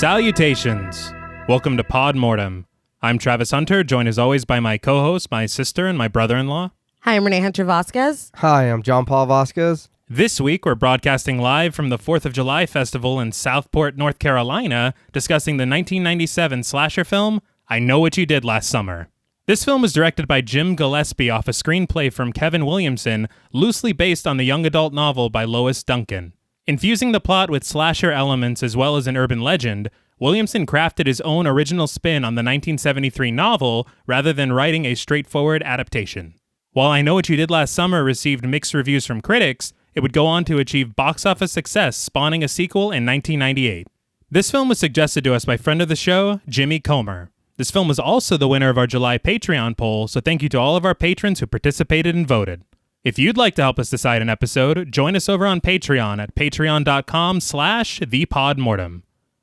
Salutations! Welcome to Pod Mortem. I'm Travis Hunter, joined as always by my co-host, my sister, and my brother-in-law. Hi, I'm Reneé Hunter Vasquez. Hi, I'm John Paul Vasquez. This week, we're broadcasting live from the 4th of July Festival in Southport, North Carolina, discussing the 1997 slasher film, I Know What You Did Last Summer. This film was directed by Jim Gillespie off a screenplay from Kevin Williamson, loosely based on the young adult novel by Lois Duncan. Infusing the plot with slasher elements as well as an urban legend, Williamson crafted his own original spin on the 1973 novel rather than writing a straightforward adaptation. While I Know What You Did Last Summer received mixed reviews from critics, it would go on to achieve box office success, spawning a sequel in 1998. This film was suggested to us by friend of the show, Jimmy Comer. This film was also the winner of our July Patreon poll, so thank you to all of our patrons who participated and voted. If you'd like to help us decide an episode, join us over on Patreon at patreon.com/thepodmortem.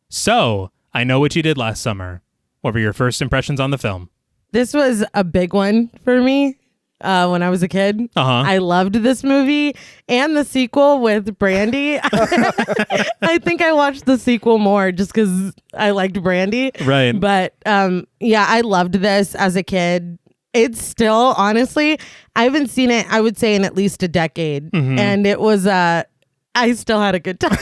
So, I Know What You Did Last Summer. What were your first impressions on the film? This was a big one for me when I was a kid. I loved this movie and the sequel with Brandy. I think I watched the sequel more just because I liked Brandy. Right. But yeah, I loved this as a kid. It's still, honestly, I haven't seen it, I would say, in at least a decade. Mm-hmm. And it was, I still had a good time.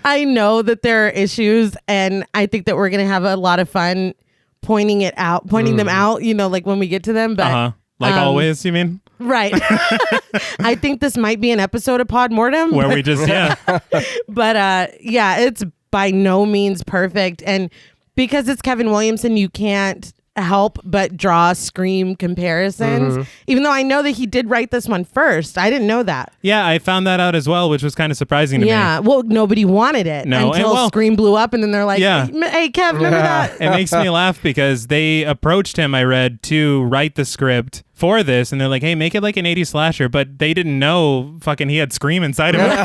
I know that there are issues, and I think that we're going to have a lot of fun pointing them out, you know, like when we get to them. But like always, you mean? Right. I think this might be an episode of Pod Mortem. Where we just, But yeah, it's by no means perfect. And because it's Kevin Williamson, you can't help but draw Scream comparisons, even though I know that he did write this one first. I didn't know that. Yeah, I found that out as well, which was kind of surprising to me. Yeah, well, nobody wanted it until Scream blew up, and then they're like, hey, Kev, remember that? It makes me laugh because they approached him, I read, to write the script for this, and they're like, hey, make it like an 80s slasher, but they didn't know fucking he had Scream inside of him.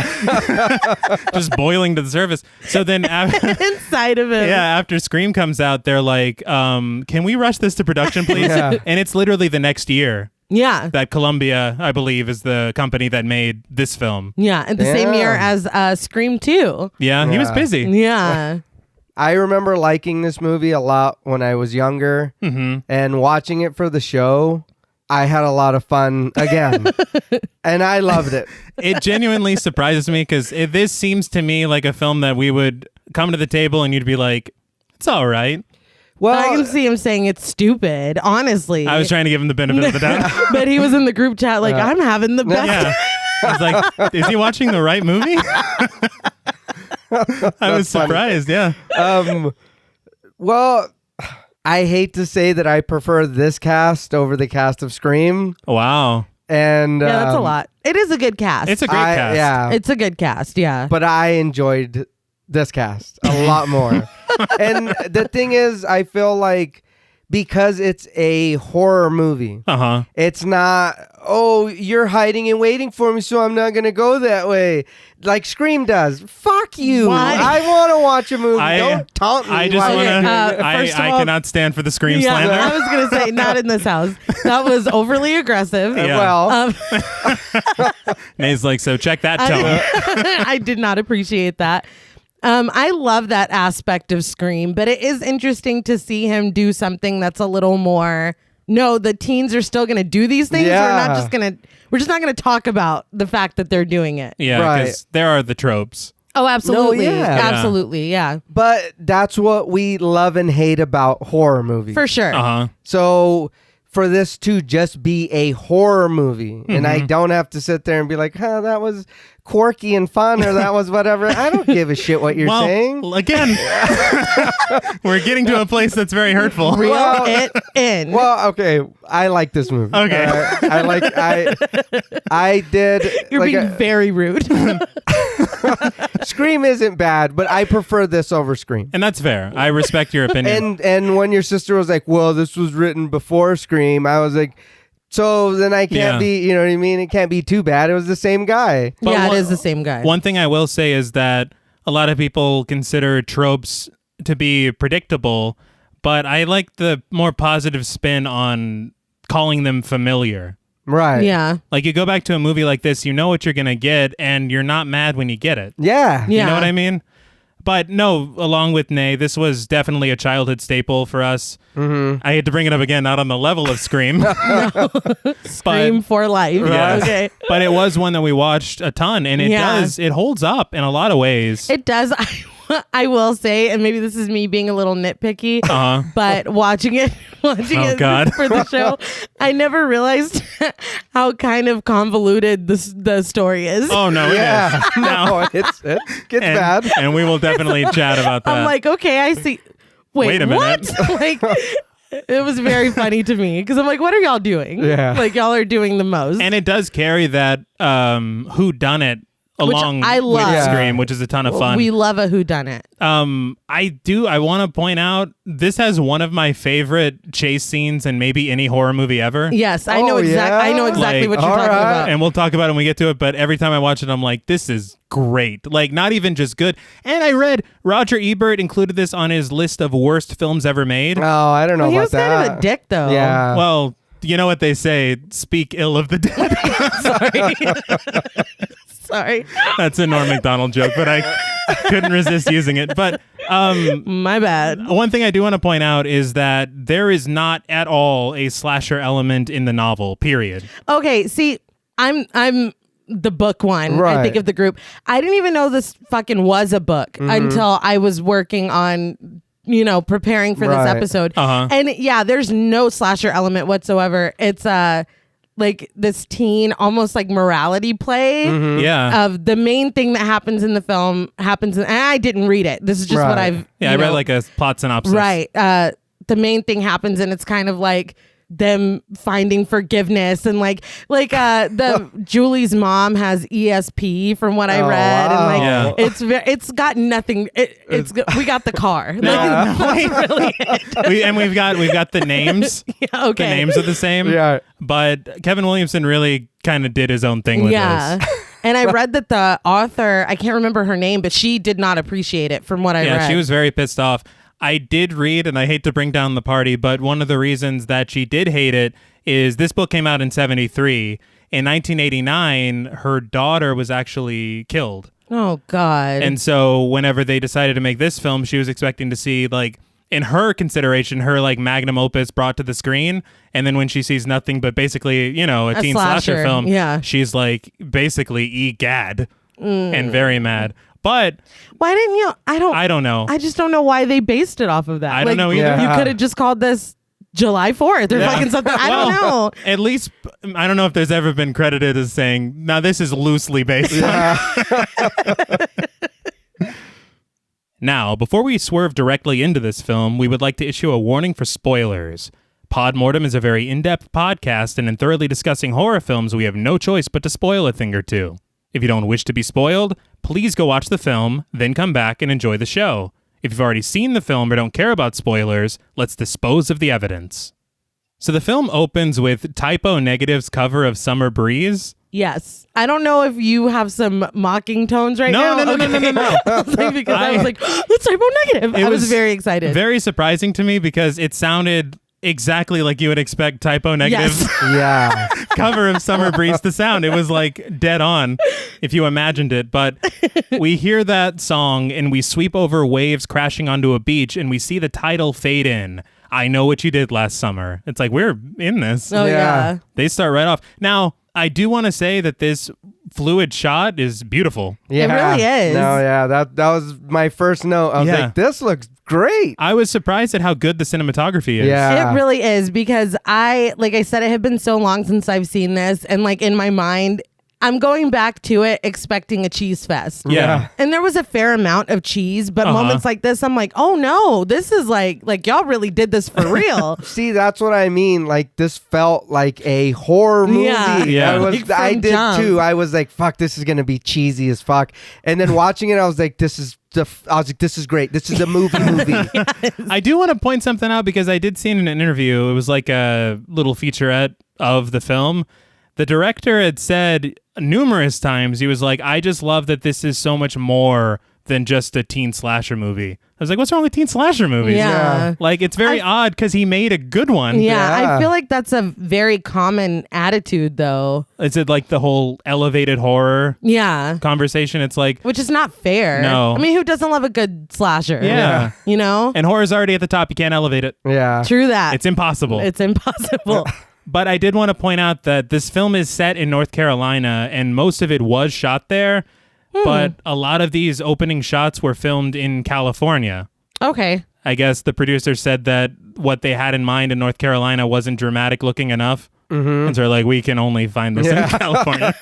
Just boiling to the surface. So then inside of him. Yeah, after Scream comes out, they're like, can we rush this to production, please? Yeah. And it's literally the next year. Yeah. That Columbia, I believe, is the company that made this film. Yeah, and the same year as Scream 2. Yeah, he was busy. Yeah. I remember liking this movie a lot when I was younger, and watching it for the show. I had a lot of fun again, and I loved it. It genuinely surprises me because this seems to me like a film that we would come to the table and you'd be like, it's all right. Well, I can see him saying it's stupid, honestly. I was trying to give him the benefit of the doubt. But he was in the group chat like, I'm having the best. Yeah. I was like, is he watching the right movie? I was surprised, yeah. Well, I hate to say that I prefer this cast over the cast of Scream. Wow. And yeah, that's a lot. It is a good cast. It's a great cast. Yeah. It's a good cast, yeah. But I enjoyed this cast a lot more. And the thing is, I feel like because it's a horror movie, it's not, oh, you're hiding and waiting for me, so I'm not going to go that way. Like Scream does. Fuck you. Why? I want to watch a movie. Don't taunt me. I just want to, I cannot stand for the Scream slander. I was going to say, not in this house. That was overly aggressive. Yeah. Well. Nate's like, so check that tone. I did not appreciate that. I love that aspect of Scream, but it is interesting to see him do something that's a little more, no, the teens are still going to do these things. Yeah. We're just not going to talk about the fact that they're doing it. Yeah, because there are the tropes. Oh, absolutely. No, yeah. Absolutely. Yeah. But that's what we love and hate about horror movies. For sure. So for this to just be a horror movie, and I don't have to sit there and be like, that was quirky and fun, or that was whatever. I don't give a shit what you're saying. Again, we're getting to a place that's very hurtful. Reel it in. Well, okay, I like this movie. Okay. I did. You're being very rude. Scream isn't bad, but I prefer this over Scream. And that's fair. I respect your opinion. And when your sister was like, well, this was written before Scream, I was like, so then I can't be, you know what I mean? It can't be too bad. It was the same guy. But it is the same guy. One thing I will say is that a lot of people consider tropes to be predictable, but I like the more positive spin on calling them familiar. Right. Yeah. Like you go back to a movie like this, you know what you're going to get, and you're not mad when you get it. Yeah. You know what I mean? But no, along with Nay, this was definitely a childhood staple for us. Mm-hmm. I hate to bring it up again, not on the level of Scream. Scream for life. Yes. Okay. But it was one that we watched a ton, and it holds up in a lot of ways. It does. I will say, and maybe this is me being a little nitpicky, but watching it God. for the show, I never realized how kind of convoluted the story is. Oh, no, it is. No, it gets bad. And we will definitely chat about that. I'm like, okay, I see. Wait a minute. What? Like, it was very funny to me because I'm like, what are y'all doing? Yeah. Like, y'all are doing the most. And it does carry that whodunit along I love. with Scream, which is a ton of fun. We love a whodunit. I want to point out this has one of my favorite chase scenes in maybe any horror movie ever. Yes, I know exactly Like, what you're talking about. And we'll talk about it when we get to it, but every time I watch it, I'm like, this is great. Like, not even just good. And I read Roger Ebert included this on his list of worst films ever made. Oh, I don't know about he was that. kind of a dick, though. Yeah. Well, you know what they say, speak ill of the dead. Sorry. That's a Norm Macdonald joke, but I couldn't resist using it. But my bad. One thing I do want to point out is that there is not at all a slasher element in the novel, period. Okay, see, I'm the book one, I think, of the group. I didn't even know this fucking was a book until I was working on, preparing for this episode. And yeah, there's no slasher element whatsoever. It's like this teen, almost like morality play of the main thing that happens in the film happens. And I didn't read it. This is just what I've. Yeah, I read like a plot synopsis. Right. The main thing happens, and it's kind of like them finding forgiveness, and like the Julie's mom has ESP from what I read. Wow. And it's got nothing. We got the car. No. That's really it. We've got the names. Yeah, okay. The names are the same. Yeah. But Kevin Williamson really kind of did his own thing with this. And I read that the author, I can't remember her name, but she did not appreciate it from what I read. Yeah, she was very pissed off. I did read, and I hate to bring down the party, but one of the reasons that she did hate it is this book came out in 1973. In 1989, her daughter was actually killed. Oh, God. And so whenever they decided to make this film, she was expecting to see, like, in her consideration, her, like, magnum opus brought to the screen. And then when she sees nothing but basically, a teen slasher film, she's like, basically, egad, and very mad. But why didn't you? I don't know. I just don't know why they based it off of that. I don't know either. You could have just called this July 4th or fucking something. I don't know. At least, I don't know if there's ever been credited as saying, now this is loosely based on. Now, before we swerve directly into this film, we would like to issue a warning for spoilers. Pod Mortem is a very in-depth podcast, and in thoroughly discussing horror films, we have no choice but to spoil a thing or two. If you don't wish to be spoiled, please go watch the film, then come back and enjoy the show. If you've already seen the film or don't care about spoilers, let's dispose of the evidence. So the film opens with Typo Negative's cover of Summer Breeze. Yes. I don't know if you have some mocking tones right now. No. Because I was like, that's Typo Negative. I was very excited. Very surprising to me because it sounded exactly like you would expect Typo Negative's cover of Summer Breeze to sound. It was like dead on if you imagined it. But we hear that song and we sweep over waves crashing onto a beach and we see the title fade in. I Know What You Did Last Summer. It's like, we're in this. Oh, yeah. They start right off. Now, I do want to say that this fluid shot is beautiful. Yeah. It really is. No, yeah, that was my first note. I was like, this looks great. I was surprised at how good the cinematography is. Yeah. It really is, because like I said, it had been so long since I've seen this, and like in my mind, I'm going back to it expecting a cheese fest. Yeah. And there was a fair amount of cheese, but moments like this, I'm like, oh no, this is like y'all really did this for real. See, that's what I mean. Like, this felt like a horror movie. Yeah. I did too. I was like, fuck, this is going to be cheesy as fuck. And then watching it, I was like, this is great. This is a movie. Yes. I do want to point something out because I did see in an interview, it was like a little featurette of the film. The director had said numerous times, he was like, I just love that this is so much more than just a teen slasher movie. I was like, what's wrong with teen slasher movies? Yeah. Like, it's very odd because he made a good one. Yeah, I feel like that's a very common attitude, though. Is it like the whole elevated horror conversation? It's like... Which is not fair. No. I mean, who doesn't love a good slasher? Yeah. You know? And horror's already at the top. You can't elevate it. Yeah. True that. It's impossible. It's impossible. But I did want to point out that this film is set in North Carolina, and most of it was shot there. But a lot of these opening shots were filmed in California. Okay. I guess the producer said that what they had in mind in North Carolina wasn't dramatic looking enough. And so they're like, we can only find this in California.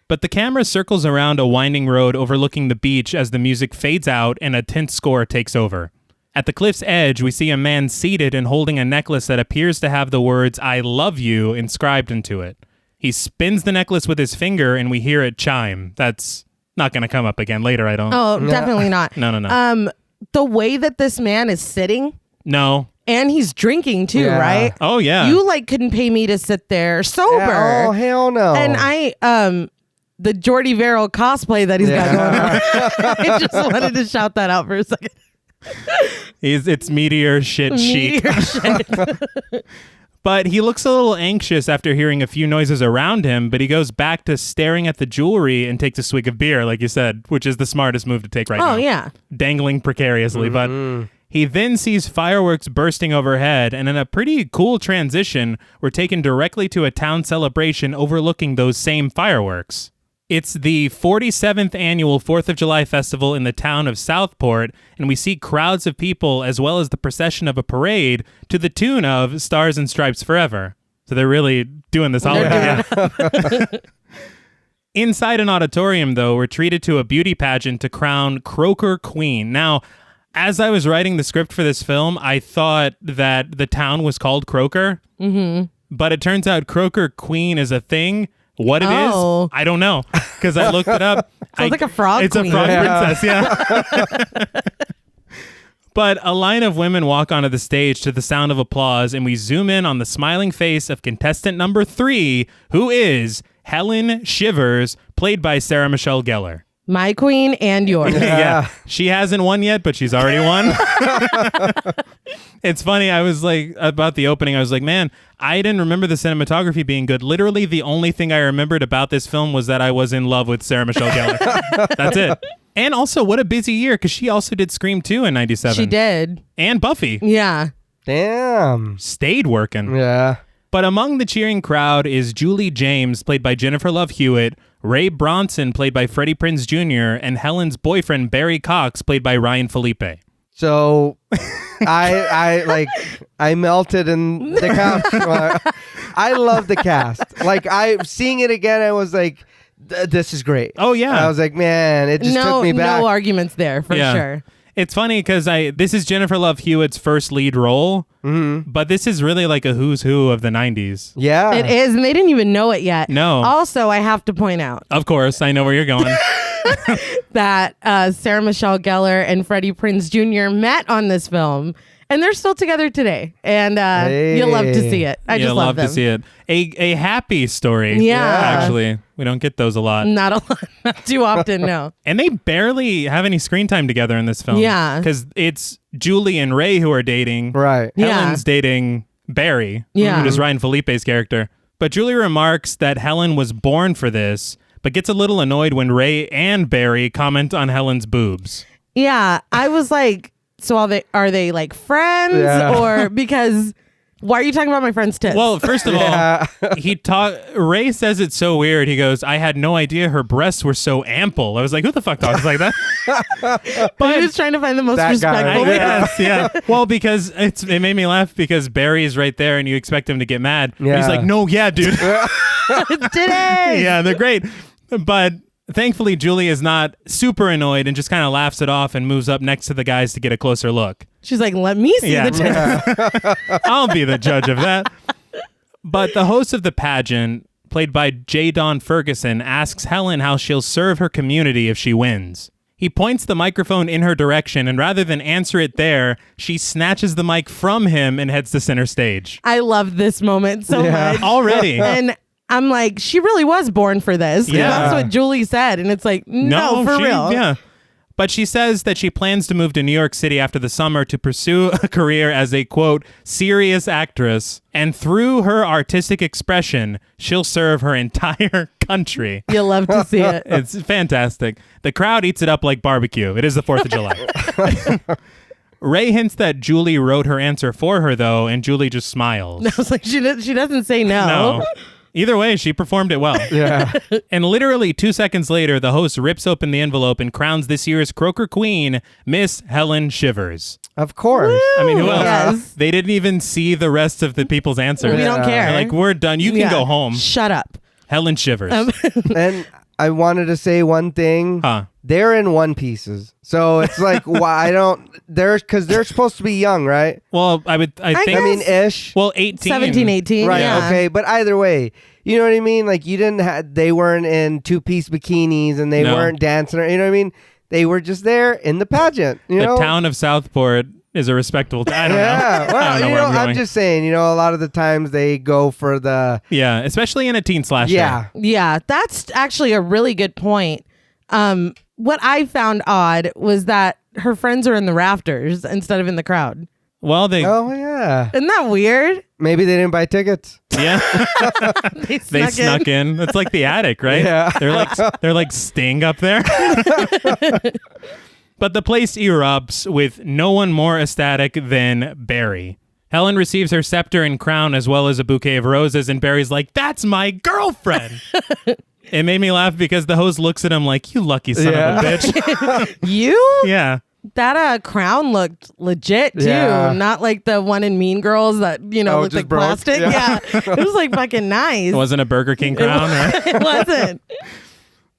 But the camera circles around a winding road overlooking the beach as the music fades out and a tense score takes over. At the cliff's edge, we see a man seated and holding a necklace that appears to have the words, "I love you," inscribed into it. He spins the necklace with his finger and we hear it chime. That's not going to come up again later, I don't. Oh, definitely not. No. The way that this man is sitting. No. And he's drinking too, right? Oh, yeah. You couldn't pay me to sit there sober. Yeah. Oh, hell no. And the Jordy Verrill cosplay that he's got going on. I just wanted to shout that out for a second. It's meteor shit chic. But he looks a little anxious after hearing a few noises around him, but he goes back to staring at the jewelry and takes a swig of beer, like you said, which is the smartest move to take right now. Oh, yeah. Dangling precariously. But he then sees fireworks bursting overhead, and in a pretty cool transition, we're taken directly to a town celebration overlooking those same fireworks. It's the 47th annual 4th of July festival in the town of Southport, and we see crowds of people as well as the procession of a parade to the tune of Stars and Stripes Forever. So they're really doing this holiday. Inside an auditorium, though, we're treated to a beauty pageant to crown Croaker Queen. Now, as I was writing the script for this film, I thought that the town was called Croaker, but it turns out Croaker Queen is a thing. What it is, I don't know, because I looked it up. Sounds like a frog It's queen. a frog princess, yeah. But a line of women walk onto the stage to the sound of applause, and we zoom in on the smiling face of contestant number 3, who is Helen Shivers, played by Sarah Michelle Gellar. My queen and yours. Yeah. She hasn't won yet, but she's already won. It's funny. I was like, about the opening, I was like, man, I didn't remember the cinematography being good. Literally, the only thing I remembered about this film was that I was in love with Sarah Michelle Gellar. That's it. And also, what a busy year, because she also did Scream 2 in 97. She did. And Buffy. Yeah. Damn. Stayed working. Yeah. But among the cheering crowd is Julie James, played by Jennifer Love Hewitt, Ray Bronson, played by Freddie Prinze Jr., and Helen's boyfriend, Barry Cox, played by Ryan Felipe. So I melted in the couch. I love the cast. Seeing it again, I was like, this is great. Oh, yeah. I was like, man, it just took me back. No arguments there, for sure. It's funny because this is Jennifer Love Hewitt's first lead role, but this is really like a who's who of the 90s. Yeah. It is, and they didn't even know it yet. No. Also, I have to point out. Of course, I know where you're going. That Sarah Michelle Gellar and Freddie Prinze Jr. met on this film, and they're still together today. And you'll love to see it. I just love them. to see it. A happy story. Yeah. Actually, we don't get those a lot. Not a lot. Not too often, no. And they barely have any screen time together in this film. Yeah. Because it's Julie and Ray who are dating. Right. Helen's dating Barry. Yeah. Who is Ryan Felipe's character. But Julie remarks that Helen was born for this, but gets a little annoyed when Ray and Barry comment on Helen's boobs. Yeah. I was like, so are they like friends? Yeah. Or because... Why are you talking about my friend's tits? Well, first of all, Ray says it's so weird. He goes, I had no idea her breasts were so ample. I was like, who the fuck talks like that? But he was trying to find the most respectful way. Yes, yeah. Well, because it made me laugh because Barry is right there and you expect him to get mad. Yeah. He's like, no, yeah, dude. Today. Yeah, they're great. But thankfully, Julie is not super annoyed and just kind of laughs it off and moves up next to the guys to get a closer look. She's like, let me see the tits. I'll be the judge of that. But the host of the pageant, played by J. Dawn Ferguson, asks Helen how she'll serve her community if she wins. He points the microphone in her direction, and rather than answer it there, she snatches the mic from him and heads to center stage. I love this moment so much. Already. And I'm like, she really was born for this. Yeah. That's what Julie said. And it's like, no, for real. Yeah. But she says that she plans to move to New York City after the summer to pursue a career as a, quote, serious actress. And through her artistic expression, she'll serve her entire country. You'll love to see it. It's fantastic. The crowd eats it up like barbecue. It is the 4th of July. Ray hints that Julie wrote her answer for her, though, and Julie just smiles. I was like, she doesn't say no. No. Either way, she performed it well. Yeah. And literally 2 seconds later, the host rips open the envelope and crowns this year's Croaker Queen, Miss Helen Shivers. Of course. I mean, who else? Yes. They didn't even see the rest of the people's answers. We don't care. They're like, we're done. You can go home. Shut up. Helen Shivers. And I wanted to say one thing. Huh. They're in one pieces. So it's like, why because they're supposed to be young, right? Well, I think. guess. I mean, ish. Well, 18. 17, 18. Right. Yeah. Okay. But either way, you know what I mean? Like they weren't in 2-piece bikinis and they weren't dancing. You know what I mean? They were just there in the pageant. You know? The town of Southport is a respectable I don't know. Well, I don't know where I'm going. I'm just saying, a lot of the times they go for the... Yeah, especially in a teen slasher. Yeah. Yeah, that's actually a really good point. What I found odd was that her friends are in the rafters instead of in the crowd. Well, Oh, yeah. Isn't that weird? Maybe they didn't buy tickets. Yeah. They They snuck in. It's like the attic, right? Yeah. They're like Sting up there. But the place erupts with no one more ecstatic than Barry. Helen receives her scepter and crown as well as a bouquet of roses, and Barry's like, "That's my girlfriend." It made me laugh because the host looks at him like, "You lucky son of a bitch." You? Yeah. That crown looked legit too. Yeah. Not like the one in Mean Girls that, looked just like broke? plastic. Yeah. Yeah. It was like fucking nice. It wasn't a Burger King crown. It wasn't.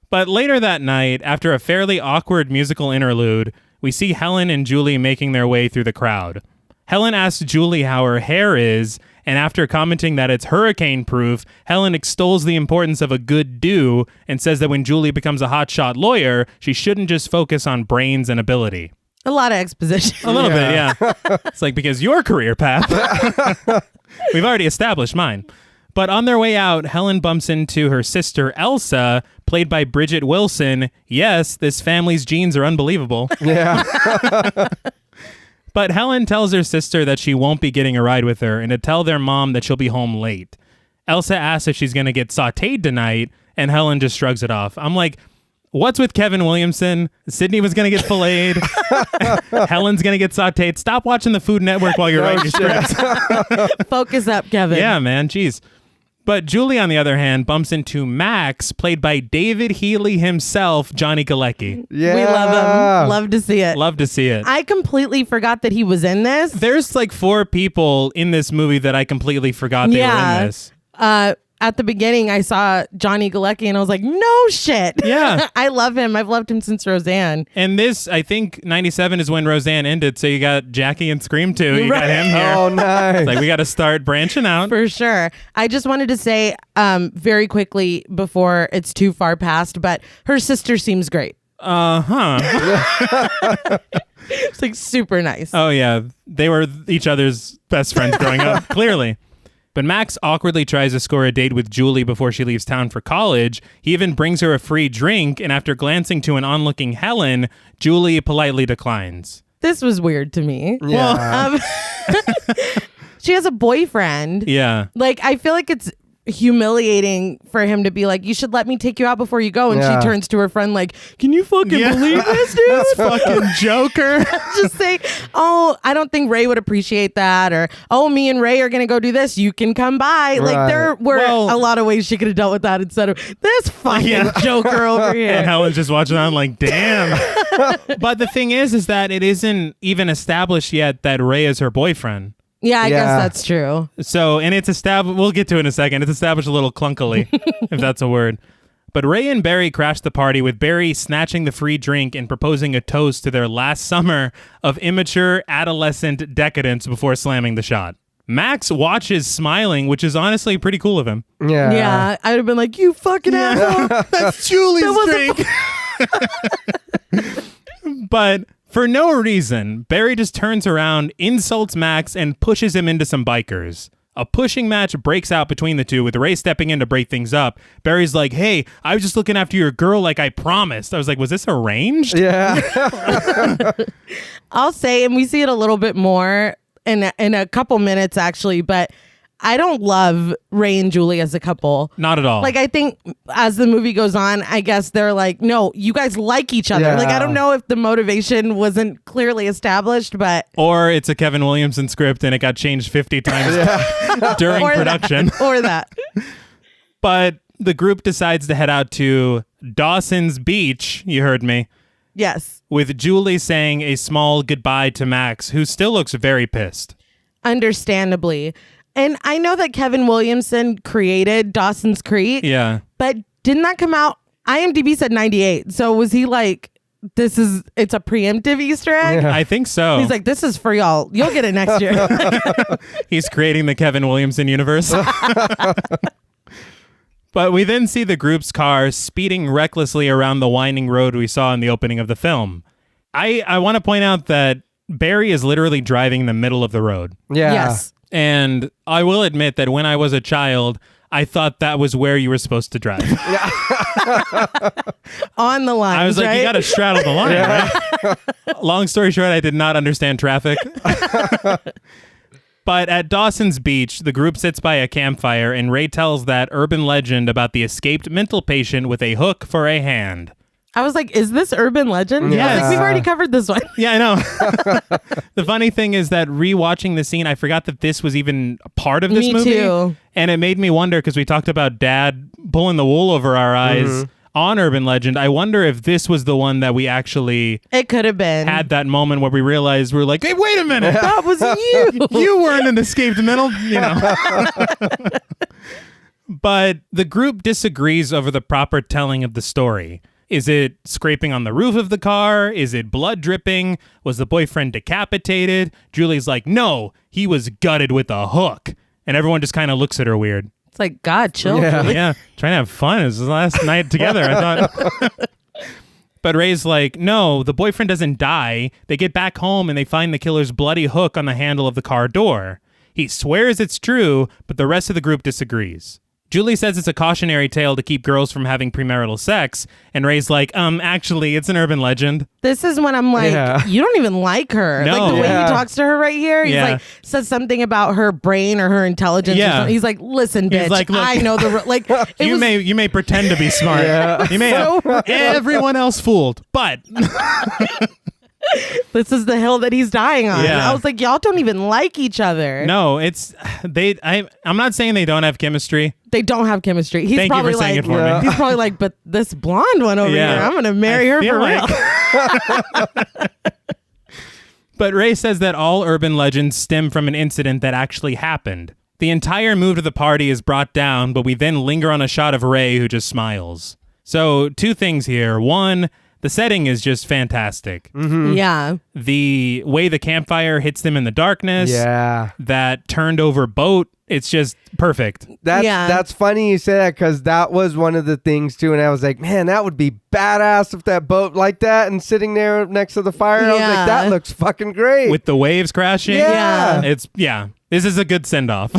But later that night, after a fairly awkward musical interlude, we see Helen and Julie making their way through the crowd. Helen asks Julie how her hair is, and after commenting that it's hurricane-proof, Helen extols the importance of a good do and says that when Julie becomes a hotshot lawyer, she shouldn't just focus on brains and ability. A lot of exposition. A little bit, yeah. It's like, because your career path, we've already established mine. But on their way out, Helen bumps into her sister, Elsa, played by Bridget Wilson. Yes, this family's genes are unbelievable. Yeah. But Helen tells her sister that she won't be getting a ride with her and to tell their mom that she'll be home late. Elsa asks if she's going to get sautéed tonight, and Helen just shrugs it off. I'm like, what's with Kevin Williamson? Sydney was going to get filleted. Helen's going to get sautéed. Stop watching the Food Network while you're writing your scripts. Focus up, Kevin. Yeah, man. Jeez. But Julie, on the other hand, bumps into Max, played by David Healy himself, Johnny Galecki. Yeah. We love him. Love to see it. Love to see it. I completely forgot that he was in this. There's like 4 people in this movie that I completely forgot they were in this. At the beginning, I saw Johnny Galecki and I was like, no shit. Yeah. I love him. I've loved him since Roseanne. And this, I think, 97 is when Roseanne ended, so you got Jackie and Scream 2. You got him here. Oh, nice. It's like, we got to start branching out. For sure. I just wanted to say very quickly before it's too far past, but her sister seems great. It's like super nice. Oh, yeah. They were each other's best friends growing up, clearly. But Max awkwardly tries to score a date with Julie before she leaves town for college. He even brings her a free drink, and after glancing to an onlooking Helen, Julie politely declines. This was weird to me. Yeah. She has a boyfriend. Yeah. Like, I feel like it's humiliating for him to be like, you should let me take you out before you go. And Yeah. she turns to her friend like, can you fucking believe this, dude? This fucking joker. Just say, oh, I don't think Ray would appreciate that. Or, oh, me and Ray are going to go do this. You can come by. Like, Right. there were Well- a lot of ways she could have dealt with that instead of this fucking joker over here. And Helen's just watching on like, damn. But the thing is that it isn't even established yet that Ray is her boyfriend. Yeah, I Yeah. guess that's true. So, and it's established, we'll get to it in a second. It's established a little clunkily, if that's a word. But Ray and Barry crash the party, with Barry snatching the free drink and proposing a toast to their last summer of immature adolescent decadence before slamming the shot. Max watches smiling, which is honestly pretty cool of him. Yeah. Yeah, I would have been like, you fucking asshole. That's Julie's drink. But for no reason, Barry just turns around, insults Max, and pushes him into some bikers. A pushing match breaks out between the two, with Ray stepping in to break things up. Barry's like, hey, I was just looking after your girl like I promised. I was like, was this arranged? Yeah. I'll say, and we see it a little bit more in a couple minutes, actually, but I don't love Ray and Julie as a couple. Not at all. Like, I think as the movie goes on, I guess they're like, no, you guys like each other. Yeah. Like, I don't know if the motivation wasn't clearly established, but... Or it's a Kevin Williamson script and it got changed 50 times during or production. Or that. But the group decides to head out to Dawson's Beach, you heard me, Yes. with Julie saying a small goodbye to Max, who still looks very pissed. Understandably. And I know that Kevin Williamson created Dawson's Creek. Yeah. But didn't that come out? IMDb said 98. So was he like, it's a preemptive Easter egg? I think so. He's like, this is for y'all. You'll get it next year. He's creating the Kevin Williamson universe. But we then see the group's car speeding recklessly around the winding road we saw in the opening of the film. I want to point out that Barry is literally driving in the middle of the road. Yeah. Yes. And I will admit that when I was a child, I thought that was where you were supposed to drive. On the line. I was like, right? you got to straddle the line, right? Long story short, I did not understand traffic. But at Dawson's Beach, the group sits by a campfire and Ray tells that urban legend about the escaped mental patient with a hook for a hand. I was like, is this urban legend? Yes. I was like, we've already covered this one. Yeah, I know. The funny thing is that rewatching the scene, I forgot that this was even a part of this Me movie. too. And it made me wonder, because we talked about Dad pulling the wool over our eyes on Urban Legend. I wonder if this was the one that we actually It could have been. had that moment where we realized we're like, hey, wait a minute. That was you. You weren't an escaped mental, you know. But the group disagrees over the proper telling of the story. Is it scraping on the roof of the car? Is it blood dripping? Was the boyfriend decapitated? Julie's like, no, he was gutted with a hook. And everyone just kind of looks at her weird. It's like, God, chill. Yeah. Julie. Yeah, trying to have fun. It was the last night together, I thought. But Ray's like, no, the boyfriend doesn't die. They get back home and they find the killer's bloody hook on the handle of the car door. He swears it's true, but the rest of the group disagrees. Julie says it's a cautionary tale to keep girls from having premarital sex, and Ray's like, actually, it's an urban legend. This is when I'm like, you don't even like her. No. Like the way Yeah. he talks to her right here. He's Yeah. like, says something about her brain or her intelligence. Yeah. Or something. He's like, listen, bitch, He's like, look, I know the, like, it You was, may pretend to be smart. Yeah. You may have everyone else fooled, but this is the hill that he's dying on. Yeah. I was like, y'all don't even like each other. no, I'm not saying they don't have chemistry. They don't have chemistry. He's Thank you probably for saying like, it for me. he's probably like, but this blonde one over Yeah. here, I'm going to marry her feel for like- real. But Ray says that all urban legends stem from an incident that actually happened. The entire move to the party is brought down, but we then linger on a shot of Ray who just smiles. So, two things here. One, the setting is just fantastic. Yeah. The way the campfire hits them in the darkness, Yeah. that turned over boat, it's just perfect. That's funny you say that, because that was one of the things too, and I was like, man, that would be badass if that boat like that and sitting there next to the fire. I was Yeah. like, that looks fucking great. With the waves crashing. Yeah. This is a good send-off.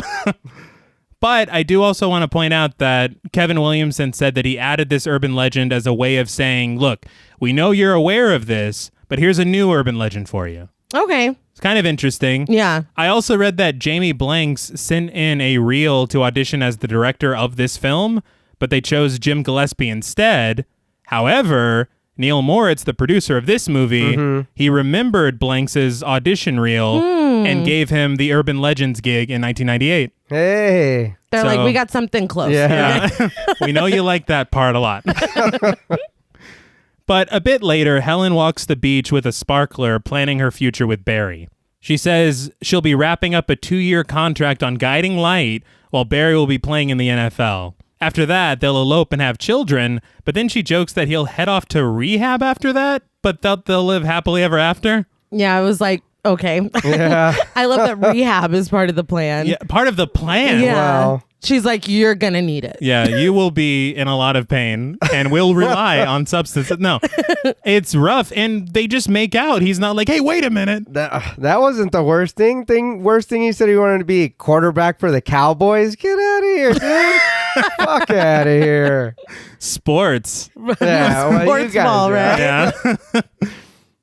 But I do also want to point out that Kevin Williamson said that he added this urban legend as a way of saying, look, we know you're aware of this, but here's a new urban legend for you. Okay. It's kind of interesting. Yeah. I also read that Jamie Blanks sent in a reel to audition as the director of this film, but they chose Jim Gillespie instead. However, Neil Moritz, the producer of this movie, he remembered Blanks' audition reel and gave him the Urban Legends gig in 1998. Hey. They're So- like, we got something close. Yeah. Yeah. We know you like that part a lot. But a bit later, Helen walks the beach with a sparkler, planning her future with Barry. She says she'll be wrapping up a 2-year contract on Guiding Light while Barry will be playing in the NFL. After that, they'll elope and have children, but then she jokes that he'll head off to rehab after that, but they'll live happily ever after. Yeah, I was like, okay. Yeah. I love that rehab is part of the plan. Yeah, part of the plan. Yeah. Wow. She's like, you're going to need it. Yeah, you will be in a lot of pain and will rely on substances. No, it's rough. And they just make out. He's not like, hey, wait a minute. That wasn't the worst thing. Worst thing, he said he wanted to be a quarterback for the Cowboys. Get out of here, dude. Fuck out of here. Sports. Yeah, well, Sports you guys, ball, right? Yeah.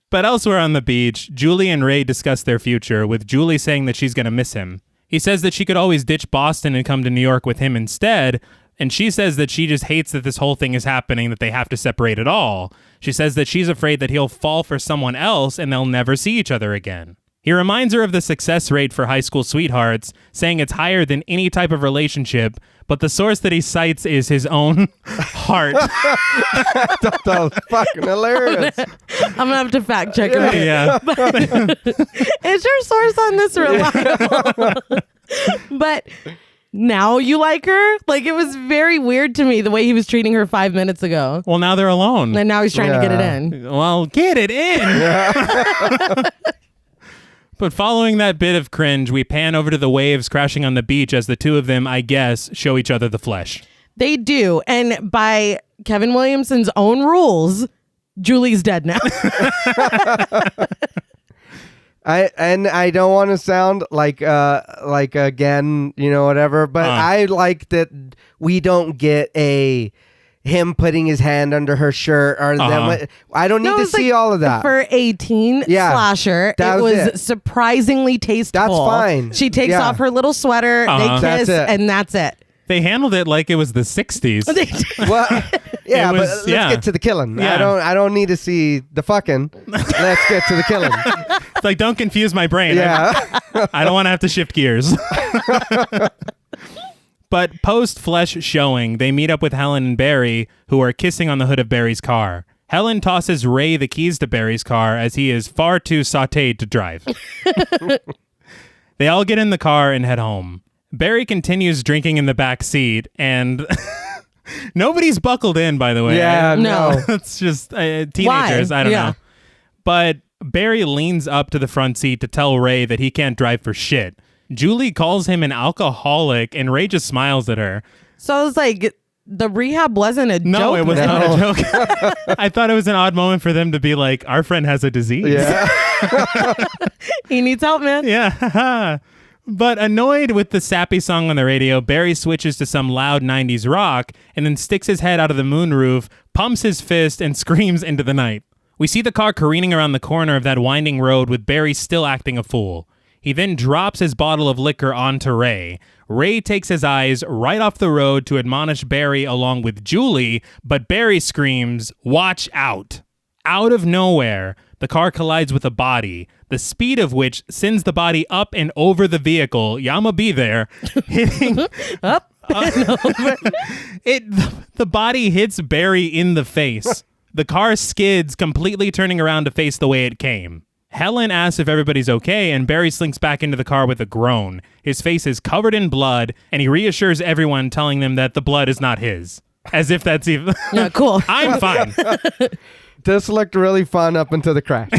But elsewhere on the beach, Julie and Ray discuss their future, with Julie saying that she's going to miss him. He says that she could always ditch Boston and come to New York with him instead, and she says that she just hates that this whole thing is happening, that they have to separate at all. She says that she's afraid that he'll fall for someone else and they'll never see each other again. He reminds her of the success rate for high school sweethearts, saying it's higher than any type of relationship, but the source that he cites is his own heart. That was fucking hilarious. I'm going to have to fact check him. Yeah. Is your source on this reliable? But now you like her? Like, it was very weird to me the way he was treating her 5 minutes ago. Well, now they're alone. And now he's trying to get it in. Well, get it in. Yeah. But following that bit of cringe, we pan over to the waves crashing on the beach as the two of them, I guess, show each other the flesh. They do. And by Kevin Williamson's own rules, Julie's dead now. I don't want to sound like again, whatever, but I like that we don't get him putting his hand under her shirt or them. I don't need to see all of that. For a teen slasher, it was surprisingly tasteful. That's fine. She takes off her little sweater, they kiss, and that's it. They handled it like it was the 60s. Well, yeah, but let's get to the killing. Yeah. I don't need to see the fucking. Let's get to the killing. It's like, don't confuse my brain. Yeah. I don't want to have to shift gears. But post-flesh showing, they meet up with Helen and Barry, who are kissing on the hood of Barry's car. Helen tosses Ray the keys to Barry's car as he is far too sautéed to drive. They all get in the car and head home. Barry continues drinking in the back seat, and nobody's buckled in, by the way. Yeah, no. It's just teenagers. Why? I don't know. But Barry leans up to the front seat to tell Ray that he can't drive for shit. Julie calls him an alcoholic, and Ray just smiles at her. So I was like, the rehab wasn't a joke. No, it was not a joke. I thought it was an odd moment for them to be like, our friend has a disease. Yeah. He needs help, man. Yeah. But annoyed with the sappy song on the radio, Barry switches to some loud 90s rock and then sticks his head out of the moonroof, pumps his fist, and screams into the night. We see the car careening around the corner of that winding road with Barry still acting a fool. He then drops his bottle of liquor onto Ray. Ray takes his eyes right off the road to admonish Barry along with Julie, but Barry screams, "Watch out!" Out of nowhere, the car collides with a body, the speed of which sends the body up and over the vehicle. Yama be there, hitting Up and over. The body hits Barry in the face. The car skids, completely turning around to face the way it came. Helen asks if everybody's okay, and Barry slinks back into the car with a groan. His face is covered in blood, and he reassures everyone, telling them that the blood is not his. As if that's even... Yeah, cool. I'm fine. This looked really fun up until the crash.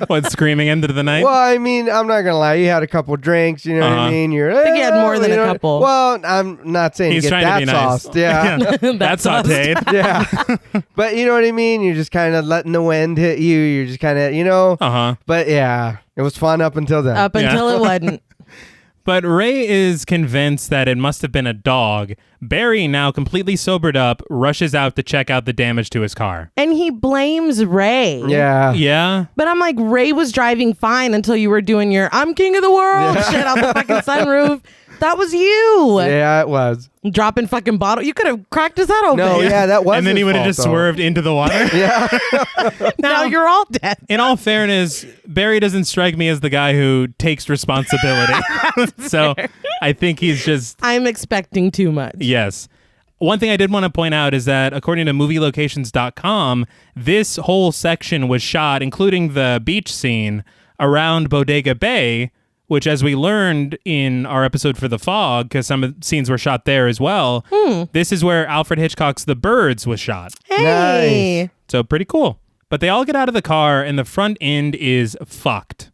What, screaming into the night? Well, I mean, I'm not going to lie. You had a couple drinks, you know what I mean? I think he had more than a couple. Well, I'm not saying He's get trying that to be nice. sauced. Yeah. That's sauteed. Yeah. But you know what I mean? You're just kind of letting the wind hit you. You're just kind of, But yeah, it was fun up until then. Up until it wasn't. But Ray is convinced that it must have been a dog. Barry, now completely sobered up, rushes out to check out the damage to his car. And he blames Ray. Yeah. Yeah? But I'm like, Ray was driving fine until you were doing your "I'm king of the world" shit out the fucking sunroof. That was you. Yeah, it was. Dropping fucking bottle. You could have cracked his head open. No, yeah, that was. And then he would have just swerved into the water. Yeah. Now you're all dead. In all fairness, Barry doesn't strike me as the guy who takes responsibility. So I think he's just... I'm expecting too much. Yes. One thing I did want to point out is that according to movielocations.com, this whole section was shot, including the beach scene, around Bodega Bay, which, as we learned in our episode for The Fog, because some of the scenes were shot there as well, this is where Alfred Hitchcock's The Birds was shot. Hey. Nice. So pretty cool. But they all get out of the car, and the front end is fucked.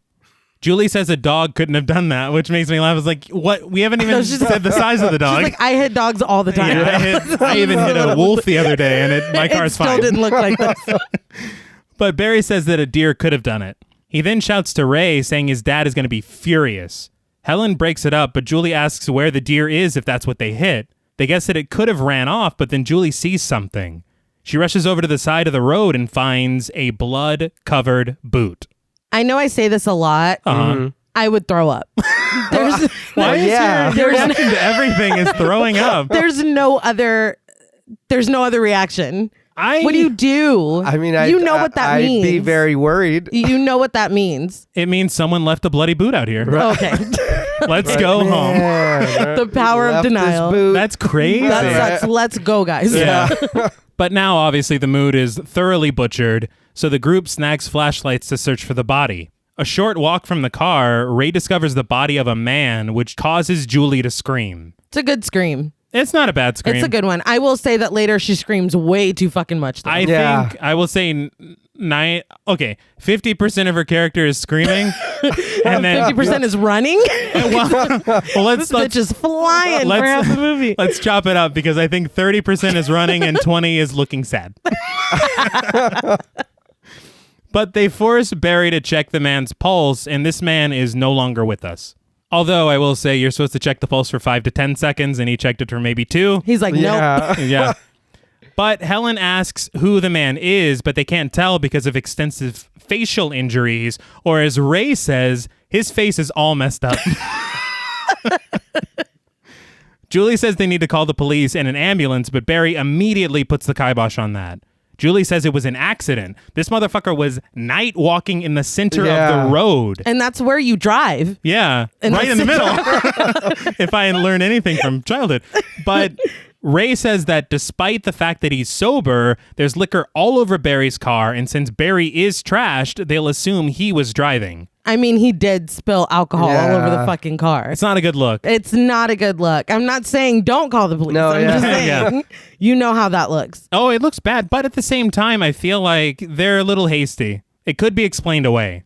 Julie says a dog couldn't have done that, which makes me laugh. I was like, what? We haven't even said the size of the dog. She's like, I hit dogs all the time. Yeah, I even hit a wolf the other day, and my car's fine. It still didn't look like this. But Barry says that a deer could have done it. He then shouts to Ray, saying his dad is going to be furious. Helen breaks it up, but Julie asks where the deer is if that's what they hit. They guess that it could have ran off, but then Julie sees something. She rushes over to the side of the road and finds a blood-covered boot. I know I say this a lot. I would throw up. There's your reaction to everything is throwing up. There's no other reaction. What do you do? I mean, you know what that means. I'd be very worried. You know what that means. It means someone left a bloody boot out here. Okay. Let's go home. The power of denial. That's crazy. That sucks. Let's go, guys. Yeah. But now, obviously, the mood is thoroughly butchered, so the group snags flashlights to search for the body. A short walk from the car, Ray discovers the body of a man, which causes Julie to scream. It's a good scream. It's not a bad scream. It's a good one. I will say that later she screams way too fucking much, though. I think I will say 50% of her character is screaming. And then 50% is running. well, this bitch is flying for half the movie. Let's chop it up because I think 30% is running and 20 is looking sad. But they force Barry to check the man's pulse, and this man is no longer with us. Although I will say you're supposed to check the pulse for 5 to 10 seconds, and he checked it for maybe 2. He's like, nope. Yeah. But Helen asks who the man is, but they can't tell because of extensive facial injuries, or as Ray says, his face is all messed up. Julie says they need to call the police and an ambulance, but Barry immediately puts the kibosh on that. Julie says it was an accident. This motherfucker was night walking in the center of the road. And that's where you drive. Yeah, right in the middle. If I learn anything from childhood. But Ray says that despite the fact that he's sober, there's liquor all over Barry's car, and since Barry is trashed, they'll assume he was driving. I mean, he did spill alcohol all over the fucking car. It's not a good look. It's not a good look. I'm not saying don't call the police. I'm just saying, you know how that looks. Oh, it looks bad. But at the same time, I feel like they're a little hasty. It could be explained away.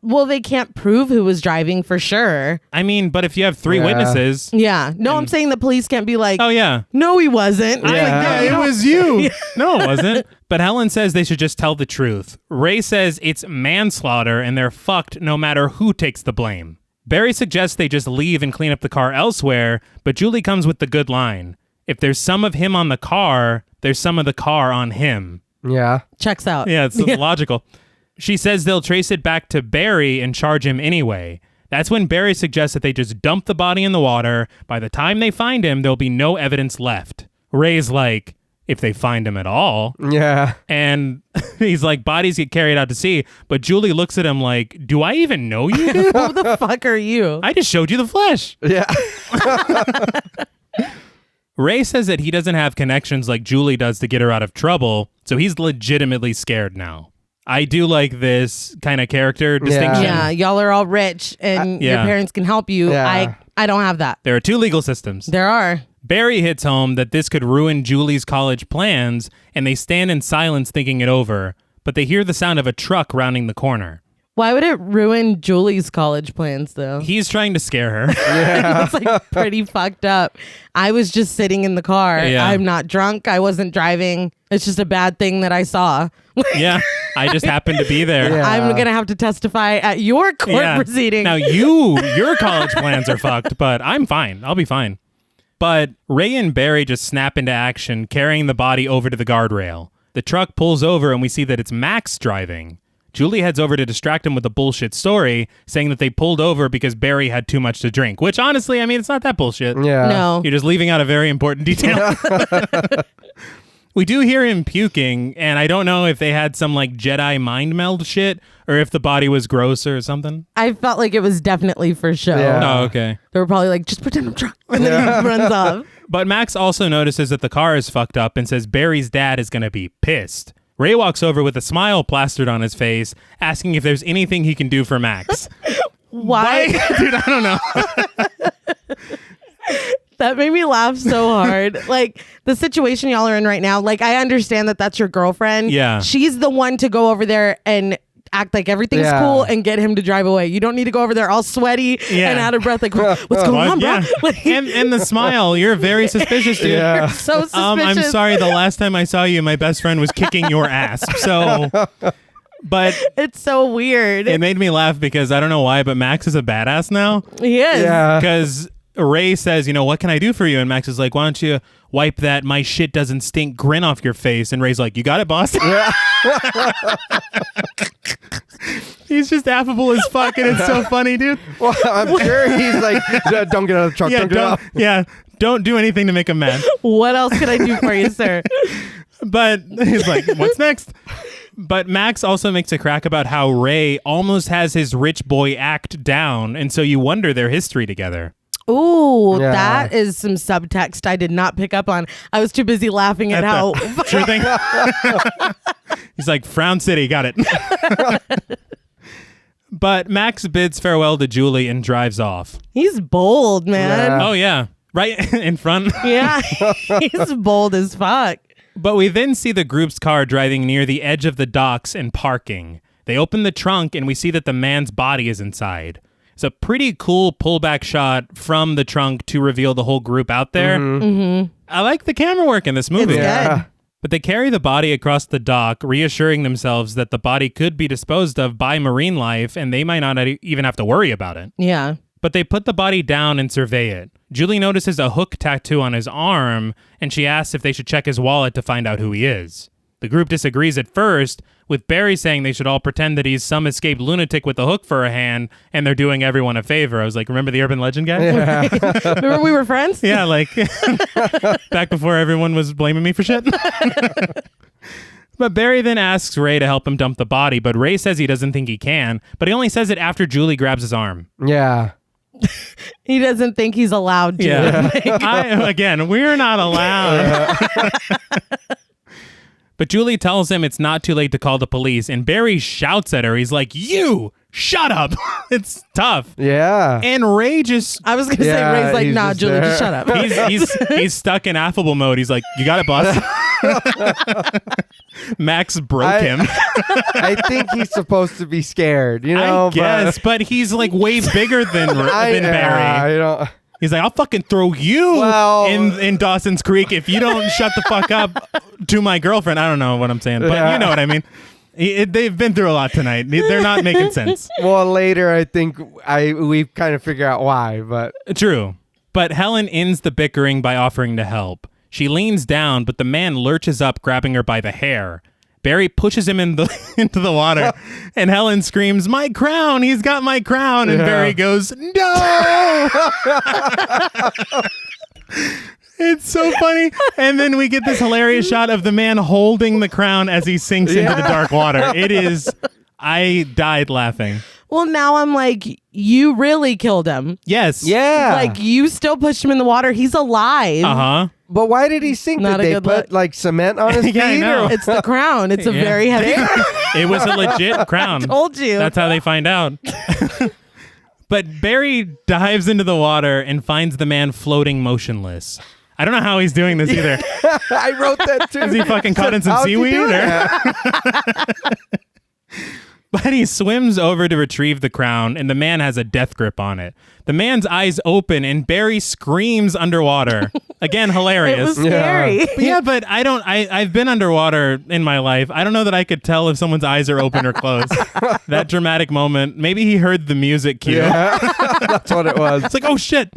Well, they can't prove who was driving for sure. I mean, but if you have 3 witnesses. Yeah. No, I'm saying the police can't be like, oh, yeah. No, he wasn't. Yeah. It was you. No, it wasn't. But Helen says they should just tell the truth. Ray says it's manslaughter and they're fucked no matter who takes the blame. Barry suggests they just leave and clean up the car elsewhere, but Julie comes with the good line. If there's some of him on the car, there's some of the car on him. Yeah. Checks out. Yeah, it's logical. She says they'll trace it back to Barry and charge him anyway. That's when Barry suggests that they just dump the body in the water. By the time they find him, there'll be no evidence left. Ray's like, if they find him at all. Yeah. And he's like, bodies get carried out to sea. But Julie looks at him like, do I even know you, dude? Who the fuck are you? I just showed you the flesh. Yeah. Ray says that he doesn't have connections like Julie does to get her out of trouble, so he's legitimately scared now. I do like this kind of character distinction. Yeah, y'all are all rich and your parents can help you. Yeah. I don't have that. There are 2 legal systems. There are. Barry hits home that this could ruin Julie's college plans, and they stand in silence thinking it over, but they hear the sound of a truck rounding the corner. Why would it ruin Julie's college plans, though? He's trying to scare her. Yeah. It's like pretty fucked up. I was just sitting in the car. Yeah. I'm not drunk. I wasn't driving. It's just a bad thing that I saw. Yeah, I just happened to be there. Yeah. I'm going to have to testify at your court proceeding. Now your college plans are fucked, but I'm fine. I'll be fine. But Ray and Barry just snap into action, carrying the body over to the guardrail. The truck pulls over and we see that it's Max driving. Julie heads over to distract him with a bullshit story, saying that they pulled over because Barry had too much to drink, which honestly, I mean, it's not that bullshit. Yeah. No. You're just leaving out a very important detail. We do hear him puking, and I don't know if they had some like Jedi mind meld shit or if the body was gross or something. I felt like it was definitely for show. Yeah. Oh, okay. They were probably like, just pretend I'm drunk. And then he runs off. But Max also notices that the car is fucked up and says Barry's dad is going to be pissed. Ray walks over with a smile plastered on his face, asking if there's anything he can do for Max. Why? Dude, I don't know. That made me laugh so hard. Like, the situation y'all are in right now, like, I understand that that's your girlfriend. Yeah. She's the one to go over there and act like everything's cool and get him to drive away. You don't need to go over there all sweaty and out of breath. Like, what's going on, bro? Like, and the smile. You're very suspicious, dude. You're so suspicious. I'm sorry. The last time I saw you, my best friend was kicking your ass. So, but it's so weird. It made me laugh because I don't know why, but Max is a badass now. He is. Yeah. Because Ray says, what can I do for you? And Max is like, why don't you wipe that my shit doesn't stink grin off your face? And Ray's like, you got it, boss. Yeah. He's just affable as fuck, and it's so funny, dude. Well, I'm sure he's like, don't get out of the truck. Don't do anything to make him mad. What else can I do for you, sir? But he's like, what's next? But Max also makes a crack about how Ray almost has his rich boy act down, and so you wonder their history together. Ooh, that is some subtext I did not pick up on. I was too busy laughing at how... Sure thing. He's like, Frown City, got it. But Max bids farewell to Julie and drives off. He's bold, man. Yeah. Oh, yeah. Right in front. Yeah, he's bold as fuck. But we then see the group's car driving near the edge of the docks and parking. They open the trunk and we see that the man's body is inside. It's a pretty cool pullback shot from the trunk to reveal the whole group out there. Mm-hmm. I like the camera work in this movie. It's good. But they carry the body across the dock, reassuring themselves that the body could be disposed of by marine life and they might not even have to worry about it. Yeah. But they put the body down and survey it. Julie notices a hook tattoo on his arm, and she asks if they should check his wallet to find out who he is. The group disagrees at first, with Barry saying they should all pretend that he's some escaped lunatic with a hook for a hand, and they're doing everyone a favor. I was like, remember the urban legend guy? Yeah. Remember we were friends? Yeah, like back before everyone was blaming me for shit. But Barry then asks Ray to help him dump the body, but Ray says he doesn't think he can, but he only says it after Julie grabs his arm. Yeah. He doesn't think he's allowed to. Yeah. Again, we're not allowed. But Julie tells him it's not too late to call the police, and Barry shouts at her. He's like, you, shut up. It's tough. Yeah. And Ray just... I was going to say, Ray's like, nah, Julie, just shut up. He's stuck in affable mode. He's like, you got it, boss. Max broke him. I think he's supposed to be scared, I guess, but he's like way bigger than Barry. He's like, I'll fucking throw you in Dawson's Creek if you don't shut the fuck up to my girlfriend. I don't know what I'm saying, but you know what I mean. They've been through a lot tonight. They're not making sense. Well, later I think we kind of figure out why, but... True. But Helen ends the bickering by offering to help. She leans down, but the man lurches up, grabbing her by the hair. Barry pushes him into the water, and Helen screams, my crown! He's got my crown! And Barry goes, no! It's so funny. And then we get this hilarious shot of the man holding the crown as he sinks into the dark water. It is... I died laughing. Well, now I'm like, you really killed him. Yes. Yeah. Like, you still pushed him in the water. He's alive. Uh-huh. But why did he sink? Not did they good put look. like cement on his feet? I know. It's the crown. It's a very heavy crown. It was a legit crown. I told you. That's how they find out. But Barry dives into the water and finds the man floating motionless. I don't know how he's doing this either. I wrote that too. Is he fucking caught in some seaweed? But he swims over to retrieve the crown, and the man has a death grip on it. The man's eyes open, and Barry screams underwater. Again, hilarious. It was scary. But I've been underwater in my life. I don't know that I could tell if someone's eyes are open or closed. That dramatic moment. Maybe he heard the music cue. Yeah. That's what it was. It's like, oh shit.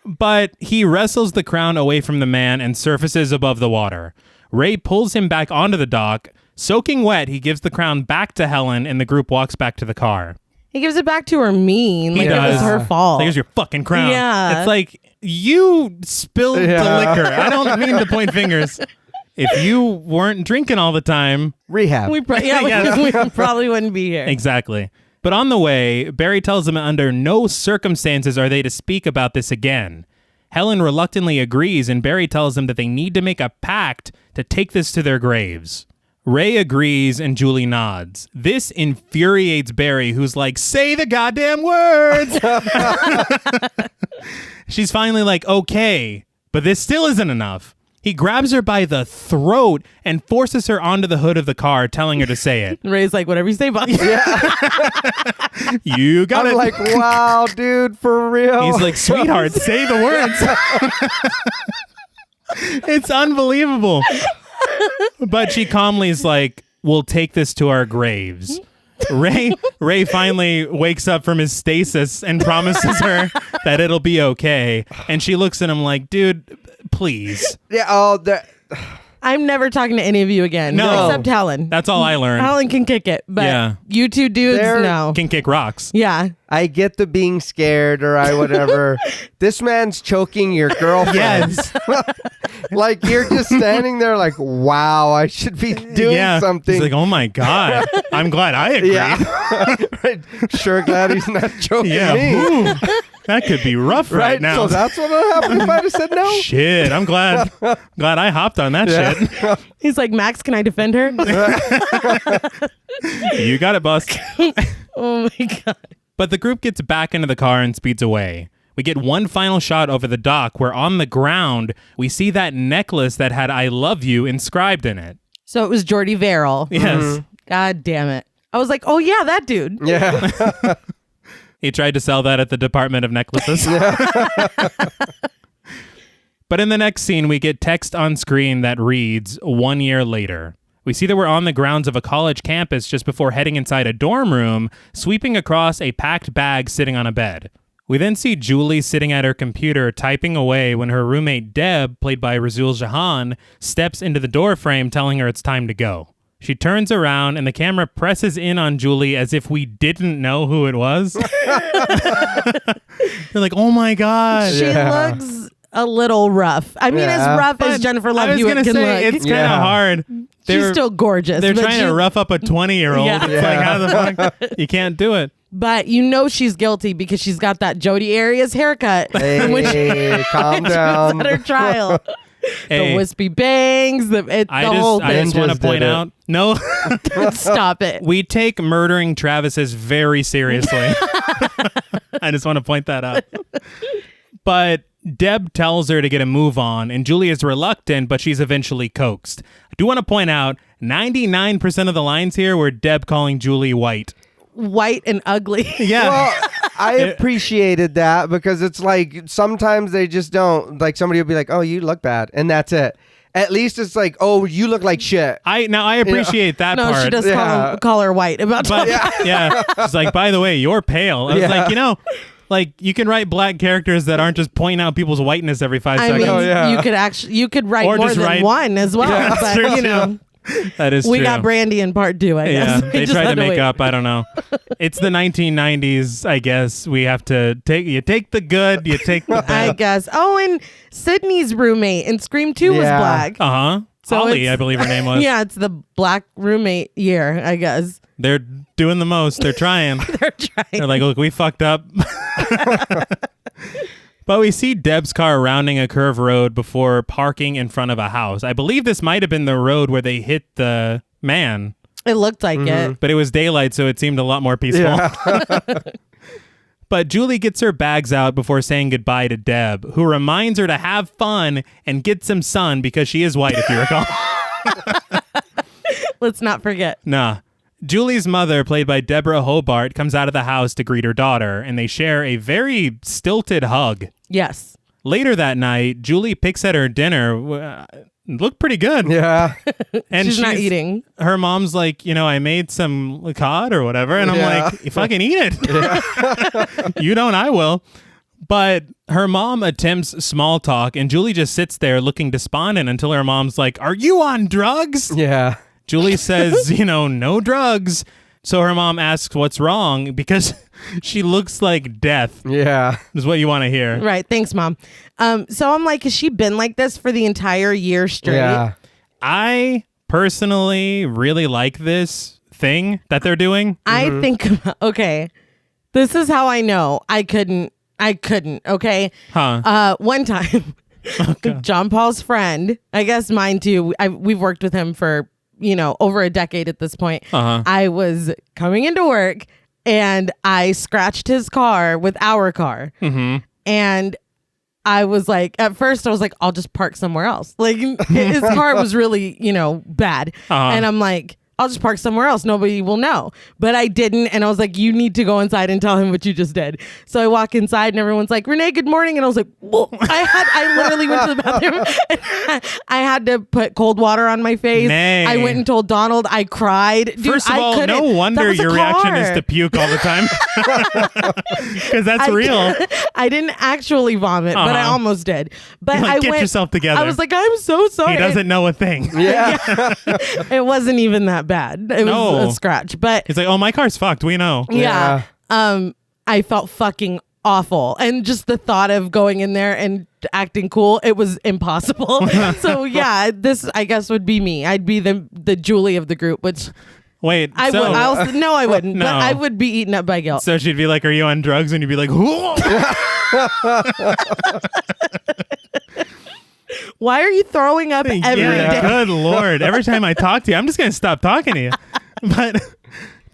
But he wrestles the crown away from the man and surfaces above the water. Ray pulls him back onto the dock. Soaking wet, he gives the crown back to Helen, and the group walks back to the car. He gives it back to her mean. Like, it was her fault. Here's your fucking crown. Yeah. It's like, you spilled the liquor. I don't mean to point fingers. If you weren't drinking all the time... Rehab. We probably wouldn't be here. Exactly. But on the way, Barry tells them under no circumstances are they to speak about this again. Helen reluctantly agrees, and Barry tells them that they need to make a pact to take this to their graves. Ray agrees, and Julie nods. This infuriates Barry, who's like, say the goddamn words! She's finally like, okay, but this still isn't enough. He grabs her by the throat and forces her onto the hood of the car, telling her to say it. Ray's like, whatever you say, boss. You got it. I'm like, wow, dude, for real. He's like, sweetheart, say the words. It's unbelievable. But she calmly is like, we'll take this to our graves. Ray finally wakes up from his stasis and promises her that it'll be okay. And she looks at him like, dude, please. Yeah. I'm never talking to any of you again. No. Except Helen. That's all I learned. Helen can kick it. But Yeah. you two dudes, no. Can kick rocks. Yeah. I get the being scared or whatever. This man's choking your girlfriend. Yes. Like, you're just standing there like, wow, I should be doing something. He's like, oh my God. I'm glad I agreed. Yeah. Right. Sure glad he's not choking me. Ooh, that could be rough right now. So that's what would happen if I'd have said no? Shit, I'm glad I hopped on that shit. He's like, Max, can I defend her? You got it, boss. Oh my God. But the group gets back into the car and speeds away. We get one final shot over the dock where on the ground, we see that necklace that had I love you inscribed in it. So it was Jordy Verrill. Yes. Mm-hmm. God damn it. I was like, oh yeah, that dude. Yeah. He tried to sell that at the Department of Necklaces. But in the next scene, we get text on screen that reads, 1 year later. We see that we're on the grounds of a college campus just before heading inside a dorm room, sweeping across a packed bag sitting on a bed. We then see Julie sitting at her computer typing away when her roommate Deb, played by Razul Jahan, steps into the doorframe telling her it's time to go. She turns around and the camera presses in on Julie as if we didn't know who it was. You're like, oh my God. She looks a little rough. I mean, as rough as Jennifer Love Hewitt can look. It's kind of hard. She's still gorgeous. They're trying to rough up a 20-year-old. Yeah. It's like, how the fuck? You can't do it. But you know she's guilty because she's got that Jodi Arias haircut. Hey, calm down. At her trial. Hey, the wispy bangs, the whole I thing. just want to point out, no, Stop it. we take murdering Travis's very seriously. I just want to point that out. But Deb tells her to get a move on, and Julie is reluctant, but she's eventually coaxed. I do want to point out, 99% of the lines here were Deb calling Julie white. White and ugly. Yeah. Well, I appreciated that because it's like sometimes they just don't. Like somebody will be like, "Oh, you look bad," and that's it. At least it's like, "Oh, you look like shit." I appreciate that No, part. she does call her white. About But yeah, she's like, by the way, you're pale. I was like, like you can write black characters that aren't just pointing out people's whiteness every 5 I seconds. mean, you could write Or more just than write- one as well. Yeah, but true, you know, that is we true. got Brandy in part 2. I Yeah, guess they just tried had to make wait. up. I don't know. It's the 1990s, I guess. We have to take the good, you take the I bad. guess. Oh, and Sydney's roommate in Scream 2 was black. Uh-huh. So Holly, it's- I believe her name was. Yeah, it's the black roommate year, I guess. They're doing the most. They're trying. They're trying. They're like, look, we fucked up. But we see Deb's car rounding a curve road before parking in front of a house. I believe this might have been the road where they hit the man. It looked like it. But it was daylight, so it seemed a lot more peaceful. Yeah. But Julie gets her bags out before saying goodbye to Deb, who reminds her to have fun and get some sun because she is white, if you recall. Let's not forget. Nah. Julie's mother, played by Deborah Hobart, comes out of the house to greet her daughter, and they share a very stilted hug. Yes. Later that night, Julie picks at her dinner. Looked pretty good. Yeah. And She's not eating. Her mom's like, I made some cod or whatever. And I'm like, you fucking eat it. You don't, I will. But her mom attempts small talk, and Julie just sits there looking despondent until her mom's like, are you on drugs? Yeah. Julie says, no drugs. So her mom asks what's wrong because she looks like death. Yeah. Is what you want to hear. Right. Thanks, Mom. So I'm like, has she been like this for the entire year straight? Yeah. I personally really like this thing that they're doing. I think, okay, this is how I know I couldn't, okay? Huh. One time, John Paul's friend, I guess mine too, we've worked with him for, over a decade at this point. I was coming into work and I scratched his car with our car. And I was like, at first I was like, I'll just park somewhere else. Like his car was really, bad. And I'm like, I'll just park somewhere else. Nobody will know. But I didn't. And I was like, you need to go inside and tell him what you just did. So I walk inside and everyone's like, Reneé, good morning. And I was like, whoa. I literally went to the bathroom. And I had to put cold water on my face. Nay. I went and told Donald. I cried. Dude, First of all, no wonder your reaction is to puke all the time. Because that's real. I didn't actually vomit, but I almost did. But like, get yourself together. I was like, I'm so sorry. He doesn't know a thing. Yeah. It wasn't even that bad. It was a scratch. But he's like, oh, my car's fucked. We know. Yeah. I felt fucking awful. And just the thought of going in there and acting cool, it was impossible. So yeah, this I guess would be me. I'd be the Julie of the group, which wait, I wouldn't. No. But I would be eaten up by guilt. So she'd be like, are you on drugs? And you'd be like, whoa. Why are you throwing up every day? Good Lord. Every time I talk to you, I'm just going to stop talking to you. But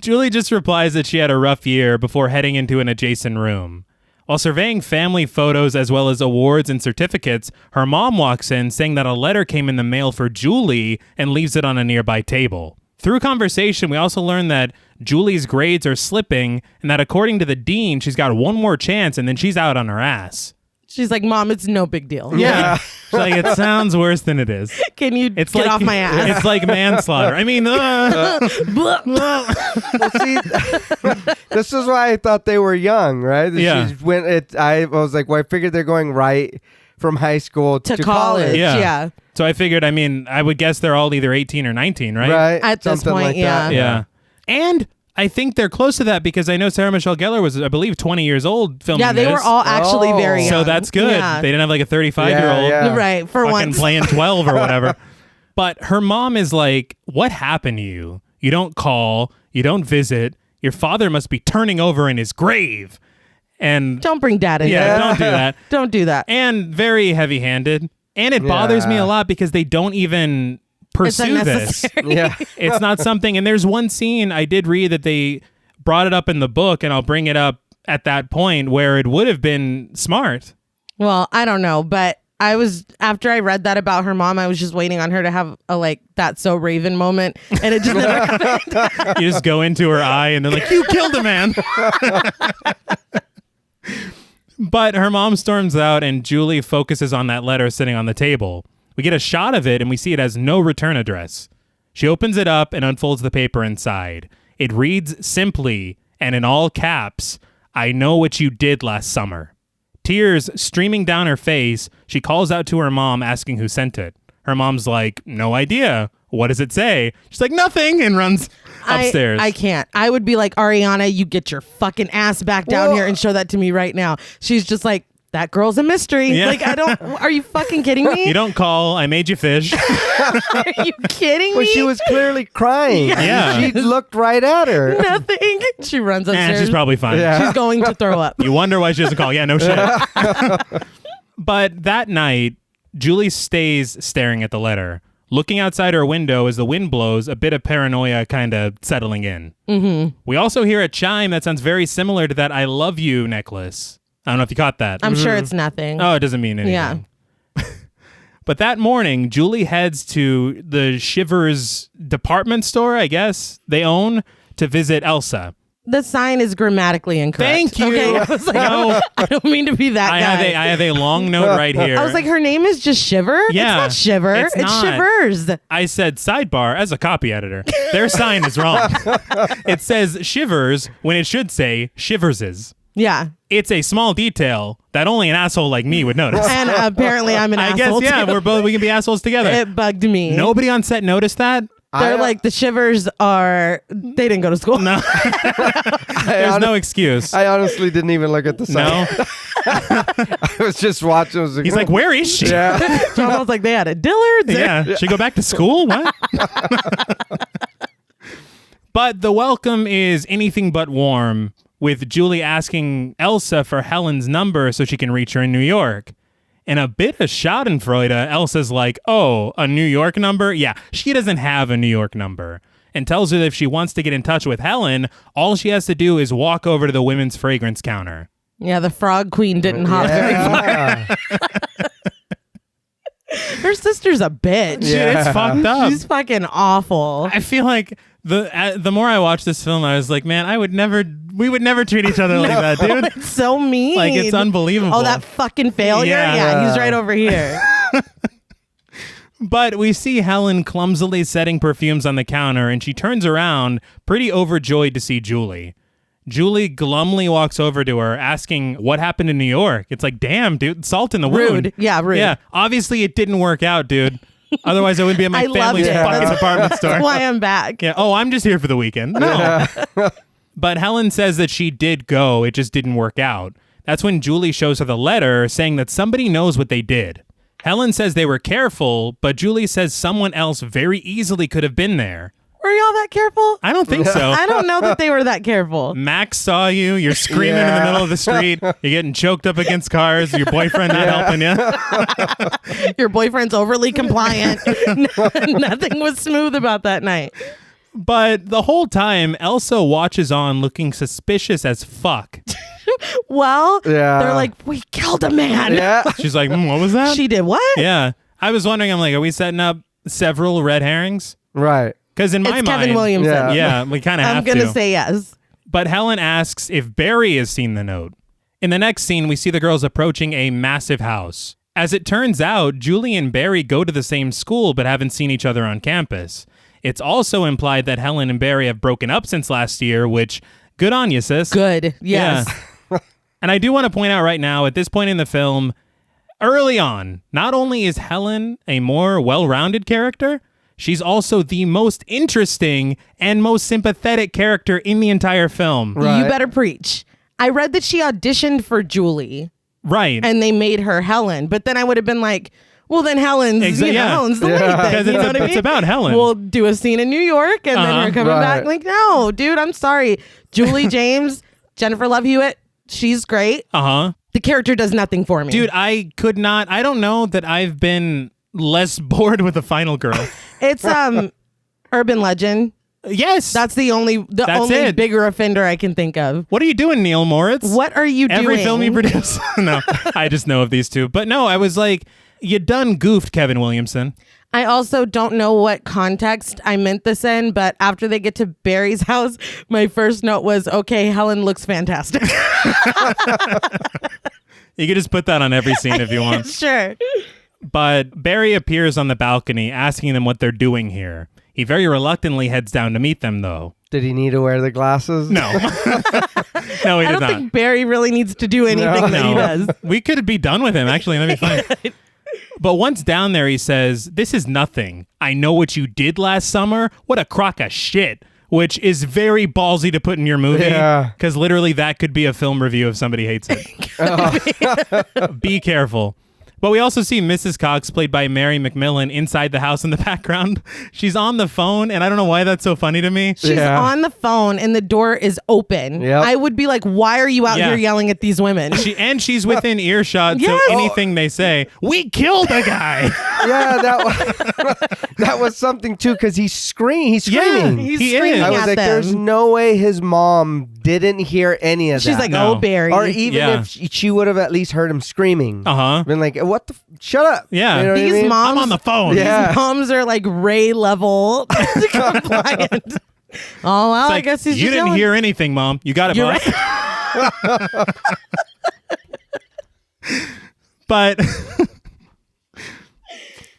Julie just replies that she had a rough year before heading into an adjacent room. While surveying family photos as well as awards and certificates, her mom walks in saying that a letter came in the mail for Julie and leaves it on a nearby table. Through conversation, we also learn that Julie's grades are slipping and that according to the dean, she's got one more chance and then she's out on her ass. She's like, Mom, it's no big deal. Yeah. She's like, it sounds worse than it is. Can you get off my ass? It's like manslaughter. I mean, Well, see, this is why I thought they were young, right? Yeah. I was like, well, I figured they're going right from high school to college. Yeah. So I figured, I would guess they're all either 18 or 19, right? Right. At this Something point, like yeah. that. Yeah. And I think they're close to that because I know Sarah Michelle Gellar was, I believe, 20 years old filming Yeah, they this. were all actually very young. So that's good. Yeah. They didn't have like a 35-year-old Yeah. Right, for fucking once. playing 12 or whatever. But her mom is like, what happened to you? You don't call. You don't visit. Your father must be turning over in his grave. And Don't bring dad in yeah, there. don't do that. Don't do that. And very heavy-handed. And it bothers me a lot because they don't even pursue this. Yeah. It's not something. And there's one scene I did read that they brought it up in the book, and I'll bring it up at that point where it would have been smart. Well, I don't know, but after I read that about her mom, I was just waiting on her to have a like that's so Raven moment, and it just never happened. You just go into her eye and they're like, you killed a man. But her mom storms out and Julie focuses on that letter sitting on the table. We get a shot of it and we see it has no return address. She opens it up and unfolds the paper inside. It reads simply, and in all caps, I know what you did last summer. Tears streaming down her face, she calls out to her mom asking who sent it. Her mom's like, no idea. What does it say? She's like, nothing, and runs upstairs. I can't. I would be like, Ariana, you get your fucking ass back down here and show that to me right now. She's just like, that girl's a mystery. Yeah. Like, are you fucking kidding me? You don't call. I made you fish. Are you kidding me? Well, she was clearly crying. Yeah. She looked right at her. Nothing. She runs upstairs. She's probably fine. Yeah. She's going to throw up. You wonder why she doesn't call. Yeah, no shit. But that night, Julie stays staring at the letter. Looking outside her window as the wind blows, a bit of paranoia kind of settling in. Mm-hmm. We also hear a chime that sounds very similar to that I love you necklace. I don't know if you caught that. I'm sure it's nothing. Oh, it doesn't mean anything. Yeah. But that morning, Julie heads to the Shivers department store, I guess, they own, to visit Elsa. The sign is grammatically incorrect. Thank you. Okay, I was like, No. I don't mean to be that I guy. have a long note right here. I was like, her name is just Shiver? Yeah. It's not Shiver. It's not. Shivers. I said sidebar as a copy editor. Their sign is wrong. It says Shivers when it should say Shiverses. Yeah. It's a small detail that only an asshole like me would notice. And apparently I'm an I guess, asshole yeah, too. we can be assholes together. It bugged me. Nobody on set noticed that? They're like, the Shivers they didn't go to school. No. There's no excuse. I honestly didn't even look at the sign. No. I was just watching. I was He's like, where is she? yeah. It's almost like they had a Dillard's. Yeah. She go back to school? What? But the welcome is anything but warm, with Julie asking Elsa for Helen's number so she can reach her in New York. And a bit of schadenfreude, Elsa's like, oh, a New York number? Yeah, she doesn't have a New York number. And tells her that if she wants to get in touch with Helen, all she has to do is walk over to the women's fragrance counter. Yeah, the frog queen didn't hop very far. Her sister's a bitch. Dude, it's fucked up. She's fucking awful. I feel like the more I watch this film, I was like, man, we would never treat each other like that, dude. It's so mean. Like, it's unbelievable. Oh, that fucking failure? Yeah, he's right over here. But we see Helen clumsily setting perfumes on the counter, and she turns around, pretty overjoyed to see Julie. Julie glumly walks over to her, asking what happened in New York. It's like, damn, dude, salt in the wound. Rude. Yeah, rude. Yeah, obviously it didn't work out, dude. Otherwise, I wouldn't be at my family's fucking department store. That's why I'm back. Yeah. Oh, I'm just here for the weekend. No. But Helen says that she did go. It just didn't work out. That's when Julie shows her the letter saying that somebody knows what they did. Helen says they were careful, but Julie says someone else very easily could have been there. Were y'all that careful? I don't think so. I don't know that they were that careful. Max saw you. You're screaming in the middle of the street. You're getting choked up against cars. Your boyfriend not helping you. Your boyfriend's overly compliant. Nothing was smooth about that night. But the whole time, Elsa watches on looking suspicious as fuck. Well, they're like, we killed a man. Yeah. She's like, what was that? She did what? Yeah. I was wondering, I'm like, are we setting up several red herrings? Right. Because in my mind, Kevin Williamson. Yeah, we kind of have to. I'm going to say yes. But Helen asks if Barry has seen the note. In the next scene, we see the girls approaching a massive house. As it turns out, Julie and Barry go to the same school but haven't seen each other on campus. It's also implied that Helen and Barry have broken up since last year, which, good on you, sis. Good. Yes. Yeah. And I do want to point out right now, at this point in the film, early on, not only is Helen a more well-rounded character, she's also the most interesting and most sympathetic character in the entire film. Right. You better preach. I read that she auditioned for Julie. Right. And they made her Helen. But then I would have been like, well, then Helen's, Helen's the lead thing. Because you know what I mean? It's about Helen. We'll do a scene in New York and then her coming back. Like, no, dude, I'm sorry. Julie James, Jennifer Love Hewitt, she's great. The character does nothing for me. Dude, I don't know that I've been less bored with the final girl. It's Urban Legend. Yes. That's the only bigger offender I can think of. What are you doing, Neil Moritz? What are you doing? Every film you produce? No, I just know of these two. But no, I was like, you done goofed, Kevin Williamson. I also don't know what context I meant this in, but after they get to Barry's house, my first note was, okay, Helen looks fantastic. You could just put that on every scene if you want. Sure. But Barry appears on the balcony asking them what they're doing here. He very reluctantly heads down to meet them, though. Did he need to wear the glasses? No. No, he did not. I don't think Barry really needs to do anything that he does. We could be done with him, actually. That'd be fine. But once down there, he says, this is nothing. I know what you did last summer. What a crock of shit. Which is very ballsy to put in your movie. Yeah. Because literally that could be a film review if somebody hates it. Be careful. But we also see Mrs. Cox, played by Mary McMillan, inside the house in the background. She's on the phone, and I don't know why that's so funny to me. She's on the phone, and the door is open. Yep. I would be like, why are you out here yelling at these women? She's within earshot, so anything they say, we killed a guy. Yeah, that was something, too, because he's screaming. He's screaming. Yeah, he's screaming I was at like, them. there's no way his mom didn't hear any of that. She's like, oh, Barry. Or even if she would have at least heard him screaming. Been like, what the... Shut up. Yeah. You know these what I mean? moms, I'm on the phone. These moms are like Ray level compliant. Oh, well, I guess he's you just didn't yelling. hear anything, Mom. You got it, You're boss. Right. But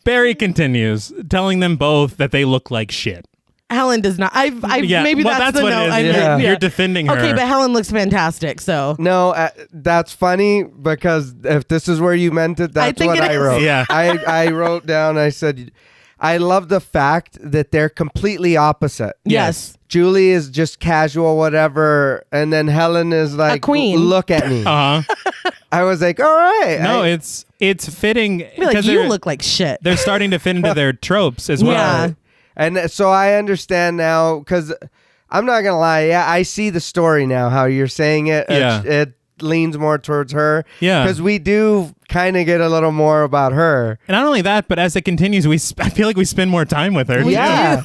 Barry continues, telling them both that they look like shit. Helen does not. Maybe that's the what note it is. I meant. You're defending her. Okay, but Helen looks fantastic, so. No, that's funny because if this is where you meant it, that's what I wrote. Yeah. I wrote down, I said, I love the fact that they're completely opposite. Yes. Julie is just casual, whatever, and then Helen is like, a queen. Look at me. I was like, all right. No, it's fitting. Like, you look like shit. They're starting to fit into their tropes as well. Yeah. And so I understand now, because I'm not going to lie. Yeah, I see the story now, how you're saying it. Yeah. It leans more towards her. Yeah. Because we do kind of get a little more about her. And not only that, but as it continues, I feel like we spend more time with her. Yeah.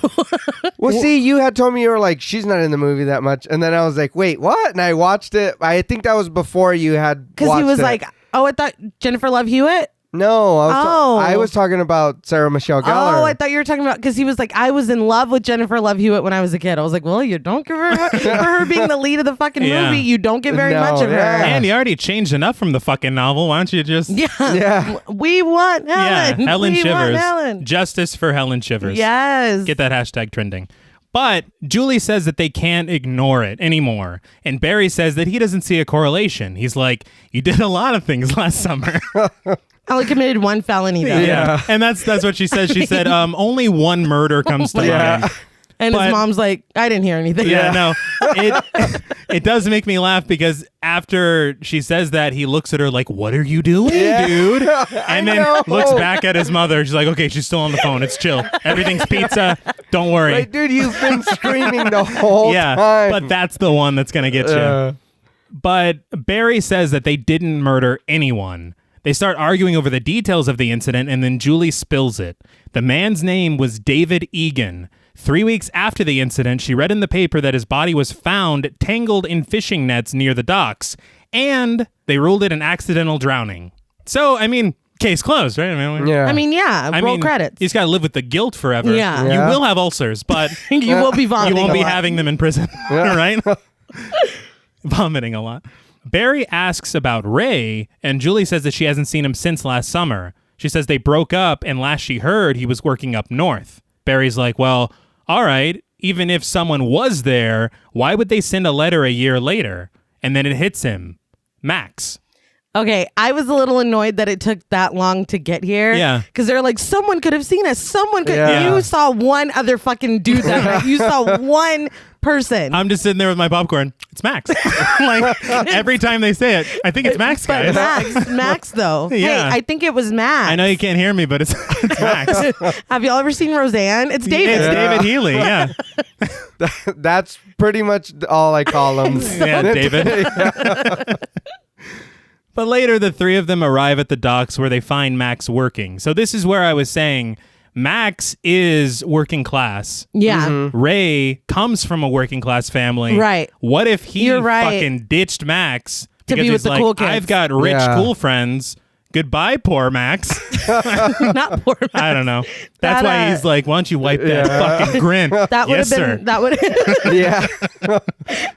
Well, see, you had told me you were like, she's not in the movie that much. And then I was like, wait, what? And I watched it. I think that was before you had watched it. Because he was like, oh, I thought Jennifer Love Hewitt? No, I was talking about Sarah Michelle Gellar. Oh, I thought you were talking about, because he was like, I was in love with Jennifer Love Hewitt when I was a kid. I was like, well, you don't give her for her being the lead of the fucking movie. You don't get very much of her. And you already changed enough from the fucking novel. Why don't you just... Yeah. We want Helen. Yeah, Helen we Shivers. Want Helen. Justice for Helen Shivers. Yes. Get that hashtag trending. But Julie says that they can't ignore it anymore. And Barry says that he doesn't see a correlation. He's like, you did a lot of things last summer. I only committed one felony, though. Yeah. And that's what she says. She said, only one murder comes to mind. And his mom's like, I didn't hear anything. Yeah, no. It does make me laugh because after she says that, he looks at her like, what are you doing, dude? And then looks back at his mother. She's like, okay, she's still on the phone. It's chill. Everything's pizza. Don't worry. Like, dude, you've been screaming the whole time. But that's the one that's going to get you. But Barry says that they didn't murder anyone. They start arguing over the details of the incident, and then Julie spills it. The man's name was David Egan. 3 weeks after the incident, she read in the paper that his body was found tangled in fishing nets near the docks, and they ruled it an accidental drowning. So, I mean, case closed, right? Roll credits. He's got to live with the guilt forever. Yeah. You will have ulcers, but you will be vomiting. You won't be a lot. having them in prison, right? Vomiting a lot. Barry asks about Ray, and Julie says that she hasn't seen him since last summer. She says they broke up, and last she heard, he was working up north. Barry's like, well, all right, even if someone was there, why would they send a letter a year later? And then it hits him. Max. Okay, I was a little annoyed that it took that long to get here. Yeah. Because they're like, someone could have seen us. Someone could. Yeah. You saw one other fucking dude that night. You saw one person. I'm just sitting there with my popcorn. It's Max. Like, every time they say it, I think it's Max, guys. Max, though. Yeah. Hey, I think it was Max. I know you can't hear me, but it's Max. Have y'all ever seen Roseanne? It's David. It's David Healy, yeah. That's pretty much all I call him. Yeah, David. But later, the three of them arrive at the docks where they find Max working. So this is where I was saying Max is working class. Yeah. Mm-hmm. Ray comes from a working class family. Right. What if he You're right. fucking ditched Max To because be with he's the like, cool kids. I've got rich, cool friends. Goodbye, poor Max. Not poor Max. I don't know. That's why he's like, why don't you wipe that fucking grin? That would yes, have been. sir. That would. Yeah.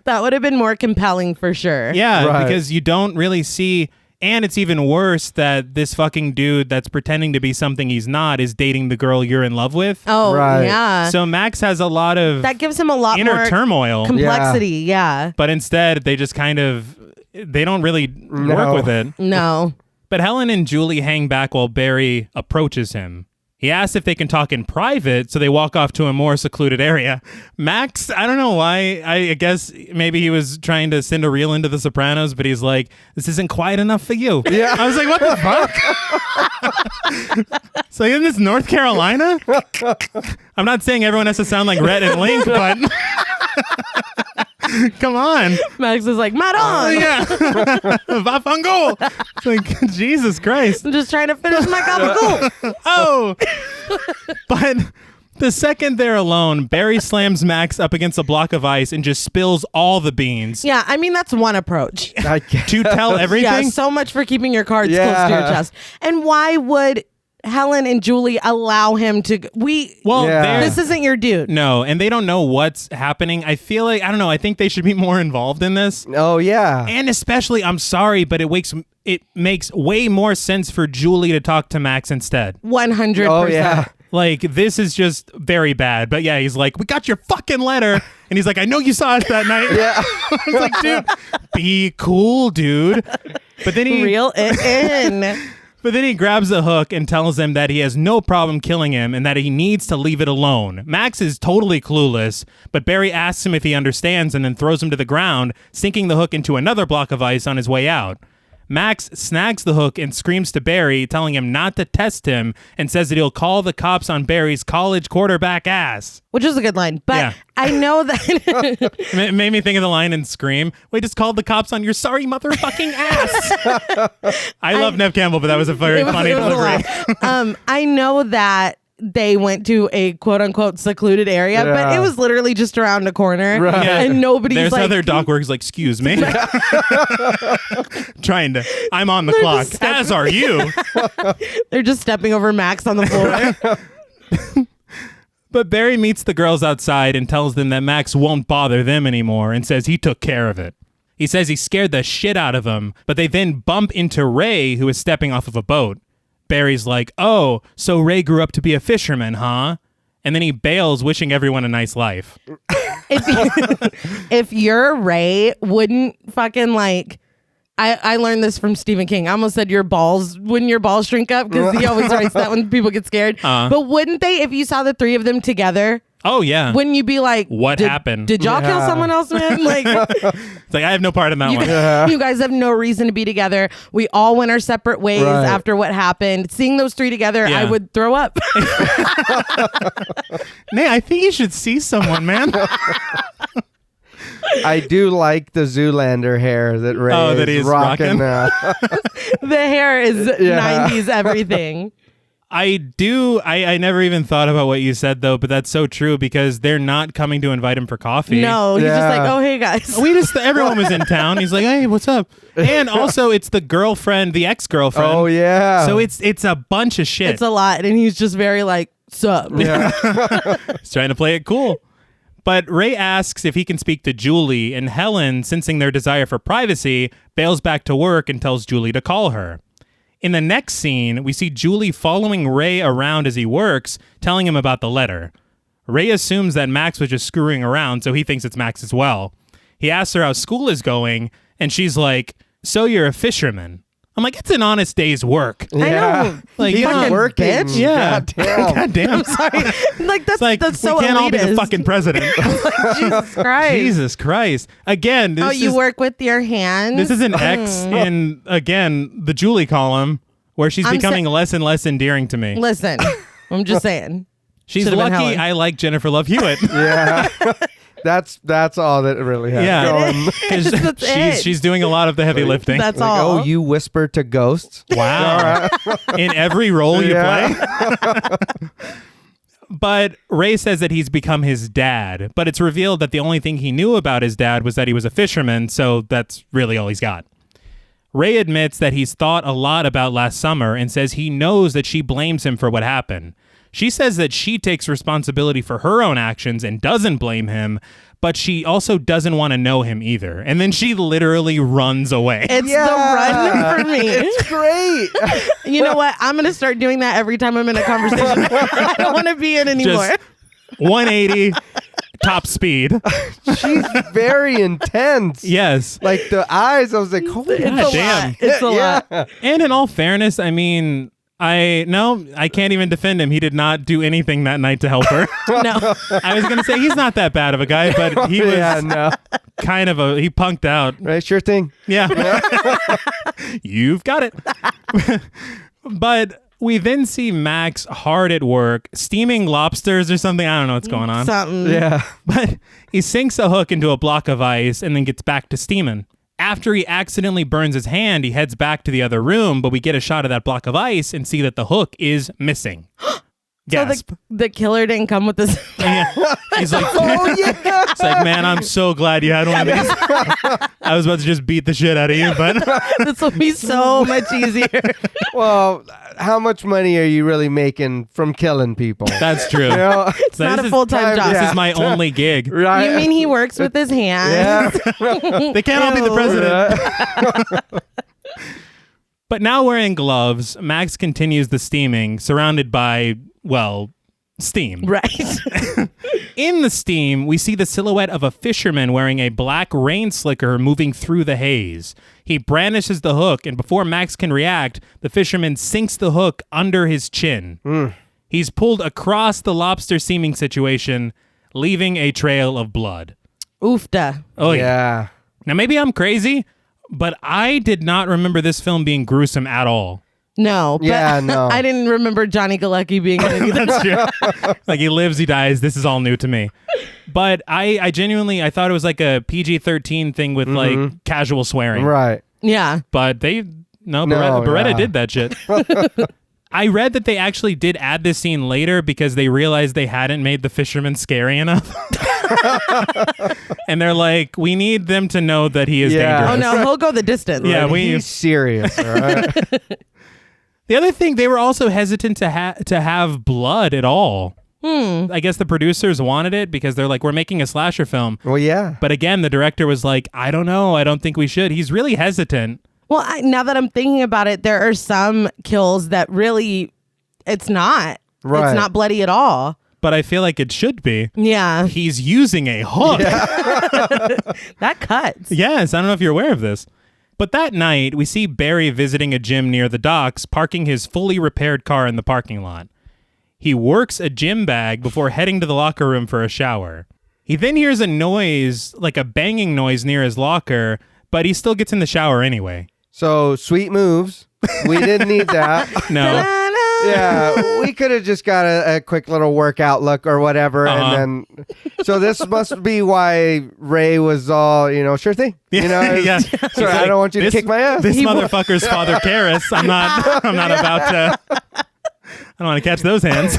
That would have been more compelling for sure. Yeah, Right. because you don't really see. And it's even worse that this fucking dude that's pretending to be something he's not is dating the girl you're in love with. Oh, Right. yeah. So Max has a lot of That gives him a lot inner more turmoil. complexity. Yeah. But instead, they just kind of, they don't really work with it. No. But Helen and Julie hang back while Barry approaches him. He asks if they can talk in private, so they walk off to a more secluded area. Max, I don't know why. I guess maybe he was trying to send a reel into The Sopranos, but he's like, this isn't quiet enough for you. Yeah. I was like, what the fuck? So in this North Carolina? I'm not saying everyone has to sound like Rhett and Link, but come on. Max is like, Madon. Yeah. Va fango. It's like, Jesus Christ. I'm just trying to finish my gabagool. Oh. But the second they're alone, Barry slams Max up against a block of ice and just spills all the beans. Yeah, I mean, that's one approach. To tell everything? Yeah, so much for keeping your cards close to your chest. And why would Helen and Julie allow him to... This isn't your dude. No, and they don't know what's happening. I feel like, I don't know, I think they should be more involved in this. Oh, yeah. And especially, I'm sorry, but it makes way more sense for Julie to talk to Max instead. 100%. Oh, yeah. Like, this is just very bad. But yeah, he's like, we got your fucking letter. And he's like, I know you saw us that night. Yeah. I was like, dude, be cool, dude. But then he... Reel it in. But then he grabs a hook and tells him that he has no problem killing him and that he needs to leave it alone. Max is totally clueless, but Barry asks him if he understands and then throws him to the ground, sinking the hook into another block of ice on his way out. Max snags the hook and screams to Barry, telling him not to test him, and says that he'll call the cops on Barry's college quarterback ass. Which is a good line. But Yeah. I know that... It made me think of the line in Scream. We just called the cops on your sorry motherfucking ass. I love Nev Campbell, but that was a very funny delivery. I know that they went to a quote unquote secluded area, but it was literally just around a corner, Right. and nobody's There's like, other dock workers like, excuse me. I'm on the clock, as are you. they're just stepping over Max on the floor. But Barry meets the girls outside and tells them that Max won't bother them anymore and says he took care of it. He says he scared the shit out of them, but they then bump into Ray, who is stepping off of a boat. Barry's like, oh, so Ray grew up to be a fisherman, huh? And then he bails, wishing everyone a nice life. If you're Ray, wouldn't fucking like... I learned this from Stephen King. I almost said wouldn't your balls shrink up? Because he always writes that when people get scared. But wouldn't they, if you saw the three of them together... Oh, yeah. Wouldn't you be like, what happened? Did y'all kill someone else, man? Like, it's like, I have no part in that one. You guys have no reason to be together. We all went our separate ways after what happened. Seeing those three together, I would throw up. Nay, I think you should see someone, man. I do like the Zoolander hair that Ray is rocking now. The hair is 90s everything. I never even thought about what you said, though, but that's so true because they're not coming to invite him for coffee. No, he's just like, oh, hey, guys. Everyone was in town. He's like, hey, what's up? And also, it's the girlfriend, the ex-girlfriend. Oh, yeah. So it's a bunch of shit. It's a lot, and he's just very like, sup? Yeah. He's trying to play it cool. But Ray asks if he can speak to Julie, and Helen, sensing their desire for privacy, bails back to work and tells Julie to call her. In the next scene, we see Julie following Ray around as he works, telling him about the letter. Ray assumes that Max was just screwing around, so he thinks it's Max as well. He asks her how school is going, and she's like, so you're a fisherman. I'm like, it's an honest day's work. Yeah. I know. Like, he's fucking working. bitch. Yeah. God damn. I'm sorry. Like, that's so we can't all be the elitist. fucking president. Jesus Christ. Jesus Christ. Again, this you is, work with your hands? this is an X in, again, the Julie column, where she's becoming less and less endearing to me. Listen, I'm just saying. She's Should've been lucky Helen. I like Jennifer Love Hewitt. Yeah. That's all that really has going. 'Cause That's it. she's doing a lot of the heavy lifting. That's Like, all. oh, you whisper to ghosts? Wow. In every role you play. But Ray says that he's become his dad, but it's revealed that the only thing he knew about his dad was that he was a fisherman, so that's really all he's got. Ray admits that he's thought a lot about last summer and says he knows that she blames him for what happened. She says that she takes responsibility for her own actions and doesn't blame him, but she also doesn't want to know him either. And then she literally runs away. It's the run for me. It's great. You know what? I'm going to start doing that every time I'm in a conversation. I don't want to be in anymore. Just 180 top speed. She's very intense. Yes. Like the eyes, I was like, holy It's God a damn. lot. It's a lot. And in all fairness, I mean, I can't even defend him. He did not do anything that night to help her. No. I was going to say he's not that bad of a guy, but he was no. kind of he punked out. Right, sure thing. Yeah. You've got it. But we then see Max hard at work, steaming lobsters or something. I don't know what's going on. Something. Yeah. But he sinks a hook into a block of ice and then gets back to steaming. After he accidentally burns his hand, he heads back to the other room, but we get a shot of that block of ice and see that the hook is missing. Gasp. So the killer didn't come with this. Yeah. He's like, Oh, yeah. it's like, man, I'm so glad you had one of these. I was about to just beat the shit out of you, but This will be so much easier. Well, how much money are you really making from killing people? that's true. You know? It's not a full-time job. This is my only gig. Right. You mean he works with his hands? Yeah. They can't all be the president. But now wearing gloves, Max continues the steaming, surrounded by, well, steam. Right. In the steam, we see the silhouette of a fisherman wearing a black rain slicker moving through the haze. He brandishes the hook, and before Max can react, the fisherman sinks the hook under his chin. He's pulled across the lobster steaming situation, leaving a trail of blood. Oofda. Oh, yeah. Yeah. Now, maybe I'm crazy, but I did not remember this film being gruesome at all. No. But Yeah, no. I didn't remember Johnny Galecki being in it either. That's true. Like, he lives, he dies. This is all new to me. But I genuinely, I thought it was like a PG-13 thing with like casual swearing. Right. Yeah. But Beretta yeah. did that shit. I read that they actually did add this scene later because they realized they hadn't made the fisherman scary enough. And they're like, we need them to know that he is dangerous. Oh, no, he'll go the distance. Yeah, he's serious, all right? The other thing, they were also hesitant to have blood at all. I guess the producers wanted it because they're like, we're making a slasher film. Well, yeah. But again, the director was like, I don't know. I don't think we should. He's really hesitant. Well, now that I'm thinking about it, there are some kills that really, it's not. Right. It's not bloody at all. But I feel like it should be. Yeah. He's using a hook. Yeah. That cuts. Yes, I don't know if you're aware of this. But that night, we see Barry visiting a gym near the docks, parking his fully repaired car in the parking lot. He works a gym bag before heading to the locker room for a shower. He then hears a noise, like a banging noise near his locker, but he still gets in the shower anyway. So, sweet moves. We didn't need that. No. Yeah, we could have just got a quick little workout look or whatever. And then, so this must be why Ray was all, sure thing. Yeah. Sorry, I don't want you to kick my ass. This motherfucker's Father Karras. I'm not about to. I don't want to catch those hands.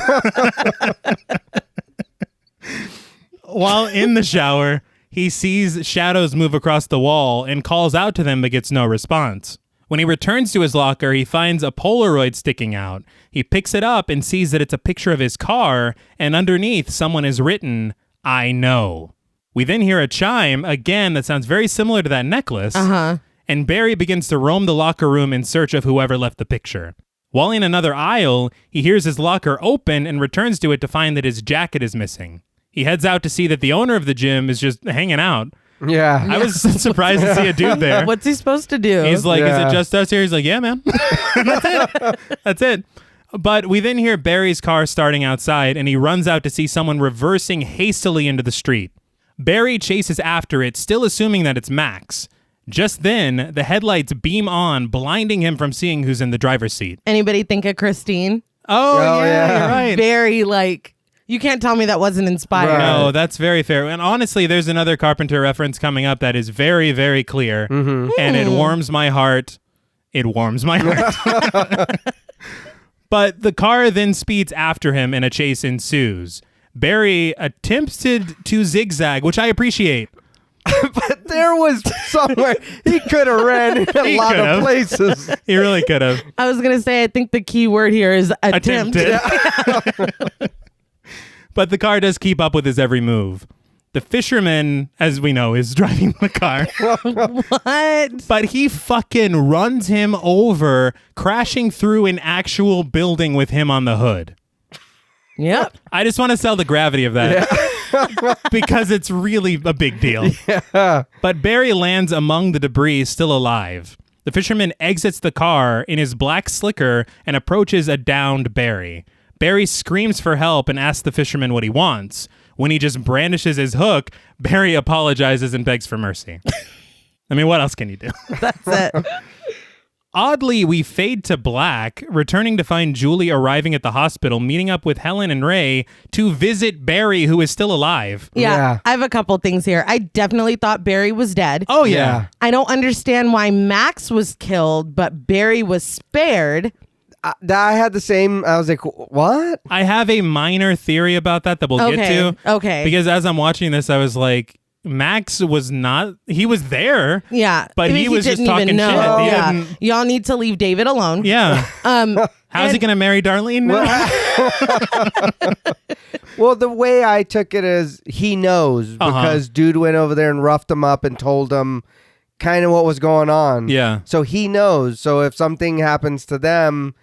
While in the shower, he sees shadows move across the wall and calls out to them but gets no response. When he returns to his locker, he finds a Polaroid sticking out. He picks it up and sees that it's a picture of his car, and underneath someone has written, "I know." We then hear a chime, again, that sounds very similar to that necklace, and Barry begins to roam the locker room in search of whoever left the picture. While in another aisle, he hears his locker open and returns to it to find that his jacket is missing. He heads out to see that the owner of the gym is just hanging out. Yeah. I was surprised to see a dude there. What's he supposed to do? He's like, is it just us here? He's like, yeah, man. That's it. But we then hear Barry's car starting outside, and he runs out to see someone reversing hastily into the street. Barry chases after it, still assuming that it's Max. Just then, the headlights beam on, blinding him from seeing who's in the driver's seat. Anybody think of Christine? Oh yeah, you're right. Very you can't tell me that wasn't inspired. Right. No, that's very fair. And honestly, there's another Carpenter reference coming up that is very, very clear. And it warms my heart. It warms my heart. But the car then speeds after him and a chase ensues. Barry attempted to zigzag, which I appreciate. But there was somewhere he could have ran in a lot of places. He really could have. I was going to say, I think the key word here is attempt. But the car does keep up with his every move. The fisherman, as we know, is driving the car. What? But he fucking runs him over, crashing through an actual building with him on the hood. Yep. I just want to sell the gravity of that. Yeah. Because it's really a big deal. Yeah. But Barry lands among the debris, still alive. The fisherman exits the car in his black slicker and approaches a downed Barry. Barry screams for help and asks the fisherman what he wants. When he just brandishes his hook, Barry apologizes and begs for mercy. I mean, what else can you do? That's it. Oddly, we fade to black, returning to find Julie arriving at the hospital, meeting up with Helen and Ray to visit Barry, who is still alive. Yeah. I have a couple things here. I definitely thought Barry was dead. Oh, yeah. I don't understand why Max was killed, but Barry was spared. I had the same. I was like, what? I have a minor theory about that we'll get to. Okay. Because as I'm watching this, I was like, Max was not, he was there. Yeah. But he was just talking shit. Yeah. Y'all need to leave David alone. Yeah. How's he going to marry Darlene now? Well, the way I took it is he knows because dude went over there and roughed him up and told him kind of what was going on. Yeah. So he knows. So if something happens to them,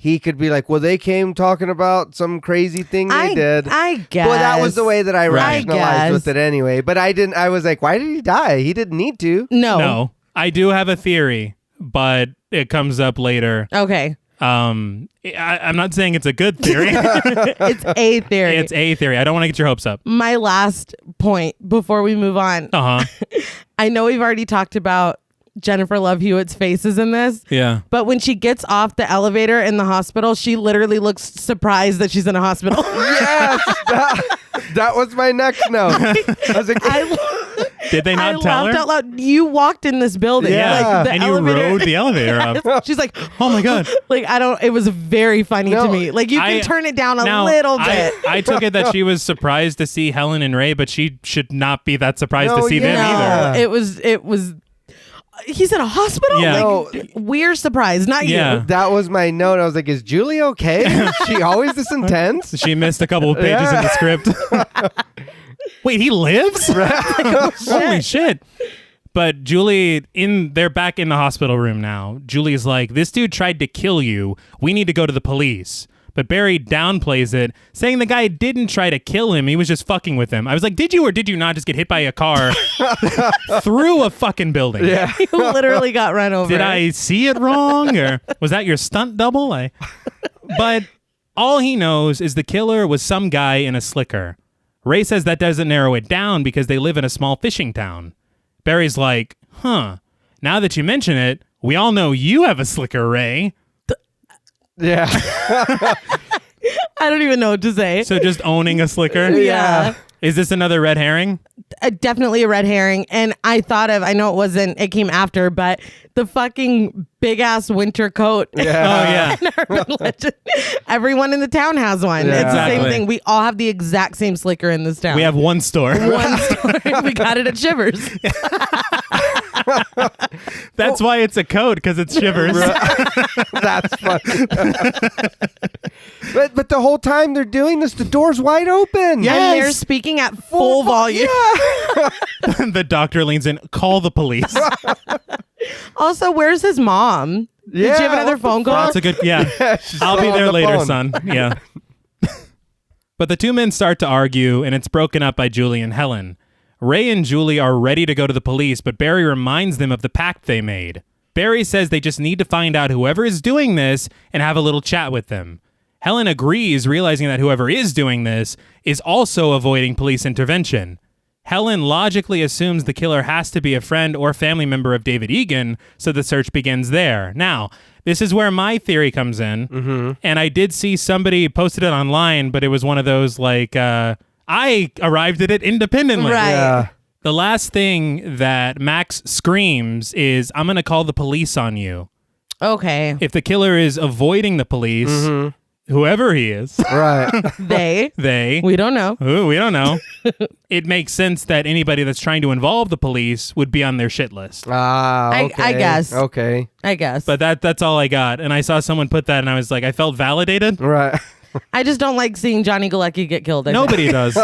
he could be like, well, they came talking about some crazy thing they did. I guess. Well, that was the way that I rationalized with it anyway. But I was like, why did he die? He didn't need to. No. I do have a theory, but it comes up later. Okay. I'm not saying it's a good theory. It's a theory. It's a theory. I don't want to get your hopes up. My last point before we move on. I know we've already talked about Jennifer Love Hewitt's faces in this. Yeah. But when she gets off the elevator in the hospital, she literally looks surprised that she's in a hospital. Yes. That was my next note. I was like, Did they not tell her? I laughed out loud. You walked in this building. Yeah. The and elevator. you rode the elevator up. She's like, oh my God. Like, it was very funny to me. Like, you can turn it down a little bit. I took it that she was surprised to see Helen and Ray, but she should not be that surprised to see them either. It was. He's in a hospital? Yeah. Like, we're surprised, not Yeah. you. That was my note. I was like, is Julie okay? Is she always this intense? She missed a couple of pages in the script. Wait, he lives? Holy shit. But Julie, they're back in the hospital room now. Julie's like, this dude tried to kill you. We need to go to the police. But Barry downplays it, saying the guy didn't try to kill him. He was just fucking with him. I was like, did you or did you not just get hit by a car through a fucking building? Yeah. You literally got run over. Did I see it wrong? Or was that your stunt double? But all he knows is the killer was some guy in a slicker. Ray says that doesn't narrow it down because they live in a small fishing town. Barry's like, now that you mention it, we all know you have a slicker, Ray. Yeah. I don't even know what to say. So just owning a slicker? Yeah. Is this another red herring? Definitely a red herring. And I know it came after, but the fucking big ass winter coat. Yeah. Oh, yeah. in Urban Legend. Everyone in the town has one. Yeah. It's the same Exactly. thing. We all have the exact same slicker in this town. We have one store. one store. We got it at Shivers. That's why it's a coat, because it's Shivers. That's funny. but the whole time they're doing this, the door's wide open. Yeah. And they're Yes. speaking at full volume. Yeah. The doctor leans in, call the police. Also, where's his mom? Did Yeah, she have another what the phone call? That's a good, yeah. She's I'll be on there the later, phone. son. Yeah. But the two men start to argue, and it's broken up by Julie and Helen. Ray and Julie are ready to go to the police, but Barry reminds them of the pact they made. Barry says they just need to find out whoever is doing this and have a little chat with them. Helen agrees, realizing that whoever is doing this is also avoiding police intervention. Helen logically assumes the killer has to be a friend or family member of David Egan, so the search begins there. Now, this is where my theory comes in, and I did see somebody posted it online, but it was one of those like, I arrived at it independently. Right. Yeah. The last thing that Max screams is, I'm going to call the police on you. Okay. If the killer is avoiding the police, whoever he is, Right. they, We don't know. we don't know. It makes sense that anybody that's trying to involve the police would be on their shit list. Okay. I guess. Okay. I guess. But that's all I got. And I saw someone put that and I was like, I felt validated. Right. I just don't like seeing Johnny Galecki get killed. I think. Nobody does.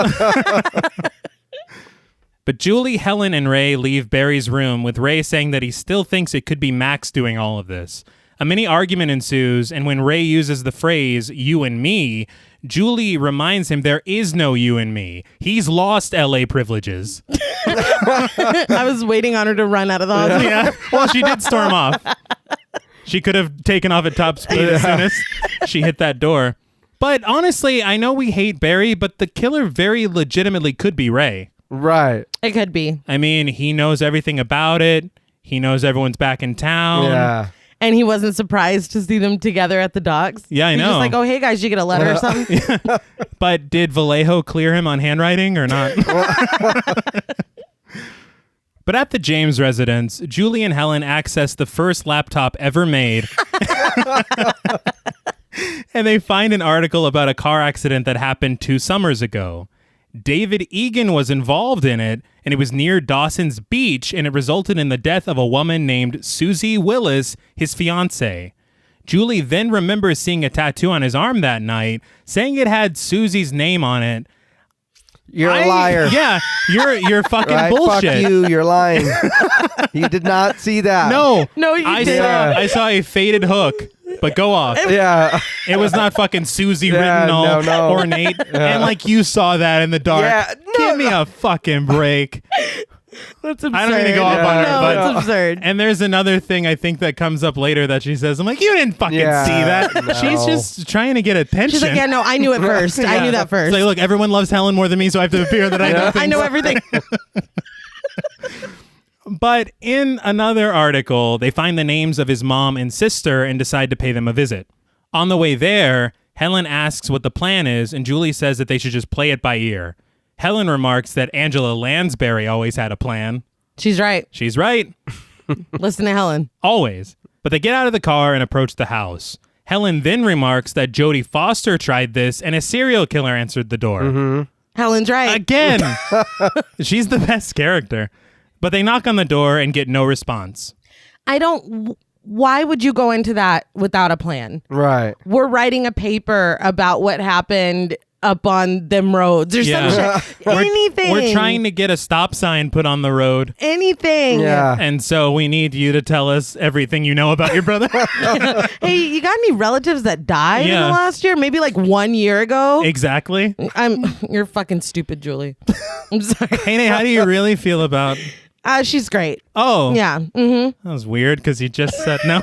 But Julie, Helen, and Ray leave Barry's room, with Ray saying that he still thinks it could be Max doing all of this. A mini argument ensues, and when Ray uses the phrase, you and me, Julie reminds him there is no you and me. He's lost LA privileges. I was waiting on her to run out of the hospital. Yeah. Well, she did storm off. She could have taken off at top speed as soon as she hit that door. But honestly, I know we hate Barry, but the killer very legitimately could be Ray. Right. It could be. I mean, he knows everything about it. He knows everyone's back in town. Yeah. And he wasn't surprised to see them together at the docks. Yeah, I He's know. just like, oh, hey, guys, you get a letter or something? But did Vallejo clear him on handwriting or not? But at the James residence, Julie and Helen access the first laptop ever made. And they find an article about a car accident that happened 2 summers ago. David Egan was involved in it, and it was near Dawson's Beach, and it resulted in the death of a woman named Susie Willis, his fiancée. Julie then remembers seeing a tattoo on his arm that night, saying it had Susie's name on it. You're a liar. Yeah, you're fucking Right? bullshit. Fuck you. You're lying. You did not see that. No, No, you I didn't. I saw a faded hook, but go off. Yeah. It was not fucking Susie Yeah, written all no. ornate. And like you saw that in the dark. Yeah, no, Give me a fucking break. That's absurd. I don't mean to go off on her, No, but it's absurd. And there's another thing I think that comes up later that she says, I'm like, you didn't fucking Yeah, see that. no. She's just trying to get attention. She's like, yeah, no, I knew it first. I knew that first. It's like, look, everyone loves Helen more than me, so I have to appear that I know things. I know everything. But in another article, they find the names of his mom and sister and decide to pay them a visit. On the way there, Helen asks what the plan is, and Julie says that they should just play it by ear. Helen remarks that Angela Lansbury always had a plan. She's right. She's right. Listen to Helen. Always. But they get out of the car and approach the house. Helen then remarks that Jodie Foster tried this and a serial killer answered the door. Mm-hmm. Helen's right. Again. She's the best character. But they knock on the door and get no response. Why would you go into that without a plan? Right. We're writing a paper about what happened up on them roads or some shit. Anything. We're trying to get a stop sign put on the road. Anything. Yeah. And so we need you to tell us everything you know about your brother. Hey, you got any relatives that died in the last year? Maybe like 1 year ago? Exactly. You're fucking stupid, Julie. I'm sorry. Hey, how do you really feel about... She's great. Oh. Yeah. Mm-hmm. That was weird because you just said no.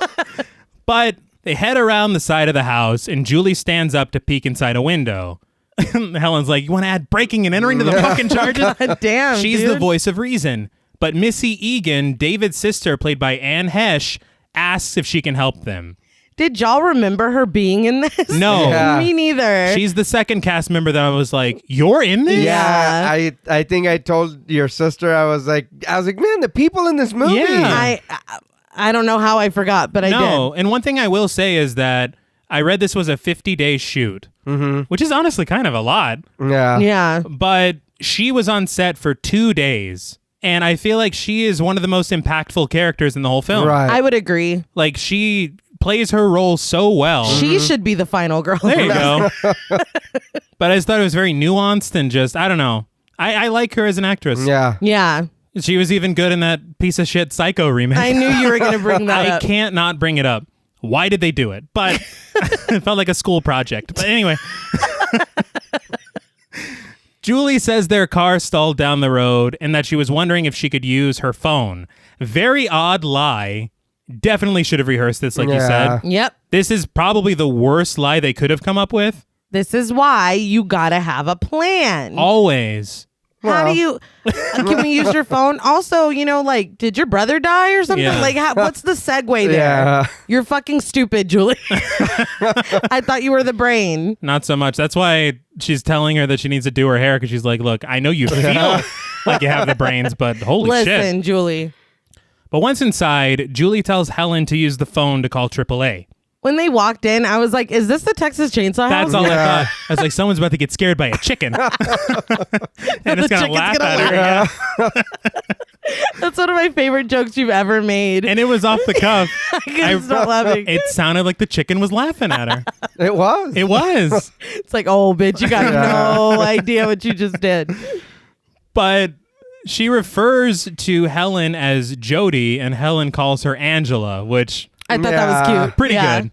But they head around the side of the house and Julie stands up to peek inside a window. Helen's like, you want to add breaking and entering to the fucking charges? God damn, She's dude. the voice of reason. But Missy Egan, David's sister, played by Anne Hesh, asks if she can help them. Did y'all remember her being in this? No. Yeah. Me neither. She's the second cast member that I was like, you're in this? Yeah. I think I told your sister, I was like, man, the people in this movie. Yeah. I don't know how I forgot, but I No. did. And one thing I will say is that I read this was a 50-day shoot, which is honestly kind of a lot. Yeah. Yeah. But she was on set for 2 days. And I feel like she is one of the most impactful characters in the whole film. Right. I would agree. Like, she plays her role so well. She should be the final girl. There you go. But I just thought it was very nuanced and just, I don't know. I like her as an actress. Yeah. Yeah. She was even good in that piece of shit Psycho remake. I knew you were going to bring that I up. can't not bring it up. Why did they do it? But it felt like a school project. But anyway. Julie says their car stalled down the road and that she was wondering if she could use her phone. Very odd lie. Definitely should have rehearsed this, like you said. Yep. This is probably the worst lie they could have come up with. This is why you got to have a plan. Always. How do you... can we use your phone? Also, like, did your brother die or something? Yeah. Like, what's the segue there? Yeah. You're fucking stupid, Julie. I thought you were the brain. Not so much. That's why she's telling her that she needs to do her hair, because she's like, look, I know you feel like you have the brains, but holy shit. Listen, Julie. But once inside, Julie tells Helen to use the phone to call AAA. When they walked in, I was like, is this the Texas Chainsaw House? That's all I thought. I was like, someone's about to get scared by a chicken. And it's going to laugh at her. Yeah. That's one of my favorite jokes you've ever made. And it was off the cuff. I couldn't stop laughing. It sounded like the chicken was laughing at her. It was. It was. It's like, oh, bitch, you got no idea what you just did. But she refers to Helen as Jodie, and Helen calls her Angela, which... I thought that was cute. Pretty good.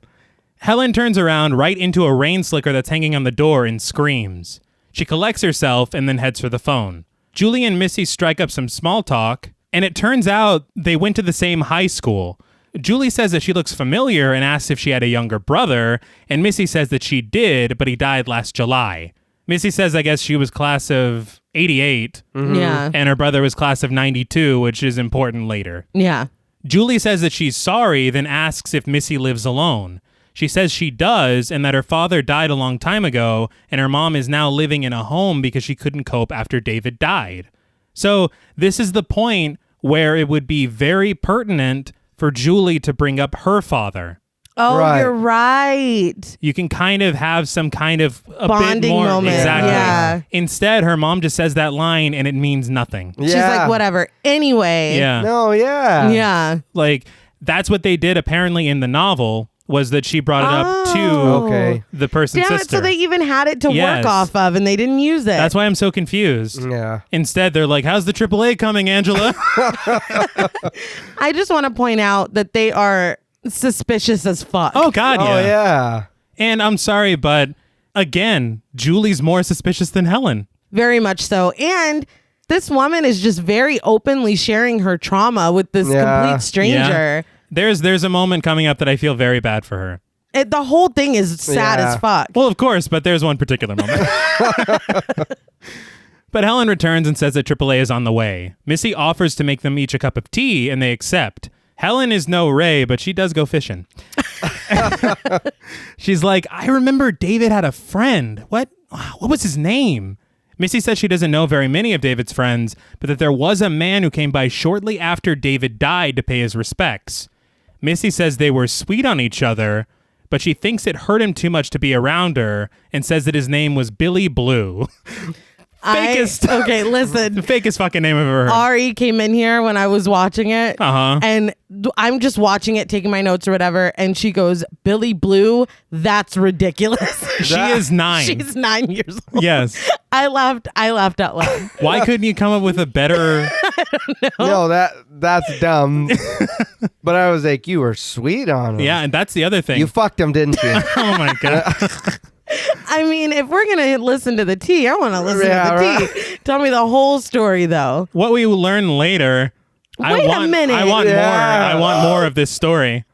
Helen turns around right into a rain slicker that's hanging on the door and screams. She collects herself and then heads for the phone. Julie and Missy strike up some small talk, and it turns out they went to the same high school. Julie says that she looks familiar and asks if she had a younger brother, and Missy says that she did, but he died last July. Missy says, I guess she was class of 88, Yeah. and her brother was class of 92, which is important later. Yeah. Julie says that she's sorry, then asks if Missy lives alone. She says she does, and that her father died a long time ago, and her mom is now living in a home because she couldn't cope after David died. So this is the point where it would be very pertinent for Julie to bring up her father. Oh, Right. you're right. You can kind of have some kind of a Bonding bit more. moment. Exactly. Yeah. Instead, her mom just says that line, and it means nothing. Yeah. She's like, whatever. Anyway. Yeah. No, yeah. Yeah. Like, that's what they did apparently in the novel, was that she brought it up to Okay. the person's Damn it, sister. so they even had it to Yes. work off of, and they didn't use it. That's why I'm so confused. Yeah. Instead, they're like, how's the AAA coming, Angela? I just want to point out that they are suspicious as fuck. Oh, God, yeah. Oh, yeah. And I'm sorry, but again, Julie's more suspicious than Helen. Very much so. And this woman is just very openly sharing her trauma with this complete stranger. There's a moment coming up that I feel very bad for her. The whole thing is sad Yeah. as fuck. Well, of course, but there's one particular moment. But Helen returns and says that AAA is on the way. Missy offers to make them each a cup of tea, and they accept. Helen is no Ray, but she does go fishing. She's like, I remember David had a friend. What was his name? Missy says she doesn't know very many of David's friends, but that there was a man who came by shortly after David died to pay his respects. Missy says they were sweet on each other, but she thinks it hurt him too much to be around her and says that his name was Billy Blue. Okay, listen. The fakest fucking name I've ever heard. Ari came in here when I was watching it. And I'm just watching it, taking my notes or whatever. And she goes, Billy Blue, that's ridiculous. She is 9. She's 9 years old. Yes. I laughed out loud. Why couldn't you come up with a better... No, that's dumb. But I was like, you were sweet on him. Yeah, and that's the other thing. You fucked him, didn't you? Oh my God. I mean, if we're going to listen to the tea, I want to listen to the tea. Tell me the whole story, though. What we will learn later... Wait a minute. I want more. I want more of this story.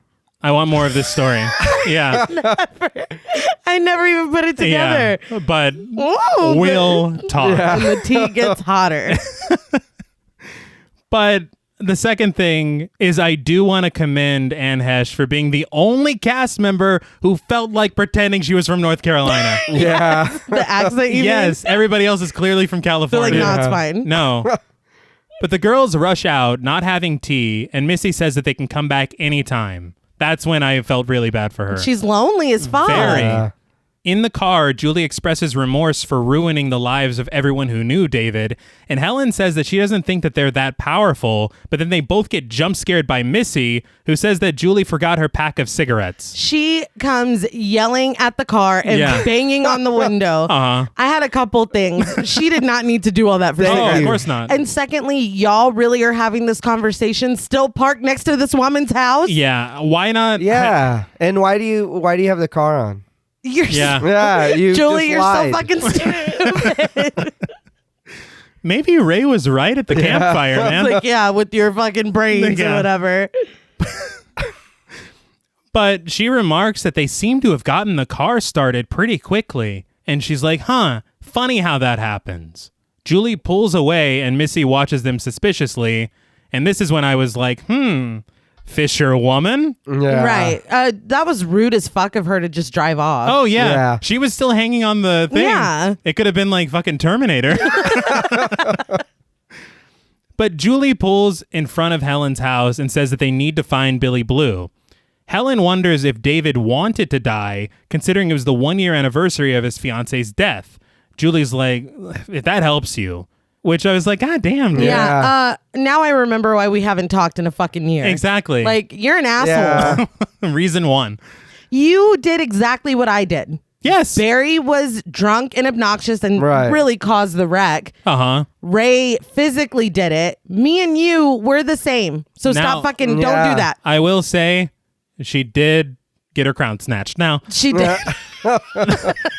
Yeah. I never even put it together. Yeah, but we'll talk. And the tea gets hotter. But the second thing is I do want to commend Anne Hesh for being the only cast member who felt like pretending she was from North Carolina. Yeah. The accent, you Yes, everybody else is clearly from They're California. like, no, it's fine. No. But the girls rush out, not having tea, and Missy says that they can come back anytime. That's when I felt really bad for her. She's lonely as fuck. Very. In the car, Julie expresses remorse for ruining the lives of everyone who knew David, and Helen says that she doesn't think that they're that powerful, but then they both get jump scared by Missy, who says that Julie forgot her pack of cigarettes. She comes yelling at the car and banging on the window. I had a couple things. She did not need to do all that for cigarettes. Of course not. And secondly, y'all really are having this conversation still parked next to this woman's house? Yeah, why not? Yeah. And why do you have the car on? You're You Julie, just you're lied. so fucking stupid. Maybe Ray was right at the campfire, man. Like, yeah, with your fucking brains or whatever. But she remarks that they seem to have gotten the car started pretty quickly. And she's like, funny how that happens. Julie pulls away and Missy watches them suspiciously. And this is when I was like, Fisher woman? Yeah. Right. That was rude as fuck of her to just drive off. Oh, yeah. Yeah. She was still hanging on the thing. Yeah. It could have been like fucking Terminator. But Julie pulls in front of Helen's house and says that they need to find Billy Blue. Helen wonders if David wanted to die, considering it was the 1-year anniversary of his fiance's death. Julie's like, if that helps you. Which I was like, God damn, dude. Yeah. Now I remember why we haven't talked in a fucking year. Exactly. Like, you're an asshole. Yeah. Reason 1. You did exactly what I did. Yes. Barry was drunk and obnoxious and really caused the wreck. Ray physically did it. Me and you were the same. So stop fucking, don't do that. I will say she did get her crown snatched. Now, She did.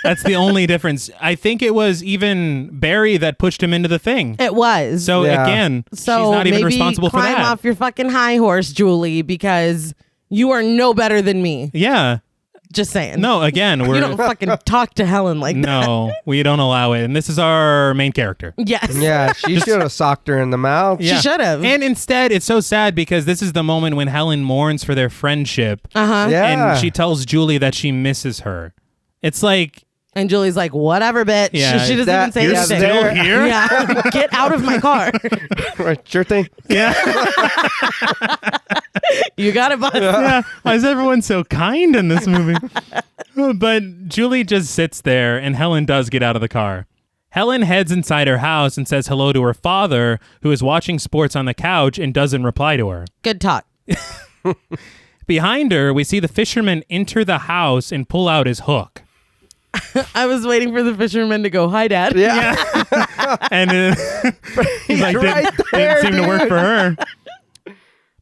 that's the only difference. I think it was even Barry that pushed him into the thing. It was. So again, she's not even responsible for that. Climb off your fucking high horse, Julie, because you are no better than me. Yeah. Just saying. No, again, You don't fucking talk to Helen like that. No, we don't allow it. And this is our main character. Yes. Yeah, she should have socked her in the mouth. Yeah. She should have. And instead, it's so sad because this is the moment when Helen mourns for their friendship. Yeah. And she tells Julie that she misses her. It's like... And Julie's like, whatever, bitch. Yeah, she doesn't even say You're anything. still here? Yeah. Get out of my car. Right, sure thing. Yeah. You got it, bud. Yeah. Why is everyone so kind in this movie? But Julie just sits there and Helen does get out of the car. Helen heads inside her house and says hello to her father, who is watching sports on the couch and doesn't reply to her. Good talk. Behind her, we see the fisherman enter the house and pull out his hook. I was waiting for the fisherman to go, hi, Dad. Yeah. And he's like, didn't seem to work for her.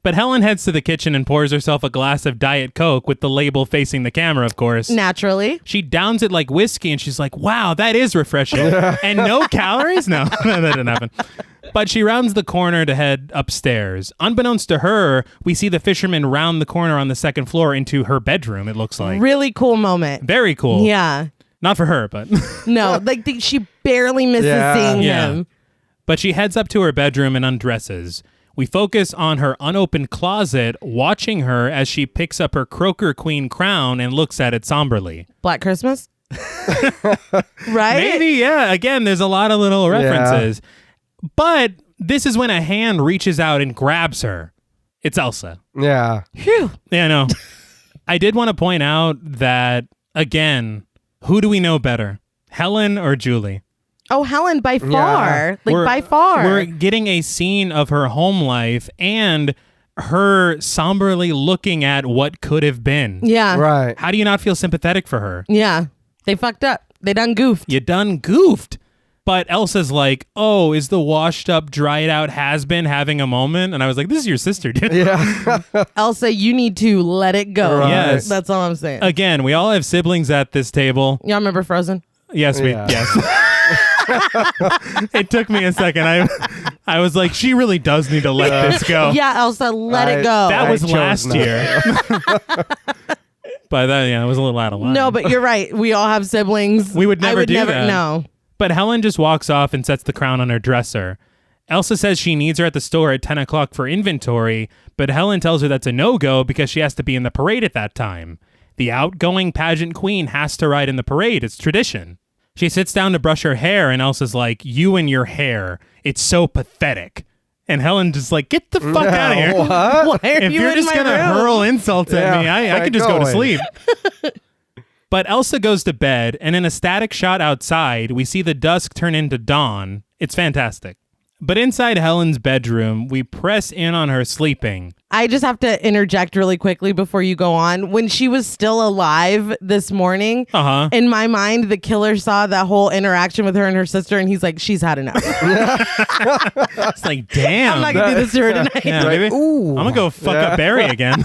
But Helen heads to the kitchen and pours herself a glass of Diet Coke with the label facing the camera, of course. Naturally. She downs it like whiskey and she's like, wow, that is refreshing. And no calories? No, that didn't happen. But she rounds the corner to head upstairs. Unbeknownst to her, we see the fisherman round the corner on the second floor into her bedroom, it looks like. Really cool moment. Very cool. Yeah. Not for her, but... No, like she barely misses seeing him. But she heads up to her bedroom and undresses. We focus on her unopened closet, watching her as she picks up her Croaker Queen crown and looks at it somberly. Black Christmas? Right? Maybe, yeah. Again, there's a lot of little references. Yeah. But this is when a hand reaches out and grabs her. It's Elsa. Yeah. Phew. Yeah, no. I did want to point out that, again, who do we know better? Helen or Julie? Oh, Helen, by far. Yeah. By far. We're getting a scene of her home life and her somberly looking at what could have been. Yeah. Right. How do you not feel sympathetic for her? Yeah. They fucked up. They done goofed. You done goofed. But Elsa's like, oh, is the washed up, dried out has-been having a moment? And I was like, this is your sister, dude. Yeah. Elsa, you need to let it go. Right. Yes. That's all I'm saying. Again, we all have siblings at this table. Y'all remember Frozen? Yes, yes. It took me a second. I was like, she really does need to let this go. Yeah, Elsa, let it go. That was last year. But that, it was a little out of line. No, but you're right. We all have siblings. We would never do that. No. But Helen just walks off and sets the crown on her dresser. Elsa says she needs her at the store at 10 o'clock for inventory, but Helen tells her that's a no-go because she has to be in the parade at that time. The outgoing pageant queen has to ride in the parade. It's tradition. She sits down to brush her hair, and Elsa's like, you and your hair. It's so pathetic. And Helen just like, get the fuck out of here. What? Why are If you're just going to hurl insults at me, I could just go to sleep. But Elsa goes to bed, and in a static shot outside, we see the dusk turn into dawn. It's fantastic. But inside Helen's bedroom, we press in on her sleeping. I just have to interject really quickly before you go on. When she was still alive this morning, in my mind, the killer saw that whole interaction with her and her sister, and he's like, she's had enough. It's like, damn. I'm not going to do this to her tonight. Yeah, baby. I'm going to go fuck up Barry again.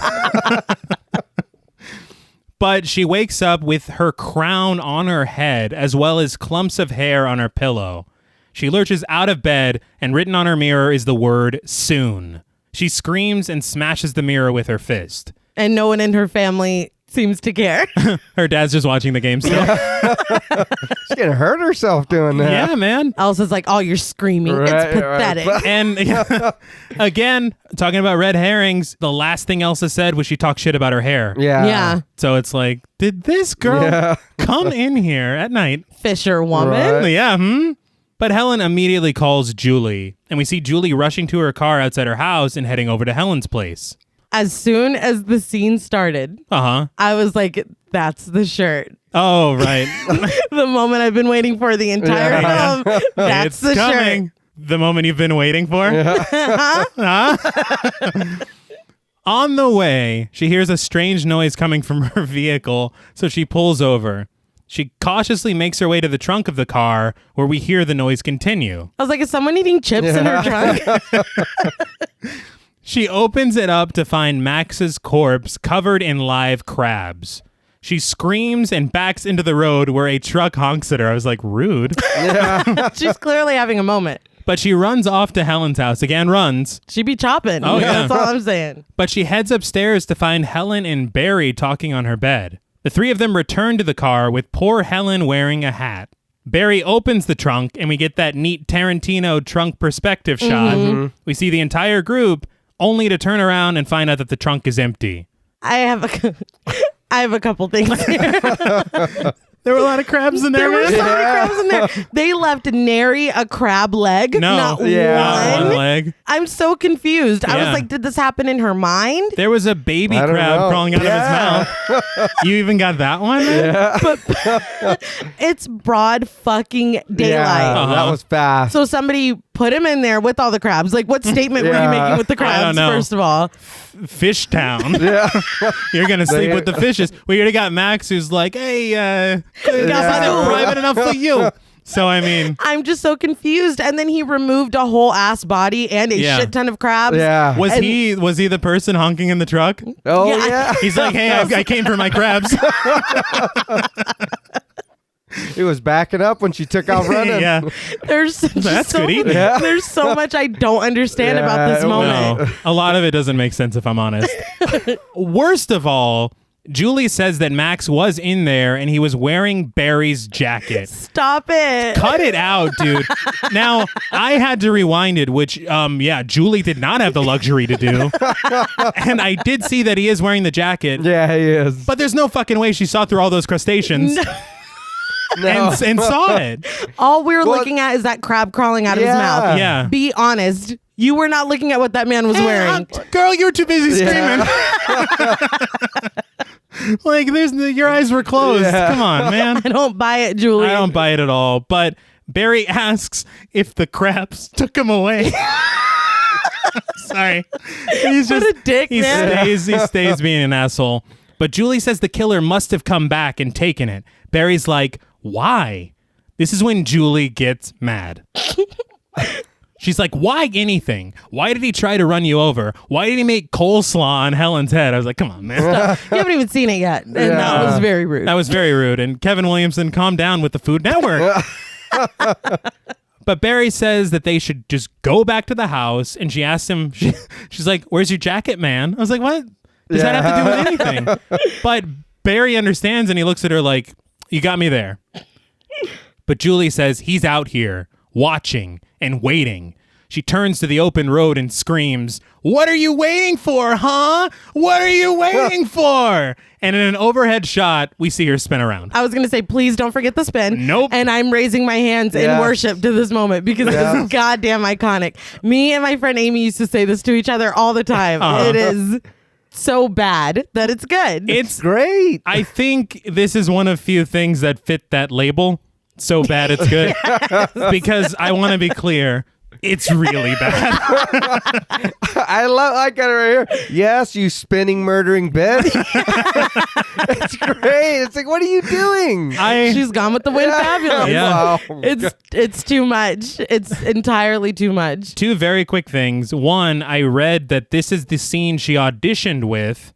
But she wakes up with her crown on her head, as well as clumps of hair on her pillow. She lurches out of bed, and written on her mirror is the word soon. She screams and smashes the mirror with her fist. And no one in her family seems to care. Her dad's just watching the game still. She's gonna hurt herself doing that. Yeah, man. Elsa's like, oh, you're screaming. Right, it's pathetic. right. And again, talking about red herrings, the last thing Elsa said was she talked shit about her hair. Yeah. So it's like, did this girl come in here at night? Fisher woman. Right. Yeah, But Helen immediately calls Julie, and we see Julie rushing to her car outside her house and heading over to Helen's place. As soon as the scene started, I was like, that's the shirt. Oh, right. The moment I've been waiting for the entire film. That's it's the coming. shirt. The moment you've been waiting for. On the way, she hears a strange noise coming from her vehicle, so she pulls over. She cautiously makes her way to the trunk of the car, where we hear the noise continue. I was like, is someone eating chips in her trunk? She opens it up to find Max's corpse covered in live crabs. She screams and backs into the road where a truck honks at her. I was like, rude. She's clearly having a moment. But she runs off to Helen's house. Again, runs. She be chopping. Oh, yeah. That's all I'm saying. But she heads upstairs to find Helen and Barry talking on her bed. The three of them return to the car with poor Helen wearing a hat. Barry opens the trunk, and we get that neat Tarantino trunk perspective shot. Mm-hmm. We see the entire group, only to turn around and find out that the trunk is empty. I have a couple things here. There were a lot of crabs in there. There were so many crabs in there. They left nary a crab leg. No. Not Not one leg. I'm so confused. I was like, did this happen in her mind? There was a baby crab crawling out of his mouth. You even got that one? Yeah. But it's broad fucking daylight. Yeah, that was fast. So somebody put him in there with all the crabs. Like, what statement were you making with the crabs, I don't know. first of all? Fish town. You're going to sleep with the fishes. We already got Max who's like, hey, got private enough for you. So, I mean. I'm just so confused. And then he removed a whole ass body and a shit ton of crabs. Yeah. Was he the person honking in the truck? Oh, yeah. He's like, hey, I came for my crabs. He was backing up when she took off running. Yeah. There's That's so, good eating. There's so much I don't understand about this moment. No, a lot of it doesn't make sense if I'm honest. Worst of all, Julie says that Max was in there and he was wearing Barry's jacket. Stop it. Cut it out, dude. Now, I had to rewind it, which, Julie did not have the luxury to do. And I did see that he is wearing the jacket. Yeah, he is. But there's no fucking way she saw through all those crustaceans. and saw it. All we're looking at is that crab crawling out of his mouth. Yeah. Be honest. You were not looking at what that man was wearing. Girl, you were too busy screaming. Like, your eyes were closed. Yeah. Come on, man. I don't buy it, Julie. I don't buy it at all. But Barry asks if the crabs took him away. Sorry. He's What a dick, man. He stays being an asshole. But Julie says the killer must have come back and taken it. Barry's like, why? This is when Julie gets mad. She's like, why anything? Why did he try to run you over? Why did he make coleslaw on Helen's head? I was like, come on, man. You haven't even seen it yet. And that was very rude. That was very rude. And Kevin Williamson, calm down with the Food Network. But Barry says that they should just go back to the house. And she asks him, she's like, where's your jacket, man? I was like, what? Does that have to do with anything? But Barry understands and he looks at her like, you got me there. But Julie says he's out here watching and waiting. She turns to the open road and screams, what are you waiting for, huh? What are you waiting for? And in an overhead shot, we see her spin around. I was going to say, please don't forget the spin. Nope. And I'm raising my hands in worship to this moment because it is goddamn iconic. Me and my friend Amy used to say this to each other all the time. It is so bad that it's good. It's great. I think this is one of few things that fit that label. So bad it's good. Because I want to be clear, it's really bad. I got it right here. Yes, you spinning, murdering bitch. It's great. It's like, what are you doing? She's gone with the wind fabulous. Yeah. Wow. It's too much. It's entirely too much. Two very quick things. One, I read that this is the scene she auditioned with.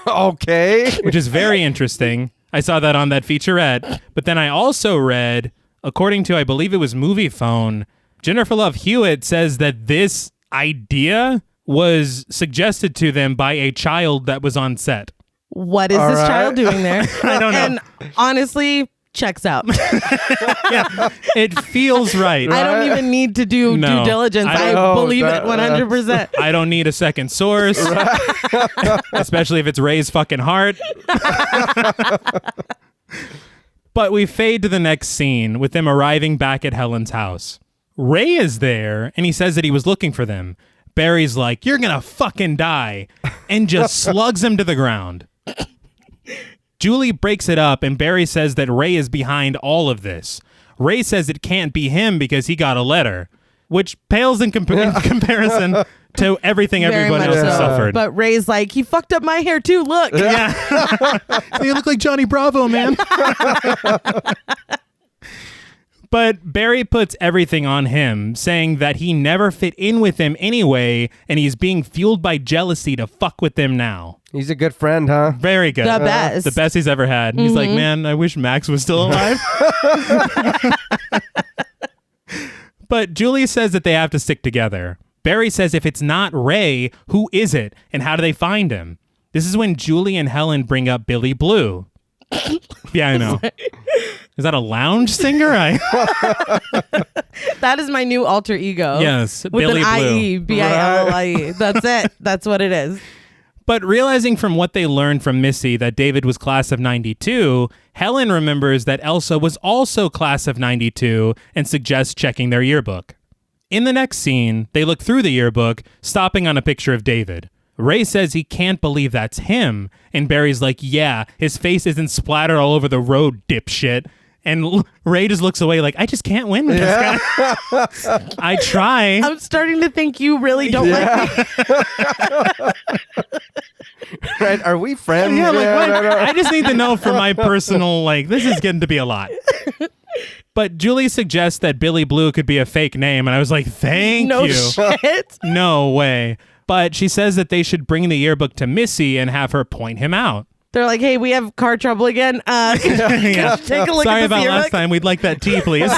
Okay. Which is very interesting. I saw that on that featurette. But then I also read, according to, I believe it was Movie Phone, Jennifer Love Hewitt says that this idea was suggested to them by a child that was on set. What is this child doing there? I don't know. And honestly, checks out. Yeah, it feels right. I don't even need to do due diligence. I believe it 100%. I don't need a second source, especially if it's Ray's fucking heart. But we fade to the next scene with them arriving back at Helen's house. Ray is there, and he says that he was looking for them. Barry's like, you're gonna fucking die, and just slugs him to the ground. Julie breaks it up, and Barry says that Ray is behind all of this. Ray says it can't be him because he got a letter, which pales in comparison to everything everyone else has suffered. But Ray's like, he fucked up my hair too, look. Yeah. You look like Johnny Bravo, man. But Barry puts everything on him, saying that he never fit in with them anyway, and he's being fueled by jealousy to fuck with them now. He's a good friend, huh? Very good. The best. The best he's ever had. He's like, man, I wish Max was still alive. But Julie says that they have to stick together. Barry says if it's not Ray, who is it? And how do they find him? This is when Julie and Helen bring up Billy Blue. Yeah, I know. Is that a lounge singer? That is my new alter ego. Yes, with Billy an Blue. I-E, B-I-L-L-I-E. That's it. That's what it is. But realizing from what they learned from Missy that David was class of 92, Helen remembers that Elsa was also class of 92 and suggests checking their yearbook. In the next scene, they look through the yearbook, stopping on a picture of David. Ray says he can't believe that's him, and Barry's like, yeah, his face isn't splattered all over the road, dipshit. And Ray just looks away like, I just can't win with this guy. I try. I'm starting to think you really don't like me. Right? Are we friends? Yeah, like, what? No. I just need to know for my personal, like, this is getting to be a lot. But Julie suggests that Billy Blue could be a fake name, and I was like, thank No you. shit. No way. But she says that they should bring the yearbook to Missy and have her point him out. They're like, hey, we have car trouble again. Can you take a look Sorry at about this yearbook? last time. We'd like that tea, please.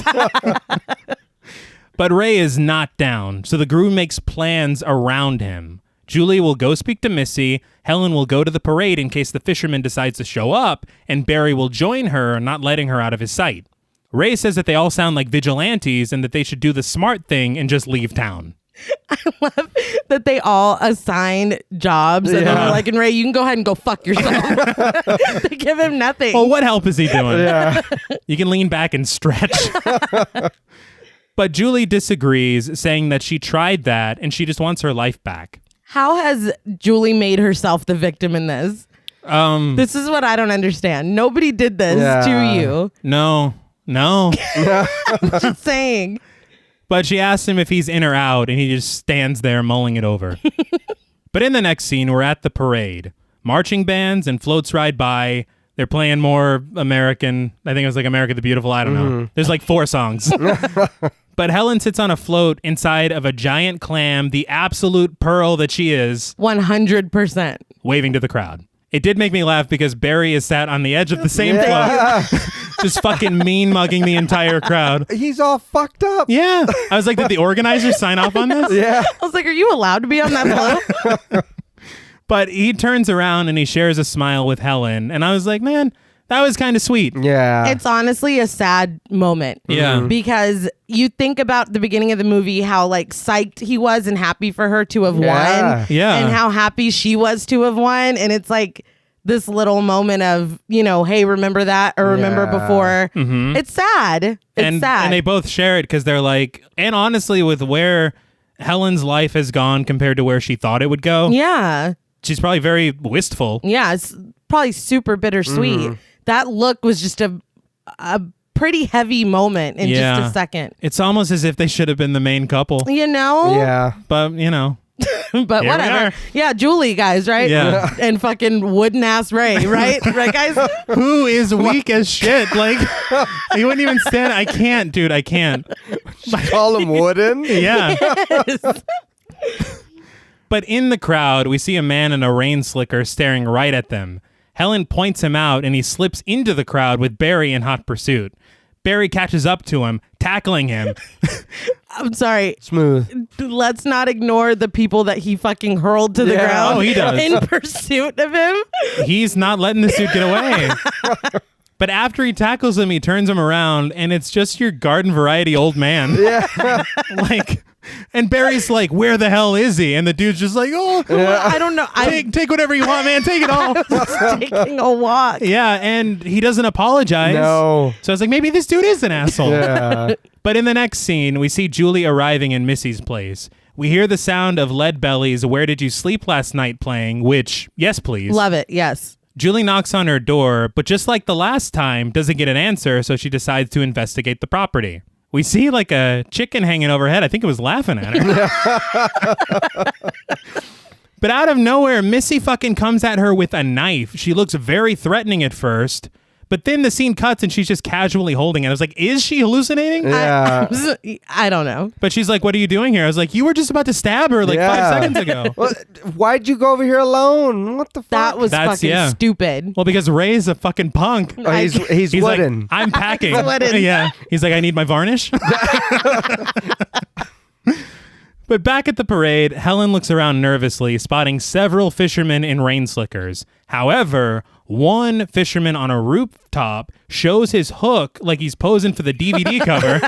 But Ray is not down, so the groom makes plans around him. Julie will go speak to Missy, Helen will go to the parade in case the fisherman decides to show up, and Barry will join her, not letting her out of his sight. Ray says that they all sound like vigilantes and that they should do the smart thing and just leave town. I love that they all assign jobs and then they're like, and Ray, you can go ahead and go fuck yourself. They give him nothing. Well, what help is he doing? Yeah. You can lean back and stretch. But Julie disagrees, saying that she tried that and she just wants her life back. How has Julie made herself the victim in this? This is what I don't understand. Nobody did this to you. No. Just saying. But she asks him if he's in or out, and he just stands there mulling it over. But in the next scene, we're at the parade. Marching bands and floats ride by. They're playing more American. I think it was like America the Beautiful. I don't know. There's like 4 songs. But Helen sits on a float inside of a giant clam, the absolute pearl that she is. 100%. Waving to the crowd. It did make me laugh because Barry is sat on the edge of the same float. Just fucking mean mugging the entire crowd. He's all fucked up. Yeah. I was like, did the organizers sign off on this? Yeah. I was like, are you allowed to be on that float? But he turns around and he shares a smile with Helen. And I was like, man, that was kind of sweet. Yeah. It's honestly a sad moment. Yeah. Because you think about the beginning of the movie, how like psyched he was and happy for her to have won. Yeah. And how happy she was to have won. And it's like this little moment of, hey, remember that or remember before. Mm-hmm. It's sad. It's sad. And they both share it because they're like, and honestly, with where Helen's life has gone compared to where she thought it would go. Yeah. She's probably very wistful. Yeah. It's probably super bittersweet. Mm-hmm. That look was just a pretty heavy moment in just a second. It's almost as if they should have been the main couple. Yeah. But, But Here we whatever. are. Yeah, Julie, guys, right? Yeah. And fucking wooden ass Ray, right? Right, guys? Who is weak as shit? Like, he wouldn't even stand. I can't, dude. I can't. Call him wooden? Yeah. Yes. But in the crowd, we see a man in a rain slicker staring right at them. Helen points him out, and he slips into the crowd with Barry in hot pursuit. Barry catches up to him, tackling him. I'm sorry. Smooth. Let's not ignore the people that he fucking hurled to the ground. Oh, he does. In pursuit of him. He's not letting the suit get away. But after he tackles him, he turns him around, and it's just your garden variety old man. Yeah. And Barry's like, where the hell is he? And the dude's just like, oh, I don't know. take whatever you want, man. Take it all. I'm taking a walk. Yeah, and he doesn't apologize. No. So I was like, maybe this dude is an asshole. Yeah. But in the next scene, we see Julie arriving in Missy's place. We hear the sound of Lead Belly's Where Did You Sleep Last Night playing, which, yes, please. Love it. Yes. Julie knocks on her door, but just like the last time, doesn't get an answer, so she decides to investigate the property. We see like a chicken hanging overhead. I think it was laughing at her. But out of nowhere, Missy fucking comes at her with a knife. She looks very threatening at first, but then the scene cuts and she's just casually holding it. I was like, is she hallucinating? Yeah. I don't know. But she's like, what are you doing here? I was like, you were just about to stab her like 5 seconds ago. Well, why'd you go over here alone? What the fuck? That was fucking stupid. Well, because Ray's a fucking punk. Oh, he's wooden. Like, I'm packing. He's wooden. Yeah. He's like, I need my varnish. But back at the parade, Helen looks around nervously, spotting several fishermen in rain slickers. However, one fisherman on a rooftop shows his hook like he's posing for the DVD cover.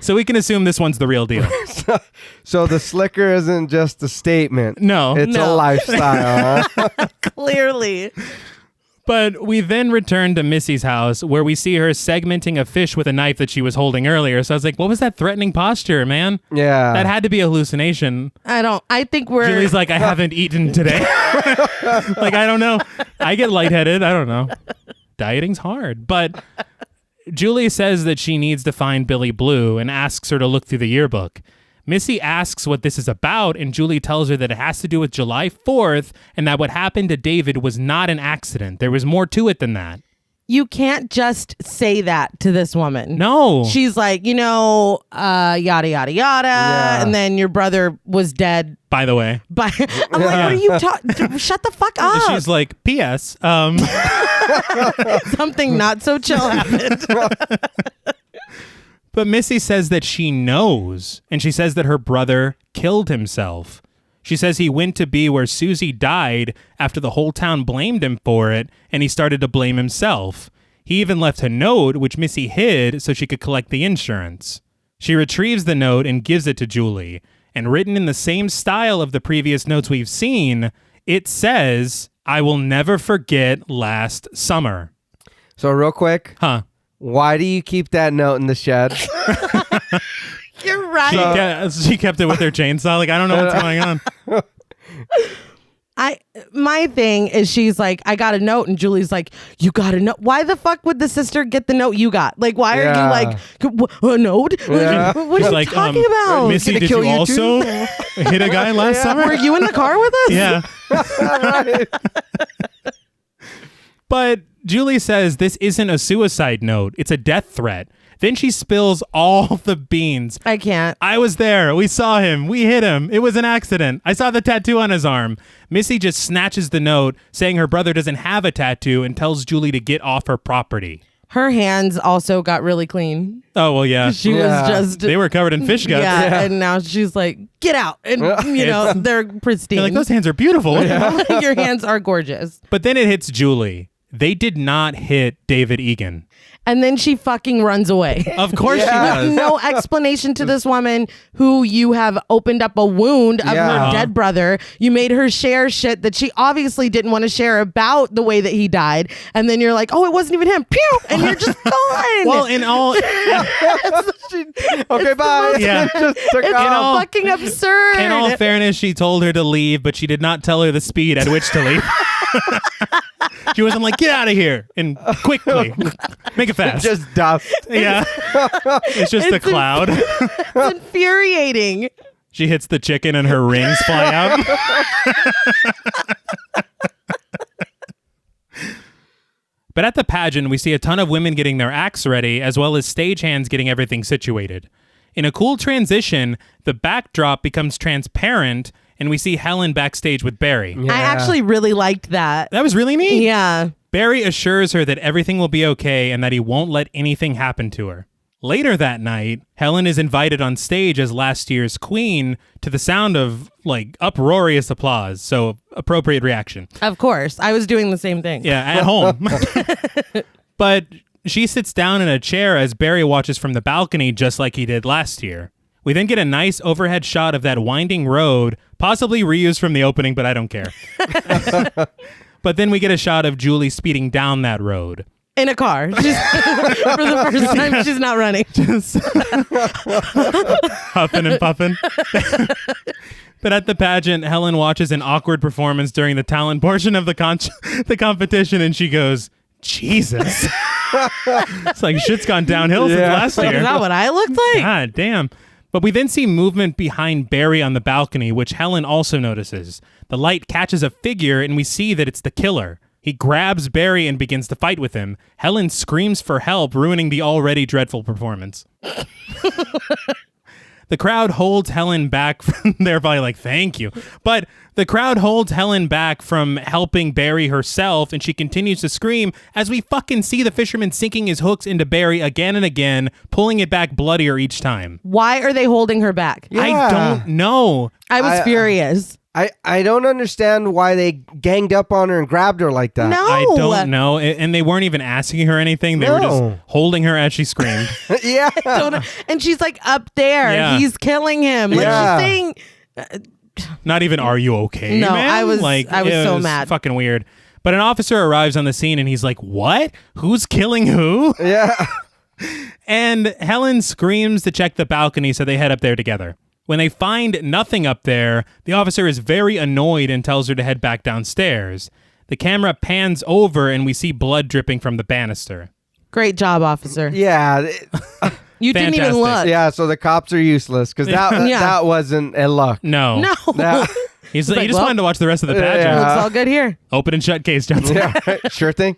So we can assume this one's the real deal. So the slicker isn't just a statement. No. It's a lifestyle. Huh? Clearly. But we then return to Missy's house where we see her segmenting a fish with a knife that she was holding earlier. So I was like, what was that threatening posture, man? Yeah. That had to be a hallucination. I think we're... Julie's like, I haven't eaten today. Like, I don't know. I get lightheaded. I don't know. Dieting's hard. But Julie says that she needs to find Billy Blue and asks her to look through the yearbook. Missy asks what this is about, and Julie tells her that it has to do with July 4th and that what happened to David was not an accident. There was more to it than that. You can't just say that to this woman. No. She's like, yada, yada, yada. Yeah. And then your brother was dead. By the way. I'm like, what are you talking? Shut the fuck up. She's like, P.S. Something not so chill happened. But Missy says that she knows, and she says that her brother killed himself. She says he went to be where Susie died after the whole town blamed him for it, and he started to blame himself. He even left a note, which Missy hid so she could collect the insurance. She retrieves the note and gives it to Julie. And written in the same style of the previous notes we've seen, it says, "I will never forget last summer." So real quick. Huh. Why do you keep that note in the shed? You're right. She kept it with her chainsaw. Like, I don't know what's going on. My thing is, she's like, I got a note, and Julie's like, you got a note? Why the fuck would the sister get the note you got? Like, why are you like, a note? Yeah. What are you like, talking about? Missy, did you also hit a guy last summer? Were you in the car with us? Yeah. Right. But Julie says this isn't a suicide note. It's a death threat. Then she spills all the beans. I can't. I was there. We saw him. We hit him. It was an accident. I saw the tattoo on his arm. Missy just snatches the note, saying her brother doesn't have a tattoo, and tells Julie to get off her property. Her hands also got really clean. Oh, well, yeah. She was just... They were covered in fish guts. Yeah, and now she's like, get out. And, they're pristine. You're like, those hands are beautiful. Yeah. Your hands are gorgeous. But then it hits Julie. They did not hit David Egan. And then she fucking runs away. Of course she does. No explanation to this woman who you have opened up a wound of her dead brother. You made her share shit that she obviously didn't want to share about the way that he died. And then you're like, oh, it wasn't even him. Pew! And you're just gone. Well, in all... Okay, bye. Yeah. Just took It's off. fucking absurd. In all fairness, she told her to leave, but she did not tell her the speed at which to leave. She wasn't like, get out of here, and quickly. Make it fast. Just dust. Yeah. It's just a cloud. It's infuriating. She hits the chicken and her rings fly out. But at the pageant, we see a ton of women getting their acts ready, as well as stagehands getting everything situated. In a cool transition, the backdrop becomes transparent, and we see Helen backstage with Barry. Yeah. I actually really liked that. That was really neat. Yeah. Barry assures her that everything will be okay and that he won't let anything happen to her. Later that night, Helen is invited on stage as last year's queen to the sound of, like, uproarious applause. So, appropriate reaction. Of course. I was doing the same thing. Yeah, at home. But she sits down in a chair as Barry watches from the balcony just like he did last year. We then get a nice overhead shot of that winding road, possibly reused from the opening, but I don't care. But then we get a shot of Julie speeding down that road. In a car. For the first time, she's not running. Just huffing and puffing. But at the pageant, Helen watches an awkward performance during the talent portion of the competition, and she goes, Jesus. It's like shit's gone downhill since last year. Is that what I looked like? God damn. But we then see movement behind Barry on the balcony, which Helen also notices. The light catches a figure, and we see that it's the killer. He grabs Barry and begins to fight with him. Helen screams for help, ruining the already dreadful performance. The crowd holds Helen back from thereby like, thank you. But the crowd holds Helen back from helping Barry herself, and she continues to scream as we fucking see the fisherman sinking his hooks into Barry again and again, pulling it back bloodier each time. Why are they holding her back? Yeah. I don't know. I was furious. I don't understand why they ganged up on her and grabbed her like that. No. I don't know. And they weren't even asking her anything. They were just holding her as she screamed. Yeah. And she's like up there. Yeah. He's killing him. Like Yeah. she's saying, Not even, are you okay, No, man? I was it so mad. Fucking weird. But an officer arrives on the scene and he's like, what? Who's killing who? Yeah. And Helen screams to check the balcony, so they head up there together. When they find nothing up there, the officer is very annoyed and tells her to head back downstairs. The camera pans over and we see blood dripping from the banister. great job, officer. Yeah. You didn't even Fantastic. look. Yeah, so the cops are useless because that wasn't a luck. No. No. That- He like, just well, wanted to watch the rest of the pageant. yeah. Looks all good here. Open and shut case, Johnson. yeah, right. Sure thing.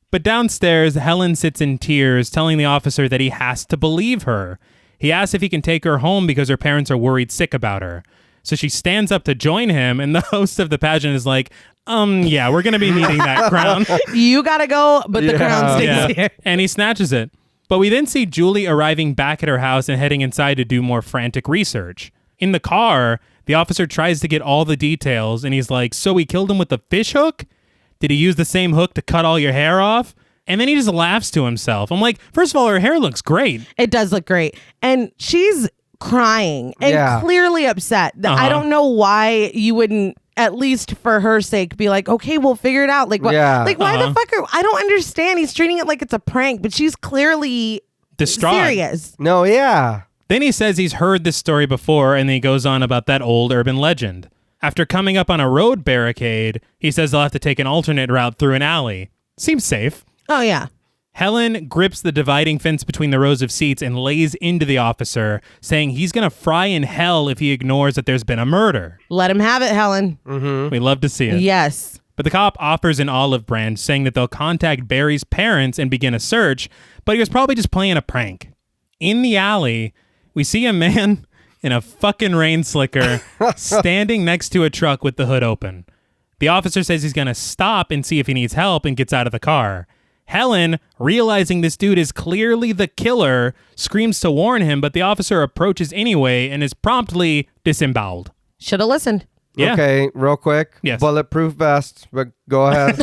But downstairs, Helen sits in tears, telling the officer that he has to believe her. He asks if he can take her home because her parents are worried sick about her. So she stands up to join him, and the host of the pageant is like, yeah, we're going to be needing that crown. You gotta go, but the crown stays here. And he snatches it. But we then see Julie arriving back at her house and heading inside to do more frantic research. In the car, the officer tries to get all the details, and he's like, so he killed him with a fish hook? Did he use the same hook to cut all your hair off? And then he just laughs to himself. I'm like, first of all, her hair looks great. It does look great. And she's crying and clearly upset. I don't know why you wouldn't, at least for her sake, be like, okay, we'll figure it out. Like, what? Like, why the fuck I don't understand. He's treating it like it's a prank, but she's clearly distraught. Serious. No, yeah. Then he says he's heard this story before, and then he goes on about that old urban legend. After coming up on a road barricade, he says they'll have to take an alternate route through an alley. Seems safe. Oh, yeah. Helen grips the dividing fence between the rows of seats and lays into the officer, saying he's going to fry in hell if he ignores that there's been a murder. Let him have it, Helen. We love to see it. Yes. But the cop offers an olive branch, saying that they'll contact Barry's parents and begin a search, but he was probably just playing a prank. In the alley, we see a man in a fucking rain slicker standing next to a truck with the hood open. The officer says he's going to stop and see if he needs help and gets out of the car. Helen, realizing this dude is clearly the killer, screams to warn him, but the officer approaches anyway and is promptly disemboweled. Should have listened. Yeah. Okay, real quick. Yes. Bulletproof vest, but go ahead.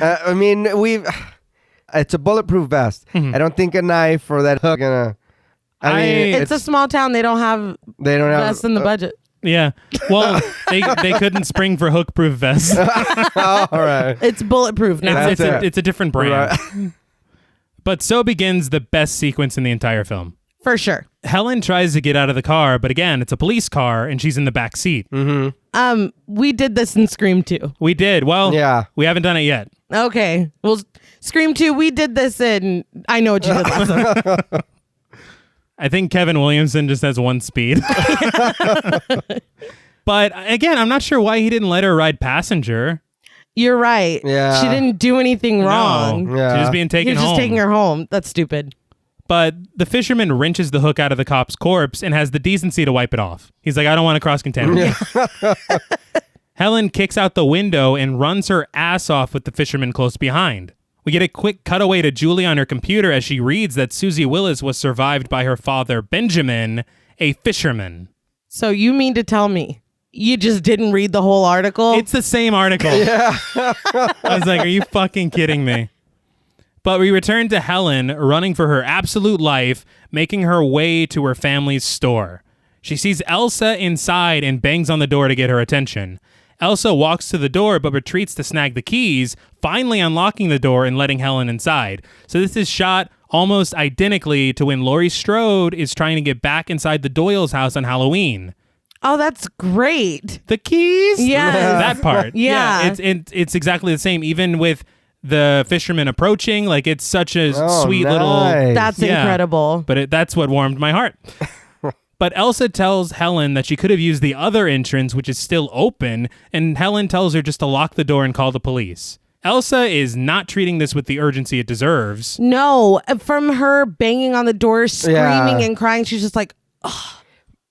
I mean, it's a bulletproof vest. I don't think a knife or that hook gonna. I mean, it's a small town. They don't have vests in the budget. Yeah. Well, they couldn't spring for hook-proof vests. All right. It's bulletproof now. It's a different brand. Right. But so begins the best sequence in the entire film. For sure. Helen tries to get out of the car, but again, it's a police car, and she's in the back seat. We did this in Scream 2. We did. Well, yeah. We haven't done it yet. Okay. Well, Scream 2, we did this in I Know What You Did Last Summer. I think Kevin Williamson just has one speed. But again, I'm not sure why he didn't let her ride passenger. You're right. Yeah. She didn't do anything wrong. No. Yeah. She's just being taken home. He was just taking her home. That's stupid. But the fisherman wrenches the hook out of the cop's corpse and has the decency to wipe it off. He's like, I don't want to cross-contaminate. Helen kicks out the window and runs her ass off with the fisherman close behind. We get a quick cutaway to Julie on her computer as she reads that Susie Willis was survived by her father, Benjamin, a fisherman. So you mean to tell me you just didn't read the whole article? It's the same article. Yeah. I was like, are you fucking kidding me? But we return to Helen running for her absolute life, making her way to her family's store. She sees Elsa inside and bangs on the door to get her attention. Elsa walks to the door but retreats to snag the keys, finally unlocking the door and letting Helen inside. So this is shot almost identically to when Laurie Strode is trying to get back inside the Doyle's house on Halloween. Oh, that's great. The keys? Yes. That part. Yeah. It's exactly the same, even with the fisherman approaching. Like, it's such a sweet little... That's incredible. But that's what warmed my heart. But Elsa tells Helen that she could have used the other entrance, which is still open, and Helen tells her just to lock the door and call the police. Elsa is not treating this with the urgency it deserves. No, from her banging on the door, screaming and crying, she's just like, ugh.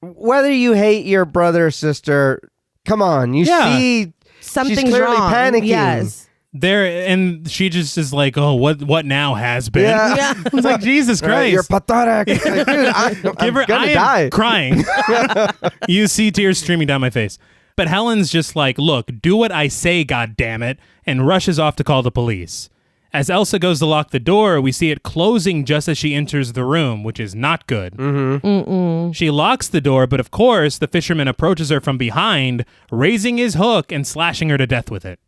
Whether you hate your brother or sister, come on, you see something's she's clearly wrong. Panicking. Yes. And she just is like, oh, what now has been? Yeah. I was like, Jesus Christ. You're pathetic. Like, dude, I'm gonna die. Crying. You see tears streaming down my face. But Helen's just like, look, do what I say, goddammit, and rushes off to call the police. As Elsa goes to lock the door, we see it closing just as she enters the room, which is not good. She locks the door, but of course, the fisherman approaches her from behind, raising his hook and slashing her to death with it.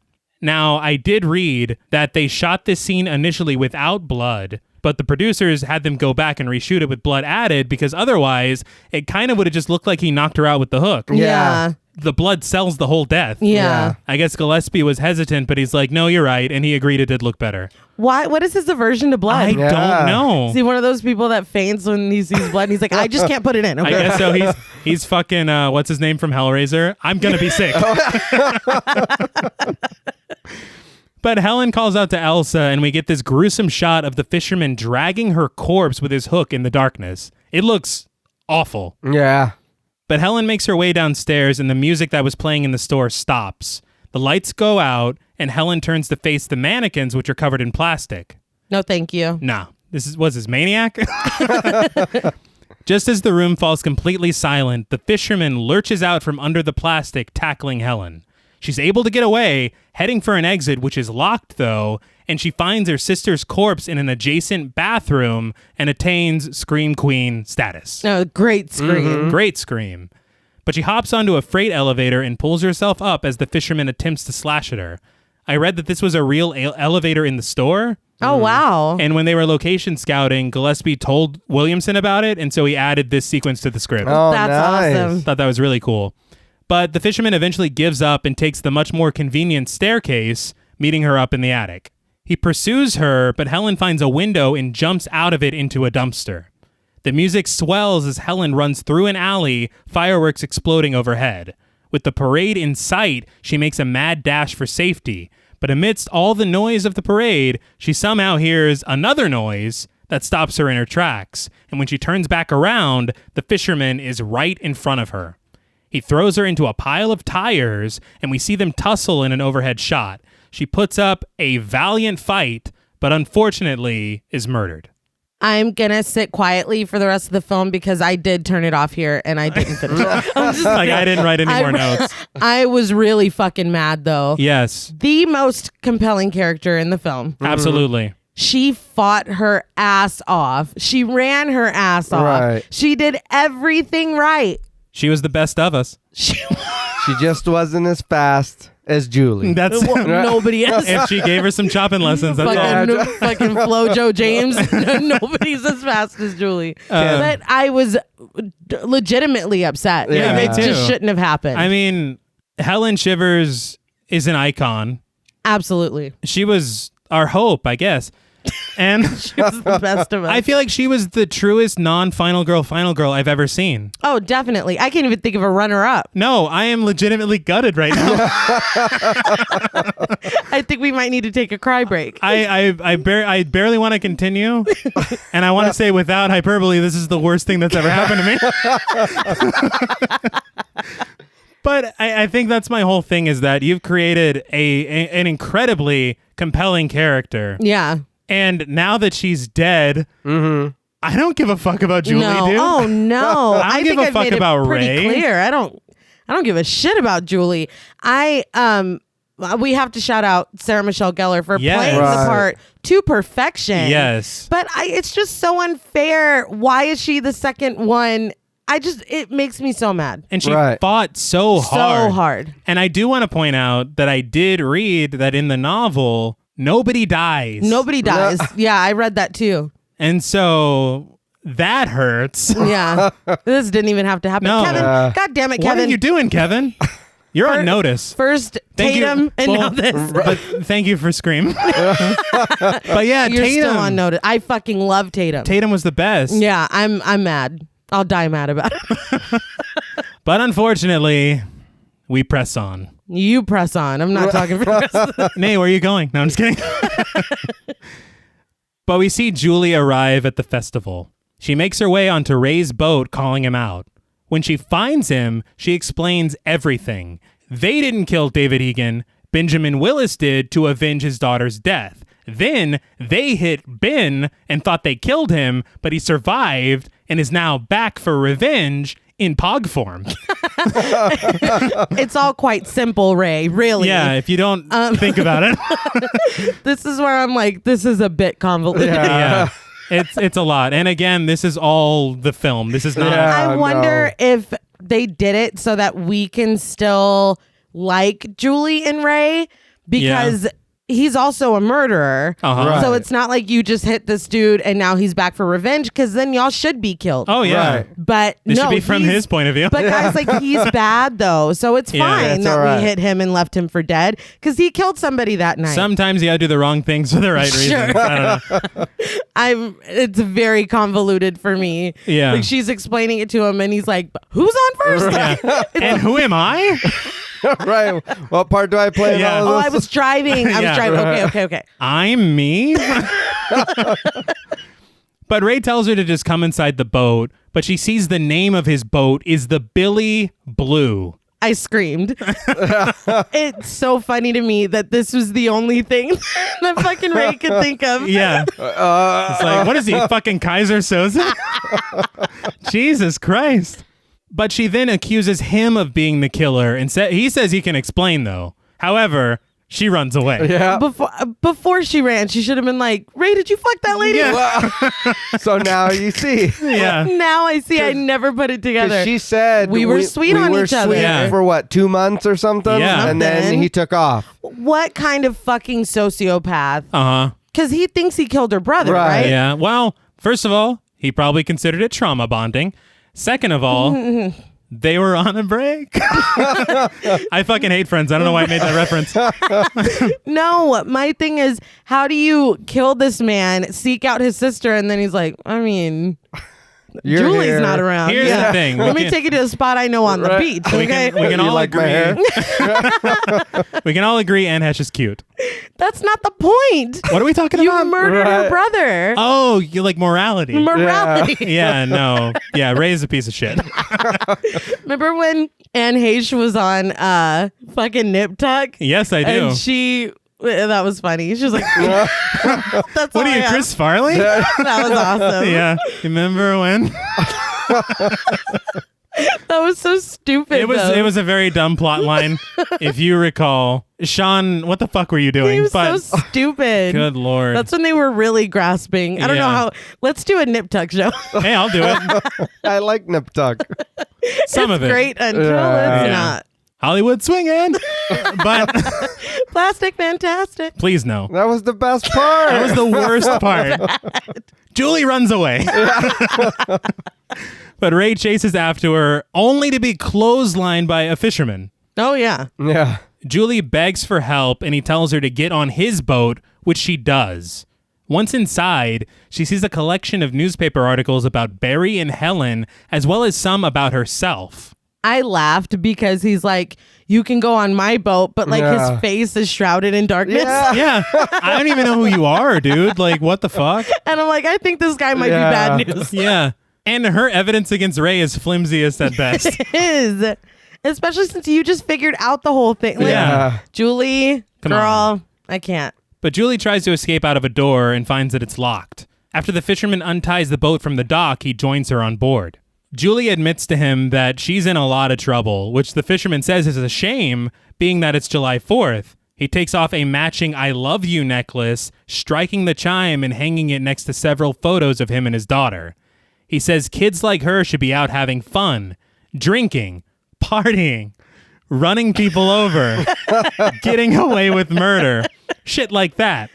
Now, I did read that they shot this scene initially without blood, but the producers had them go back and reshoot it with blood added because otherwise it kind of would have just looked like he knocked her out with the hook. Yeah. The blood sells the whole death. Yeah. I guess Gillespie was hesitant, but he's like, no, you're right. And he agreed it did look better. Why? What is his aversion to blood? I don't know. Is he one of those people that faints when he sees blood and he's like, I just can't put it in. Okay. I guess so. He's fucking, what's his name from Hellraiser? I'm going to be sick. But Helen calls out to Elsa, and we get this gruesome shot of the fisherman dragging her corpse with his hook in the darkness. It looks awful. Yeah. But Helen makes her way downstairs, and the music that was playing in the store stops. The lights go out, and Helen turns to face the mannequins, which are covered in plastic. No, thank you. Nah. Was this Maniac? Just as the room falls completely silent, the fisherman lurches out from under the plastic, tackling Helen. She's able to get away, heading for an exit, which is locked, though, and she finds her sister's corpse in an adjacent bathroom and attains Scream Queen status. Oh, great scream. Great scream. But she hops onto a freight elevator and pulls herself up as the fisherman attempts to slash at her. I read that this was a real elevator in the store. Oh, wow. And when they were location scouting, Gillespie told Williamson about it, and so he added this sequence to the script. Oh, That's nice. awesome. Thought that was really cool. But the fisherman eventually gives up and takes the much more convenient staircase, meeting her up in the attic. He pursues her, but Helen finds a window and jumps out of it into a dumpster. The music swells as Helen runs through an alley, fireworks exploding overhead. With the parade in sight, she makes a mad dash for safety. But amidst all the noise of the parade, she somehow hears another noise that stops her in her tracks. And when she turns back around, the fisherman is right in front of her. He throws her into a pile of tires, and we see them tussle in an overhead shot. She puts up a valiant fight, but unfortunately is murdered. I'm going to sit quietly for the rest of the film because I did turn it off here and I didn't finish it. I'm just Like, I didn't write any more notes. I was really fucking mad, though. Yes, The most compelling character in the film. absolutely. She fought her ass off. She ran her ass off. Right. She did everything right. She was the best of us. She She just wasn't as fast as Julie. That's nobody is. if she gave her some chopping lessons. That's all. Fucking Flojo James. Nobody's as fast as Julie. But I was legitimately upset. Yeah, Like, me it too. just shouldn't have happened. I mean, Helen Shivers is an icon. Absolutely. She was our hope, I guess. And She was the best of us. I feel like she was the truest non-final girl I've ever seen. Oh, definitely. I can't even think of a runner-up. No, I am legitimately gutted right now. I think we might need to take a cry break. I barely want to continue, and I want to say without hyperbole, this is the worst thing that's ever happened to me. But I think that's my whole thing, is that you've created an incredibly compelling character. Yeah. And now that she's dead, I don't give a fuck about Julie, no. dude. Oh no. I don't give think a I've fuck made about it pretty Ray. clear. I don't give a shit about Julie. We have to shout out Sarah Michelle Gellar for Yes. playing Right. the part to perfection. Yes. But it's just so unfair. Why is she the second one? It makes me so mad. And she Right. fought so hard. So hard. And I do want to point out that I did read that in the novel, nobody dies. Nobody dies. Yeah, I read that too. And so that hurts. Yeah. This didn't even have to happen. No. Kevin, God damn it, What Kevin. are you doing, Kevin? You're on notice. First Thank you. Tatum and Well, now this. But thank you for Scream. But yeah, You're Tatum. still on notice. I fucking love Tatum. Tatum was the best. Yeah, I'm mad. I'll die mad about it. But unfortunately, we press on. You press on. I'm not talking for the rest of the Nay, where are you going? No, I'm just kidding. But we see Julie arrive at the festival. She makes her way onto Ray's boat, calling him out. When she finds him, she explains everything. They didn't kill David Egan. Benjamin Willis did to avenge his daughter's death. Then they hit Ben and thought they killed him, but he survived and is now back for revenge in Pog form. It's all quite simple, Ray. Really. Yeah, if you don't think about it. This is where I'm like, this is a bit convoluted. Yeah. It's a lot. And again, this is all the film. This is not. Yeah. I wonder if they did it so that we can still like Julie and Ray, because he's also a murderer. Uh-huh. Right. So it's not like you just hit this dude and now he's back for revenge, because then y'all should be killed. Oh, yeah. Right. But This no, should be from he's- his point of view. But guys, like, he's bad though, so it's Yeah. fine It's that all right. we hit him and left him for dead, because he killed somebody that night. Sometimes you gotta do the wrong things for the right reasons. Sure. I don't know. It's very convoluted for me. Yeah. Like, she's explaining it to him and he's like, who's on first? Yeah. And who am I? Right. What part do I play in Yeah. all Oh, of I this? was driving. Yeah. Okay. I'm me? But Ray tells her to just come inside the boat, but she sees the name of his boat is the Billy Blue. I screamed. It's so funny to me that this was the only thing that fucking Ray could think of. Yeah. It's like, what is he, fucking Kaiser Soze? Jesus Christ. But she then accuses him of being the killer, and he says he can explain, though. However, she runs away. Yeah. Before she ran, she should have been like, Ray, did you fuck that lady? Yeah. So now you see. Yeah. Now I see. I never put it together. She said we were sweet on each other. Yeah. For what, 2 months or something? Yeah. And then he took off. What kind of fucking sociopath? Uh-huh. Because he thinks he killed her brother, right? Yeah. Well, first of all, he probably considered it trauma bonding. Second of all, they were on a break. I fucking hate Friends. I don't know why I made that reference. No, my thing is, how do you kill this man, seek out his sister, and then he's like, I mean, You're Julie's here. not around. Here's the thing. Let me take you to a spot I know on the beach, okay? We can You all like my hair? agree. We can all agree Anne Hesh is cute. That's not the point. What are we talking You about? murdered her brother. Oh, you like morality. Morality. Yeah, no. Yeah, Ray's a piece of shit. Remember when Anne Heche was on fucking Nip Tuck? Yes, I do. And that was funny. She was like, that's What are you, Chris Farley? That was awesome. Yeah. Remember when? That was so stupid. It was a very dumb plot line. If you recall, Sean, what the fuck were you doing? He was so stupid. Good Lord. That's when they were really grasping. I don't know how. Let's do a Nip Tuck show. Hey, I'll do it. I like Nip Tuck. Some of it. Great until it's not. Hollywood swinging. But Plastic fantastic. please no. That was the best part. That was the worst part. Julie runs away. But Ray chases after her only to be clotheslined by a fisherman. Oh yeah. Yeah. Julie begs for help and he tells her to get on his boat, which she does. Once inside, she sees a collection of newspaper articles about Barry and Helen, as well as some about herself. I laughed because he's like, you can go on my boat, but like Yeah. his face is shrouded in darkness. Yeah. Yeah, I don't even know who you are, dude. Like, what the fuck? And I'm like, I think this guy might be Yeah. bad news. Yeah. And her evidence against Ray is flimsiest at best. It is. Especially since you just figured out the whole thing. Like, Yeah. Julie, Come girl, on. I can't. But Julie tries to escape out of a door and finds that it's locked. After the fisherman unties the boat from the dock, he joins her on board. Julie admits to him that she's in a lot of trouble, which the fisherman says is a shame, being that it's July 4th. He takes off a matching I love you necklace, striking the chime and hanging it next to several photos of him and his daughter. He says kids like her should be out having fun, drinking, partying, running people over, getting away with murder, shit like that.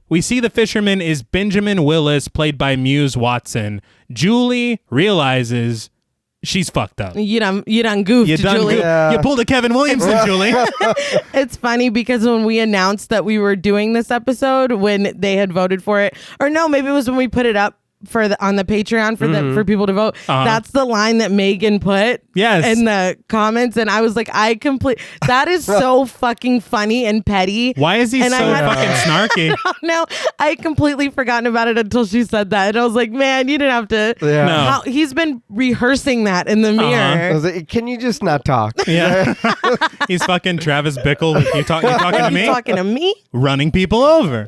We see the fisherman is Benjamin Willis, played by Muse Watson. Julie realizes she's fucked up. You done goofed, You done Julie. good. Yeah. You pulled a Kevin Williamson, Julie. It's funny because when we announced that we were doing this episode, when they had voted for it, or no, maybe it was when we put it up on the Patreon for people to vote. That's the line that Megan put Yes. in the comments, and I was like, that is so fucking funny and petty. Why is he And I so had- fucking snarky? No, I had completely forgotten about it until she said that, and I was like, man, you didn't have to. Yeah. No. He's been rehearsing that in the I mirror. was like, can you just not talk? Yeah. He's fucking Travis Bickle. You talking to me? You talking to me? Running people over.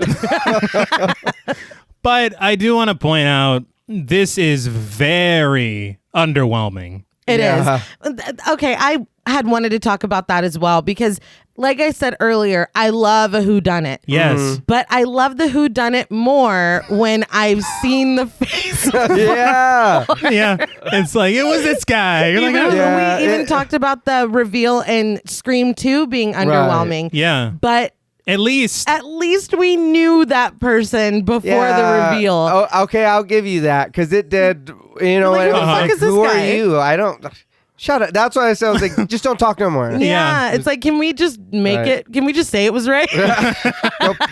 But I do want to point out, this is very underwhelming. It Yeah. is. Okay, I had wanted to talk about that as well because, like I said earlier, I love a whodunit. Yes. But I love the whodunit more when I've seen the face. Yeah. Yeah. It's like, it was this guy. You're like, Even- oh. Yeah, we even it- talked about the reveal in Scream 2 being underwhelming. Yeah. But At least. at least we knew that person before the reveal. Oh, okay, I'll give you that because it did. You know, Like, who the and I was fuck like, is this who guy? are you? I don't. Shut up. That's why I said, I was like, just don't talk no more. Yeah, it's like, can we just make Right. it? Can we just say it was Ray?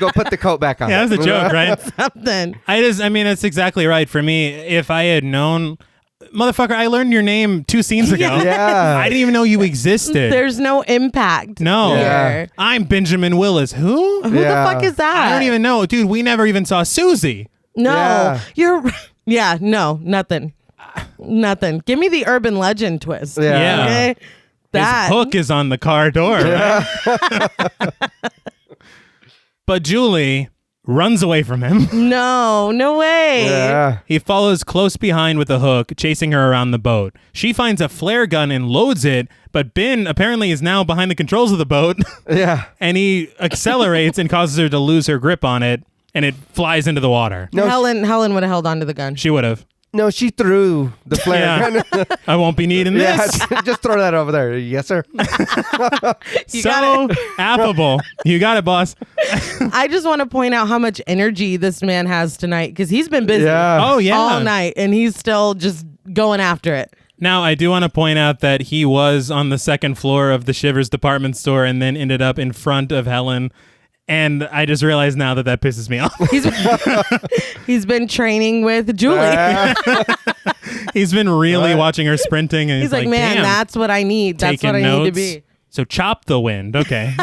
Go put the coat back on. Yeah, that was a joke, right? Something. I mean, that's exactly right. For me, if I had known, motherfucker, I learned your name 2 scenes ago. Yeah. I didn't even know you existed. There's no impact. No. Yeah. here. I'm Benjamin Willis. Who? Who Yeah. the fuck is that? I don't even know. Dude, we never even saw Susie. No, Yeah. Yeah, no, nothing. Nothing. Give me the urban legend twist. Yeah. Yeah. Okay. That His hook is on the car door. Right? But Julie runs away from him. No way. Yeah. He follows close behind with a hook, chasing her around the boat. She finds a flare gun and loads it, but Ben apparently is now behind the controls of the boat. Yeah. And he accelerates and causes her to lose her grip on it, and it flies into the water. No, Helen would have held on to the gun. She would have. No, she threw the flare gun. I won't be needing this. Yeah, just throw that over there. Yes, sir. So affable. You got it, boss. I just want to point out how much energy this man has tonight because he's been busy Oh, yeah. all night and he's still just going after it. Now, I do want to point out that he was on the second floor of the Shivers department store and then ended up in front of Helen. And I just realized now that pisses me off. He's been training with Julie. He's been really watching her sprinting. And He's like, man, damn, that's what I need. That's taking what I notes. need to be. So chop the wind. Okay.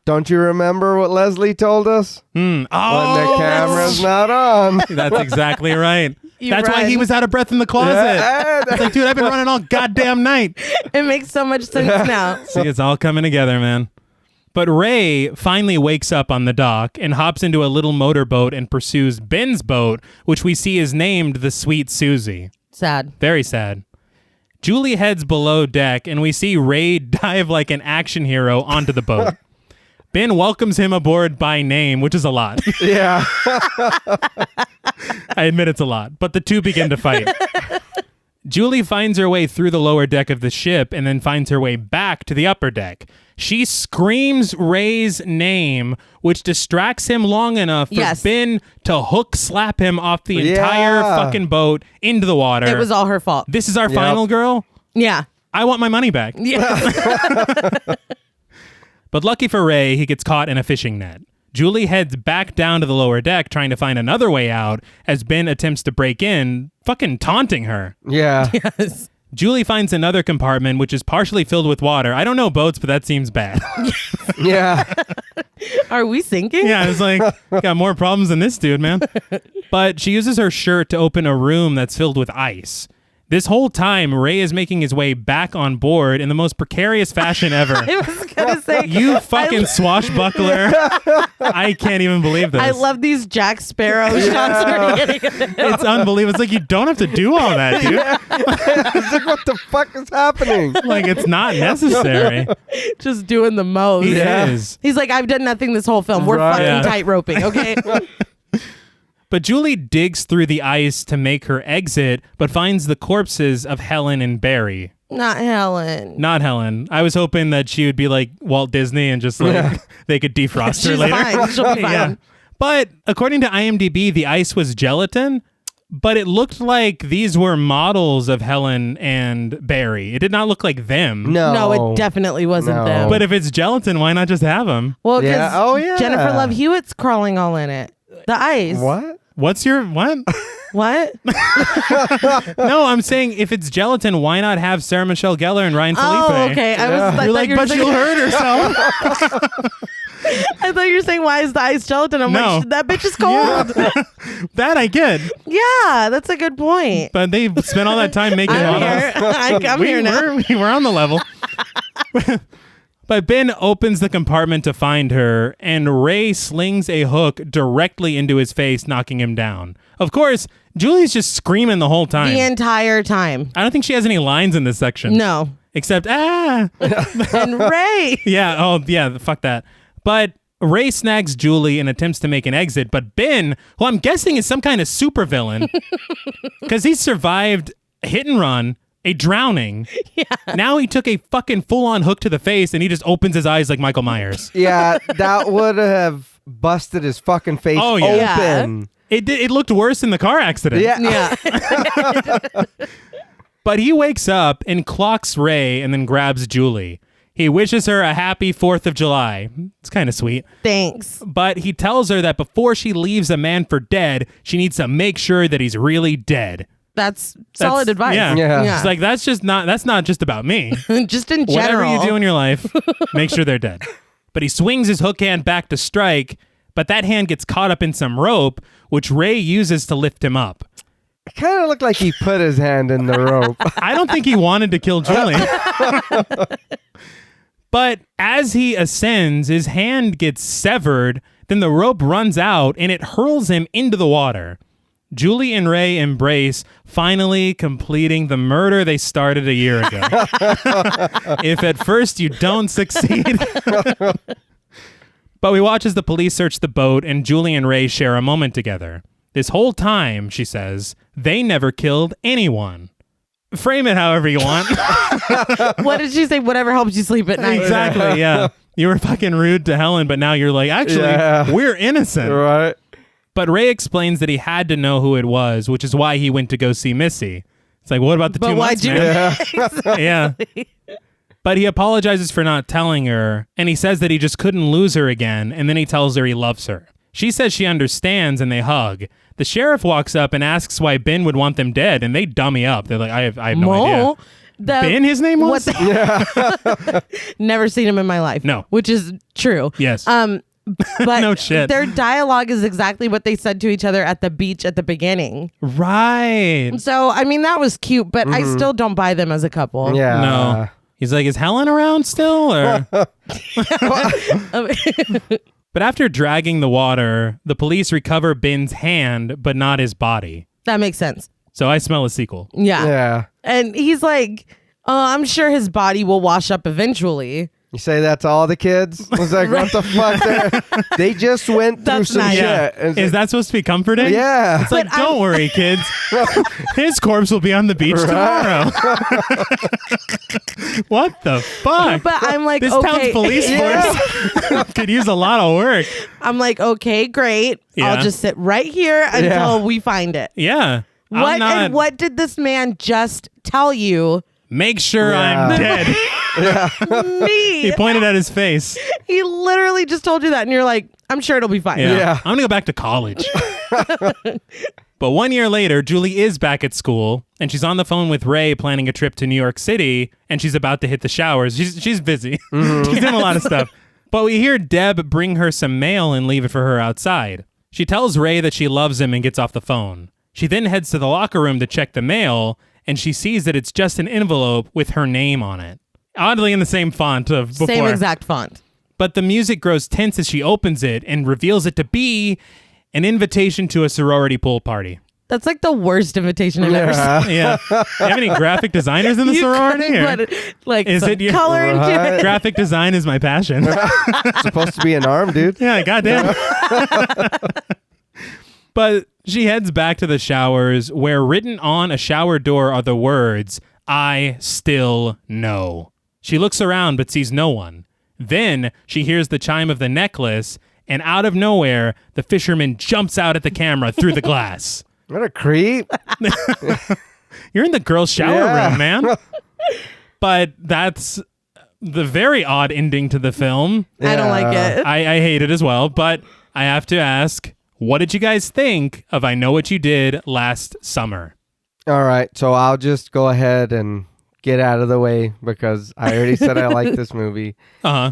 Don't you remember what Leslie told us? Oh, When the camera's not on. that's exactly right. You That's why run. he was out of breath in the closet. It's like, dude, I've been running all goddamn night. It makes so much sense now. See, it's all coming together, man. But Ray finally wakes up on the dock and hops into a little motorboat and pursues Ben's boat, which we see is named the Sweet Susie. Sad. Very sad. Julie heads below deck, and we see Ray dive like an action hero onto the boat. Ben welcomes him aboard by name, which is a lot. Yeah. I admit it's a lot, but the two begin to fight. Julie finds her way through the lower deck of the ship and then finds her way back to the upper deck. She screams Ray's name, which distracts him long enough for Ben to hook slap him off the entire fucking boat into the water. It was all her fault. This is our final girl? Yeah. I want my money back. Yeah. But lucky for Ray, he gets caught in a fishing net. Julie heads back down to the lower deck trying to find another way out as Ben attempts to break in, fucking taunting her. Yeah. Yes. Julie finds another compartment, which is partially filled with water. I don't know boats, but that seems bad. Yeah. Are we sinking? Yeah, it's like, got more problems than this dude, man. But she uses her shirt to open a room that's filled with ice. This whole time, Ray is making his way back on board in the most precarious fashion ever. I was going to say. You fucking swashbuckler. I can't even believe this. I love these Jack Sparrow shots. We're getting. It's unbelievable. It's like, you don't have to do all that, dude. It's like, what the fuck is happening? Like, it's not necessary. Just doing the most. He is. He's like, I've done nothing this whole film. We're fucking tight roping, okay? But Julie digs through the ice to make her exit, but finds the corpses of Helen and Barry. Not Helen. Not Helen. I was hoping that she would be like Walt Disney and just like they could defrost her She's later. fine. She'll be fine. Yeah. But according to IMDb, the ice was gelatin, but it looked like these were models of Helen and Barry. It did not look like them. No. No, it definitely wasn't No. them. But if it's gelatin, why not just have them? Well, because Yeah. Oh, yeah. Jennifer Love Hewitt's crawling all in it. The ice. What? What's your what? What? No, I'm saying if it's gelatin, why not have Sarah Michelle Gellar and Ryan Felipe? Oh, okay. I You're like, but she'll hurt herself. I thought you were saying, why is the ice gelatin? I'm No. like, that bitch is cold. That I get. Yeah, that's a good point. But they spent all that time making I'm models. here. I'm here now. We're on the level. But Ben opens the compartment to find her, and Ray slings a hook directly into his face, knocking him down. Of course, Julie's just screaming the whole time. The entire time. I don't think she has any lines in this section. No. Except, ah! And Ray. Yeah, oh, yeah, fuck that. But Ray snags Julie and attempts to make an exit, but Ben, who I'm guessing is some kind of supervillain, because he survived a hit and run, a drowning. Yeah. Now he took a fucking full-on hook to the face, and he just opens his eyes like Michael Myers. Yeah, that would have busted his fucking face Oh, yeah. open. It looked worse in the car accident. Yeah. Yeah. But he wakes up and clocks Ray and then grabs Julie. He wishes her a happy 4th of July. It's kind of sweet. Thanks. But he tells her that before she leaves a man for dead, she needs to make sure that he's really dead. That's solid advice. Yeah. Yeah. She's like, that's not just about me. Just in Whatever general. you do in your life, make sure they're dead. But he swings his hook hand back to strike, but that hand gets caught up in some rope, which Ray uses to lift him up. It kind of looked like he put his hand in the rope. I don't think he wanted to kill Julie. But as he ascends, his hand gets severed. Then the rope runs out and it hurls him into the water. Julie and Ray embrace, finally completing the murder they started a year ago. If at first you don't succeed. But we watch as the police search the boat and Julie and Ray share a moment together. This whole time, she says, they never killed anyone. Frame it however you want. What did she say? Whatever helps you sleep at night. Exactly, yeah. You were fucking rude to Helen, but now you're like, actually, we're innocent. Right. But Ray explains that he had to know who it was, which is why he went to go see Missy. It's like, what about the 2 months, man? Yeah. But he apologizes for not telling her, and he says that he just couldn't lose her again, and then he tells her he loves her. She says she understands, and they hug. The sheriff walks up and asks why Ben would want them dead, and they dummy up. They're like, I have no idea. Ben, his name was? Never seen him in my life. No. Which is true. Yes. But No shit. Their dialogue is exactly what they said to each other at the beach at the beginning. Right. So, I mean, that was cute, but I still don't buy them as a couple. Yeah. No. He's like, is Helen around still? Or? But after dragging the water, the police recover Ben's hand, but not his body. That makes sense. So I smell a sequel. Yeah. Yeah. And he's like, I'm sure his body will wash up eventually. You say that to all the kids? I was like, what the fuck? They just went through That's some nice. shit. Yeah. It's Is that supposed to be comforting? Yeah. It's like, don't worry, kids. His corpse will be on the beach tomorrow. What the fuck? But I'm like, This okay. town's police force could use a lot of work. I'm like, okay, great. Yeah. I'll just sit right here until we find it. Yeah. And what did this man just tell you? Make sure I'm dead. Me. He pointed at his face. He literally just told you that, and you're like, I'm sure it'll be fine. Yeah. I'm going to go back to college. But 1 year later, Julie is back at school, and she's on the phone with Ray planning a trip to New York City, and she's about to hit the showers. She's busy. She's doing a lot of stuff. But we hear Deb bring her some mail and leave it for her outside. She tells Ray that she loves him and gets off the phone. She then heads to the locker room to check the mail, and she sees that it's just an envelope with her name on it. Oddly in the same font of before. Same exact font. But the music grows tense as she opens it and reveals it to be an invitation to a sorority pool party. That's like the worst invitation I've ever seen. Yeah. You have any graphic designers in the sorority? You or- put like Is some it your- color into it. Graphic design is my passion. It's supposed to be an arm, dude. Yeah, goddamn. But she heads back to the showers where written on a shower door are the words, I still know. She looks around but sees no one. Then she hears the chime of the necklace, and out of nowhere, the fisherman jumps out at the camera through the glass. What a creep. You're in the girls' shower Yeah. room, man. But that's the very odd ending to the film. I don't like it. I hate it as well, but I have to ask, what did you guys think of I Know What You Did Last Summer? All right. So I'll just go ahead and get out of the way because I already said I like this movie. Uh-huh.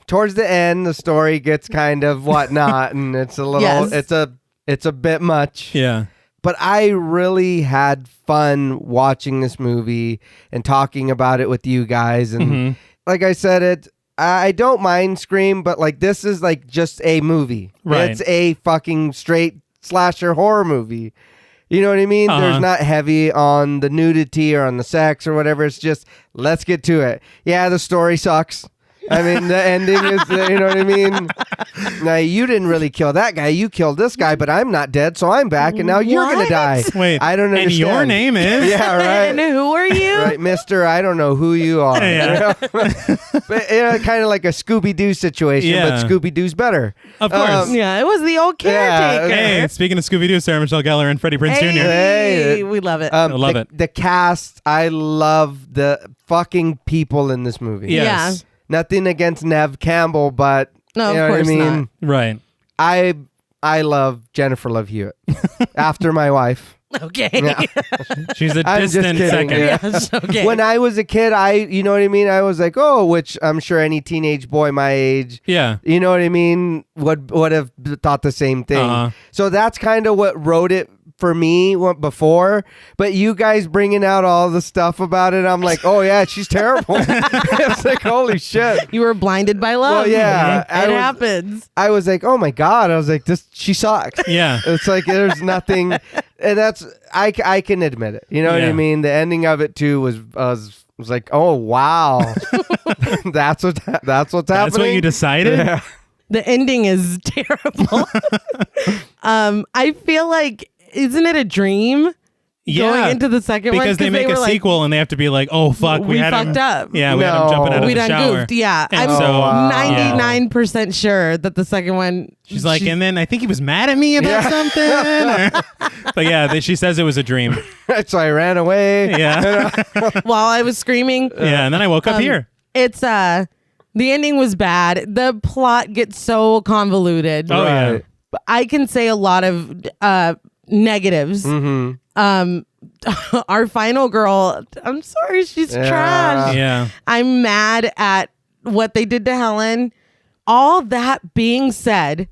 Towards the end, the story gets kind of whatnot, and it's a little, Yes. it's a bit much. Yeah. But I really had fun watching this movie and talking about it with you guys. And like I said, I don't mind Scream, but like this is like just a movie. Right. It's a fucking straight slasher horror movie. You know what I mean? There's not heavy on the nudity or on the sex or whatever. It's just, let's get to it. Yeah, the story sucks. I mean, the ending is, you know what I mean? Now, you didn't really kill that guy. You killed this guy, but I'm not dead, so I'm back, and now you're going to die. Wait, I don't understand. And your name is? Yeah, right. And who are you? Right, mister, I don't know who you are. Yeah. But, kind of like a Scooby-Doo situation, Yeah. but Scooby-Doo's better. Of course. Yeah, it was the old caretaker. Hey, speaking of Scooby-Doo, Sarah Michelle Gellar and Freddie Prinze Jr. Hey, Hey. we love it. I love it. The cast, I love the fucking people in this movie. Yes. Nothing against Nev Campbell, but No, you know of what course I mean? not. Right. I love Jennifer Love Hewitt after my wife. Okay. Yeah. She's a I'm just distant kidding, second. yeah. Yes, okay. When I was a kid, you know what I mean? I was like, oh, which I'm sure any teenage boy my age, Yeah. you know what I mean, would have thought the same thing. Uh-huh. So that's kind of what wrote it for me before. But you guys bringing out all the stuff about it, I'm like, oh yeah, she's terrible. It's like, holy shit. You were blinded by love. Well, yeah, It happens. I was like, oh my God. I was like, she sucks. Yeah. It's like there's nothing, and that's I can admit it. You know what Yeah. I mean? The ending of it too was like, oh wow, that's what's happening. That's what you decided? Yeah. The ending is terrible. I feel like, isn't it a dream? Going into the second one? Because they make were a like, sequel and they have to be like, oh, fuck. We had fucked him, up. Yeah, we had him jumping out of we the done shower. goofed. Yeah. And I'm so, wow. 99% sure that the second one. She's like, and then I think he was mad at me about something. But yeah, she says it was a dream. So I ran away. Yeah. while I was screaming. Yeah, and then I woke up here. It's the ending was bad. The plot gets so convoluted. Oh, yeah. Right. But I can say a lot of negatives. Our final girl, I'm sorry, she's trash. Yeah. I'm mad at what they did to Helen. All that being said,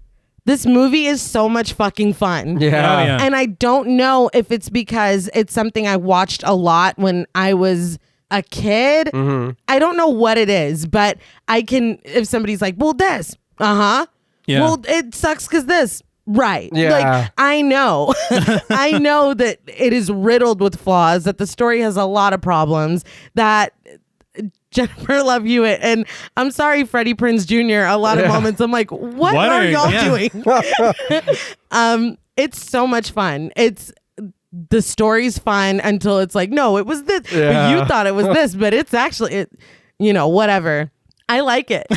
this movie is so much fucking fun. Yeah. Oh, yeah. And I don't know if it's because it's something I watched a lot when I was a kid. I don't know what it is, but I can, if somebody's like, well, this, Yeah. well, it sucks because this. Right. Yeah. Like, I know. I know that it is riddled with flaws, that the story has a lot of problems, that Jennifer Love Hewitt, and I'm sorry, Freddie Prinze Jr., a lot of moments I'm like, what are y'all doing? It's so much fun. The story's fun until it's like, no, it was this. Yeah. But you thought it was this, but it's actually, whatever. I like it.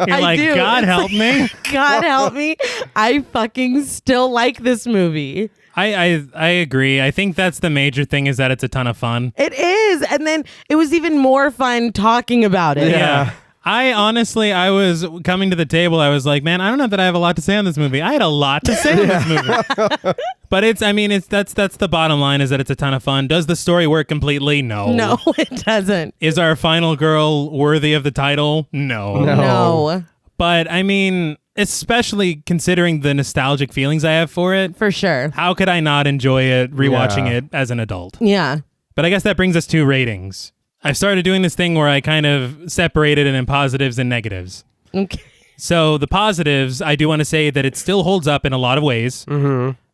You're like, do. God It's help me. God help me. I fucking still like this movie. I agree. I think that's the major thing, is that it's a ton of fun. It is. And then it was even more fun talking about it. Yeah. I honestly, I was coming to the table. I was like, man, I don't know that I have a lot to say on this movie. I had a lot to say on this movie. But that's the bottom line, is that it's a ton of fun. Does the story work completely? No. No, it doesn't. Is our final girl worthy of the title? No. No. But I mean, especially considering the nostalgic feelings I have for it, For sure. how could I not enjoy it rewatching Yeah. it as an adult? Yeah. But I guess that brings us to ratings. I've started doing this thing where I kind of separated it in positives and negatives. Okay. So the positives, I do want to say that it still holds up in a lot of ways.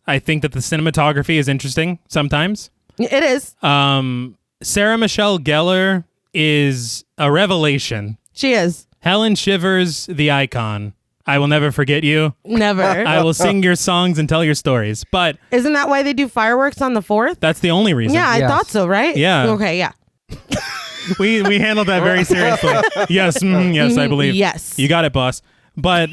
I think that the cinematography is interesting sometimes. It is. Sarah Michelle Gellar is a revelation. She is. Helen Shivers, the icon. I will never forget you. Never. I will sing your songs and tell your stories. But Isn't that why they do fireworks on the 4th? that's the only reason. Yeah, I Yes. thought so, right? Yeah. Okay, yeah. We handled that very seriously. Yes, yes, I believe. Yes. You got it, boss. But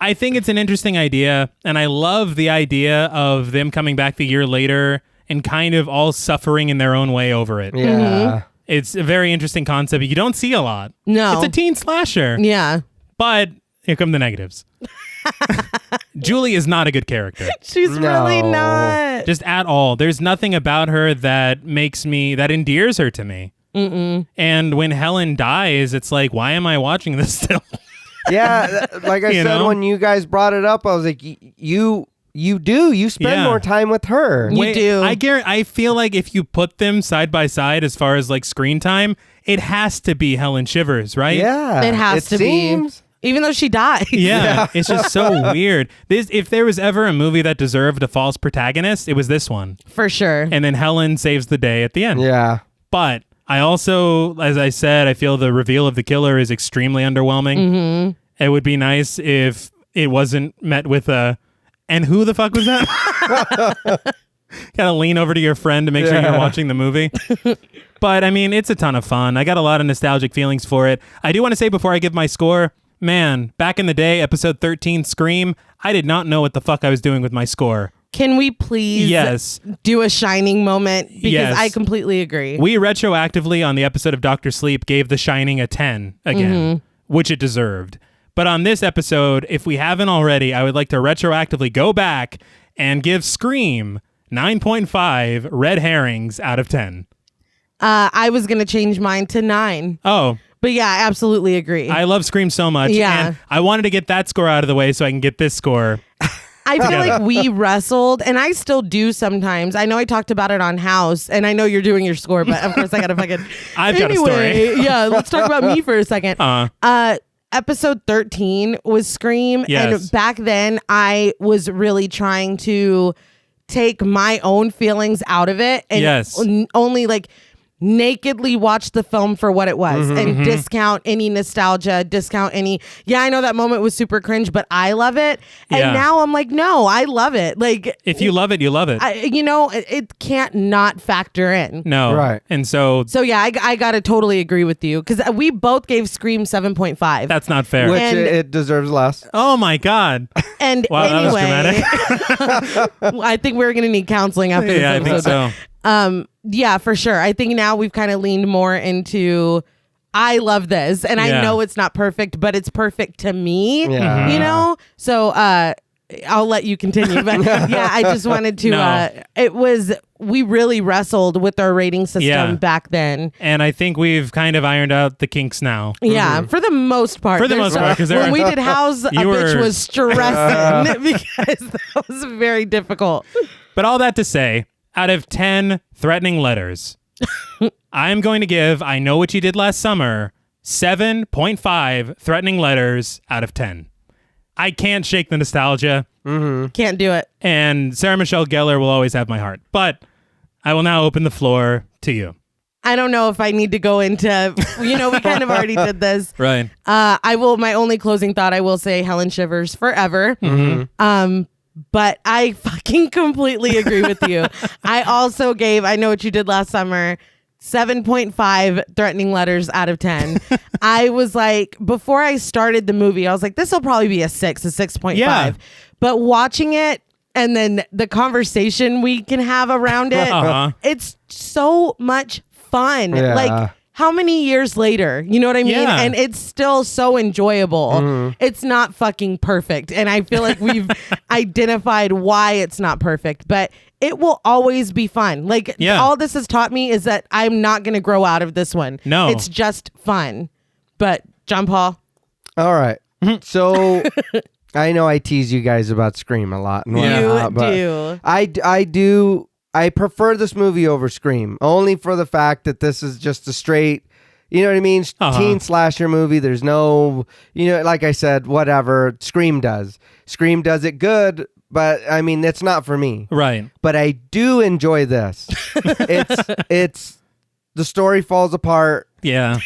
I think it's an interesting idea, and I love the idea of them coming back the year later and kind of all suffering in their own way over it. Yeah. It's a very interesting concept. You don't see a lot. No. It's a teen slasher. Yeah. But here come the negatives. Julie is not a good character. She's really No. not. Just at all. There's nothing about her that that endears her to me. And when Helen dies, it's like, why am I watching this still? Yeah. Like I You said, know? when you guys brought it up, I was like, you spend Yeah. more time with her. You do. I feel like if you put them side by side as far as like screen time, it has to be Helen Shivers, right? Yeah. It has to seems. be. Even though she died. Yeah, it's just so weird. If there was ever a movie that deserved a false protagonist, it was this one. For sure. And then Helen saves the day at the end. Yeah. But I also, as I said, I feel the reveal of the killer is extremely underwhelming. It would be nice if it wasn't met with a, and who the fuck was that? Gotta lean over to your friend to make sure you're watching the movie. But I mean, it's a ton of fun. I got a lot of nostalgic feelings for it. I do want to say before I give my score, man, back in the day, episode 13, Scream, I did not know what the fuck I was doing with my score. Can we please Yes. do a shining moment? Because Yes. I completely agree. We retroactively on the episode of Dr. Sleep gave The Shining a 10 again, which it deserved. But on this episode, if we haven't already, I would like to retroactively go back and give Scream 9.5 red herrings out of 10. I was going to change mine to 9. Oh. But yeah, I absolutely agree. I love Scream so much. Yeah. And I wanted to get that score out of the way so I can get this score. I feel like we wrestled, and I still do sometimes. I know I talked about it on House, and I know you're doing your score, but of course I got to fucking... I've got a story. Yeah, let's talk about me for a second. Episode 13 was Scream, Yes. and back then I was really trying to take my own feelings out of it and only like nakedly watch the film for what it was and discount any nostalgia, discount any, I know that moment was super cringe, but I love it. And now I'm like, no, I love it. Like, if you love it, you love it. It can't not factor in. No. Right. And so yeah, I got to totally agree with you because we both gave Scream 7.5. that's not fair. Which And- it deserves less. Oh my God. And Wow, anyway, that was dramatic. I think we're going to need counseling after this Yeah, I episode. think so. Yeah, for sure. I think now we've kind of leaned more into I love this, and I know it's not perfect, but it's perfect to me. Yeah. You know? So I'll let you continue. But yeah, I just wanted to we really wrestled with our rating system back then. And I think we've kind of ironed out the kinks now. Yeah, for the most part. For the most part, because when we did House, a bitch was stressing because that was very difficult. But all that to say, out of 10 threatening letters, I'm going to give I Know What You Did Last Summer 7.5 threatening letters out of 10. I can't shake the nostalgia. Can't do it. And Sarah Michelle Gellar will always have my heart. But I will now open the floor to you. I don't know if I need to go into, we kind of already did this. Right. My only closing thought, I will say Helen Shivers forever. But I fucking completely agree with you. I also gave I Know What You Did Last Summer 7.5 threatening letters out of 10. I was like, before I started the movie, I was like, this will probably be a 6.5. Yeah. But watching it and then the conversation we can have around it, it's so much fun. Yeah. Like, how many years later? You know what I mean? Yeah. And it's still so enjoyable. It's not fucking perfect. And I feel like we've identified why it's not perfect, but it will always be fun. Like, all this has taught me is that I'm not going to grow out of this one. No. It's just fun. But, John Paul? All right. So I know I tease you guys about Scream a lot. And You whatnot, but do. I do. I prefer this movie over Scream, only for the fact that this is just a straight, you know what I mean, teen slasher movie. There's no, like I said, whatever Scream does. Scream does it good, but I mean, it's not for me. Right. But I do enjoy this. It's the story falls apart. Yeah.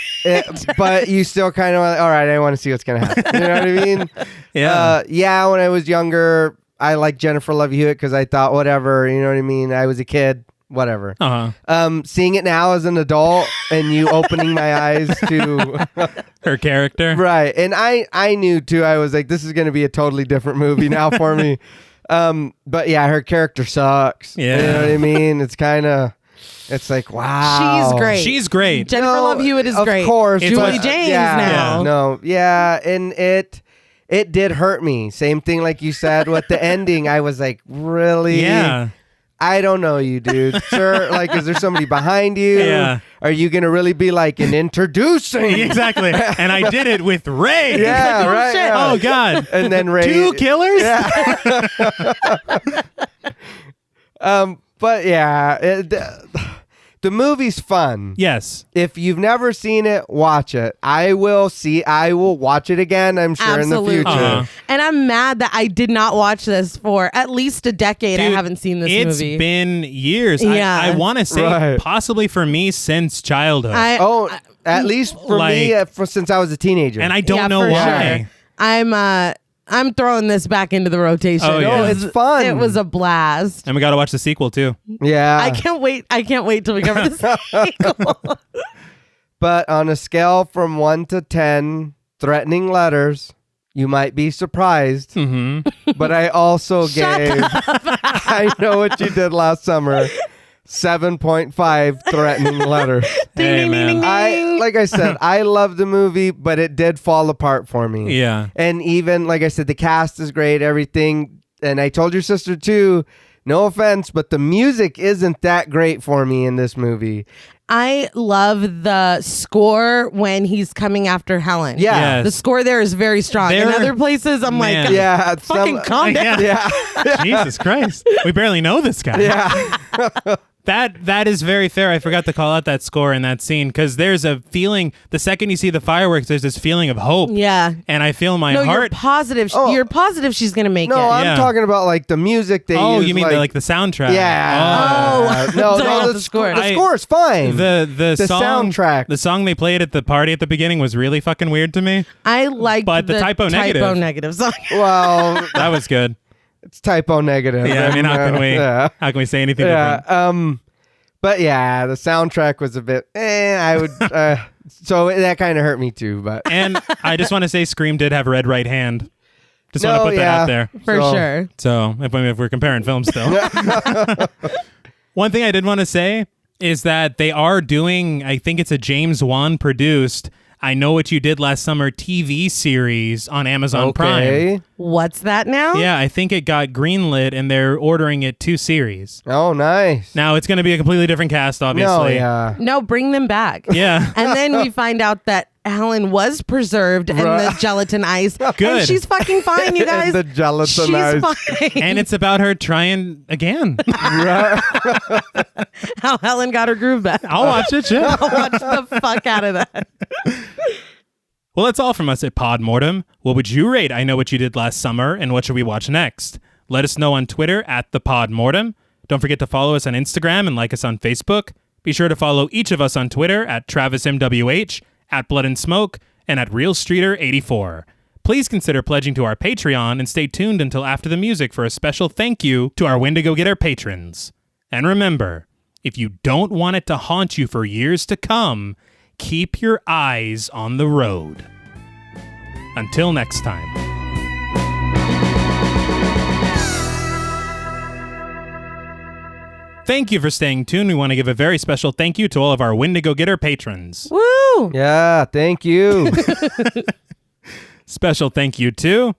But you still kind of, all right, I want to see what's going to happen. You know what I mean? Yeah. When I was younger, I liked Jennifer Love Hewitt because I thought whatever, you know what I mean? I was a kid, whatever. Seeing it now as an adult and you opening my eyes to her character. Right. And I knew too, I was like, this is going to be a totally different movie now for me. But yeah, her character sucks. Yeah. You know what I mean? It's kind of, it's like, wow. She's great. She's great. Jennifer Love Hewitt is great. Of course. Julie James now. No. Yeah. And it did hurt me. Same thing like you said with the ending. I was like, really? Yeah. I don't know you, dude. Sir, like, is there somebody behind you? Yeah. Are you going to really be like an introducing? Exactly. And I did it with Ray. Yeah, Oh, right. shit. Yeah. Oh, God. And then Ray. 2 killers? Yeah. But yeah, the movie's fun. Yes. If you've never seen it, watch it. I will watch it again, I'm sure, Absolutely. in the future. And I'm mad that I did not watch this for at least a decade. Dude, I haven't seen this it's movie. been years. Yeah. I want to say Right. possibly for me since childhood. At least for me, since I was a teenager. And I don't Yeah, know for why. sure. I'm throwing this back into the rotation. Oh, yeah. No, it's fun. It was a blast. And we got to watch the sequel too. Yeah. I can't wait till we cover this sequel. But on a scale from 1 to 10 threatening letters, you might be surprised. But I also gave I Know What You Did Last Summer 7.5 threatening letters. Hey, man. Like I said, I love the movie, but it did fall apart for me. Yeah. And even, like I said, the cast is great, everything. and I told your sister too, no offense, but the music isn't that great for me in this movie. I love the score when he's coming after Helen. Yeah. Yes. The score there is very strong. In other places, I'm Man. like, Yeah, fucking calm down. Yeah. Jesus Christ. We barely know this guy. Yeah. That is very fair. I forgot to call out that score in that scene because there's a feeling, the second you see the fireworks, there's this feeling of hope. Yeah. And I feel my No, you're heart. positive. Oh. You're positive she's going to make No, it. I'm Yeah. talking about like the music they use. You mean the soundtrack? Yeah. Oh. No, The score. The score is fine. The song, soundtrack. the song they played at the party at the beginning was really fucking weird to me. I like But the typo negative. song. Well, That was good. it's typo negative. Yeah, I mean, how can we say anything different? Yeah. But yeah, the soundtrack was a bit. I would. So that kind of hurt me too. But And I just want to say, Scream did have Red Right Hand. Just want to put that out there. For So- sure. So if we're comparing films still. One thing I did want to say is that they are doing, I think it's a James Wan produced I Know What You Did Last Summer TV series on Amazon Prime. What's that now? Yeah, I think it got greenlit and they're ordering it 2 series. Oh, nice. Now it's going to be a completely different cast, obviously. No, yeah. No, bring them back. Yeah. And then we find out that Helen was preserved in the gelatin ice. Good. And she's fucking fine, you guys. The gelatin she's ice. fine. And it's about her trying again. How Helen got her groove back. I'll watch it, shit. I'll watch the fuck out of that. Well, that's all from us at Pod Mortem. What would you rate I Know What You Did Last Summer, and what should we watch next? Let us know on Twitter at the Pod Mortem. Don't forget to follow us on Instagram and like us on Facebook. Be sure to follow each of us on Twitter at TravisMWH, at Blood and Smoke, and at RealStreeter84. Please consider pledging to our Patreon and stay tuned until after the music for a special thank you to our Wendigo Getter patrons. And remember, if you don't want it to haunt you for years to come, keep your eyes on the road. Until next time. Thank you for staying tuned. We want to give a very special thank you to all of our Wendigo Getter patrons. Woo! Yeah, thank you. Special thank you to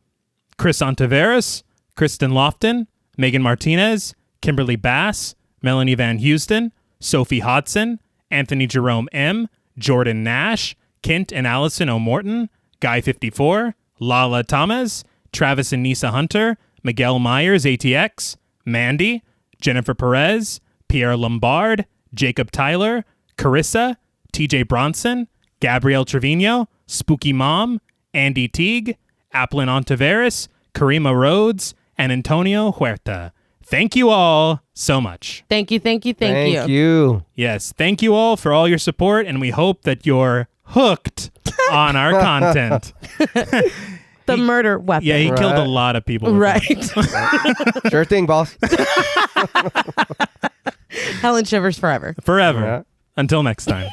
Chris Ontiveros, Kristen Lofton, Megan Martinez, Kimberly Bass, Melanie Van Houston, Sophie Hodson, Anthony Jerome M., Jordan Nash, Kent and Allison O'Morton, Guy54, Lala Thomas, Travis and Nisa Hunter, Miguel Myers ATX, Mandy, Jennifer Perez, Pierre Lombard, Jacob Tyler, Carissa, TJ Bronson, Gabrielle Trevino, Spooky Mom, Andy Teague, Applin Ontiveros, Karima Rhodes, and Antonio Huerta. Thank you all so much. Thank you. Thank you. Yes, thank you all for all your support, and we hope that you're hooked on our content. The murder weapon. Yeah, he killed a lot of people. with Right. that. Sure thing, boss. Helen shivers forever. Forever. Yeah. Until next time.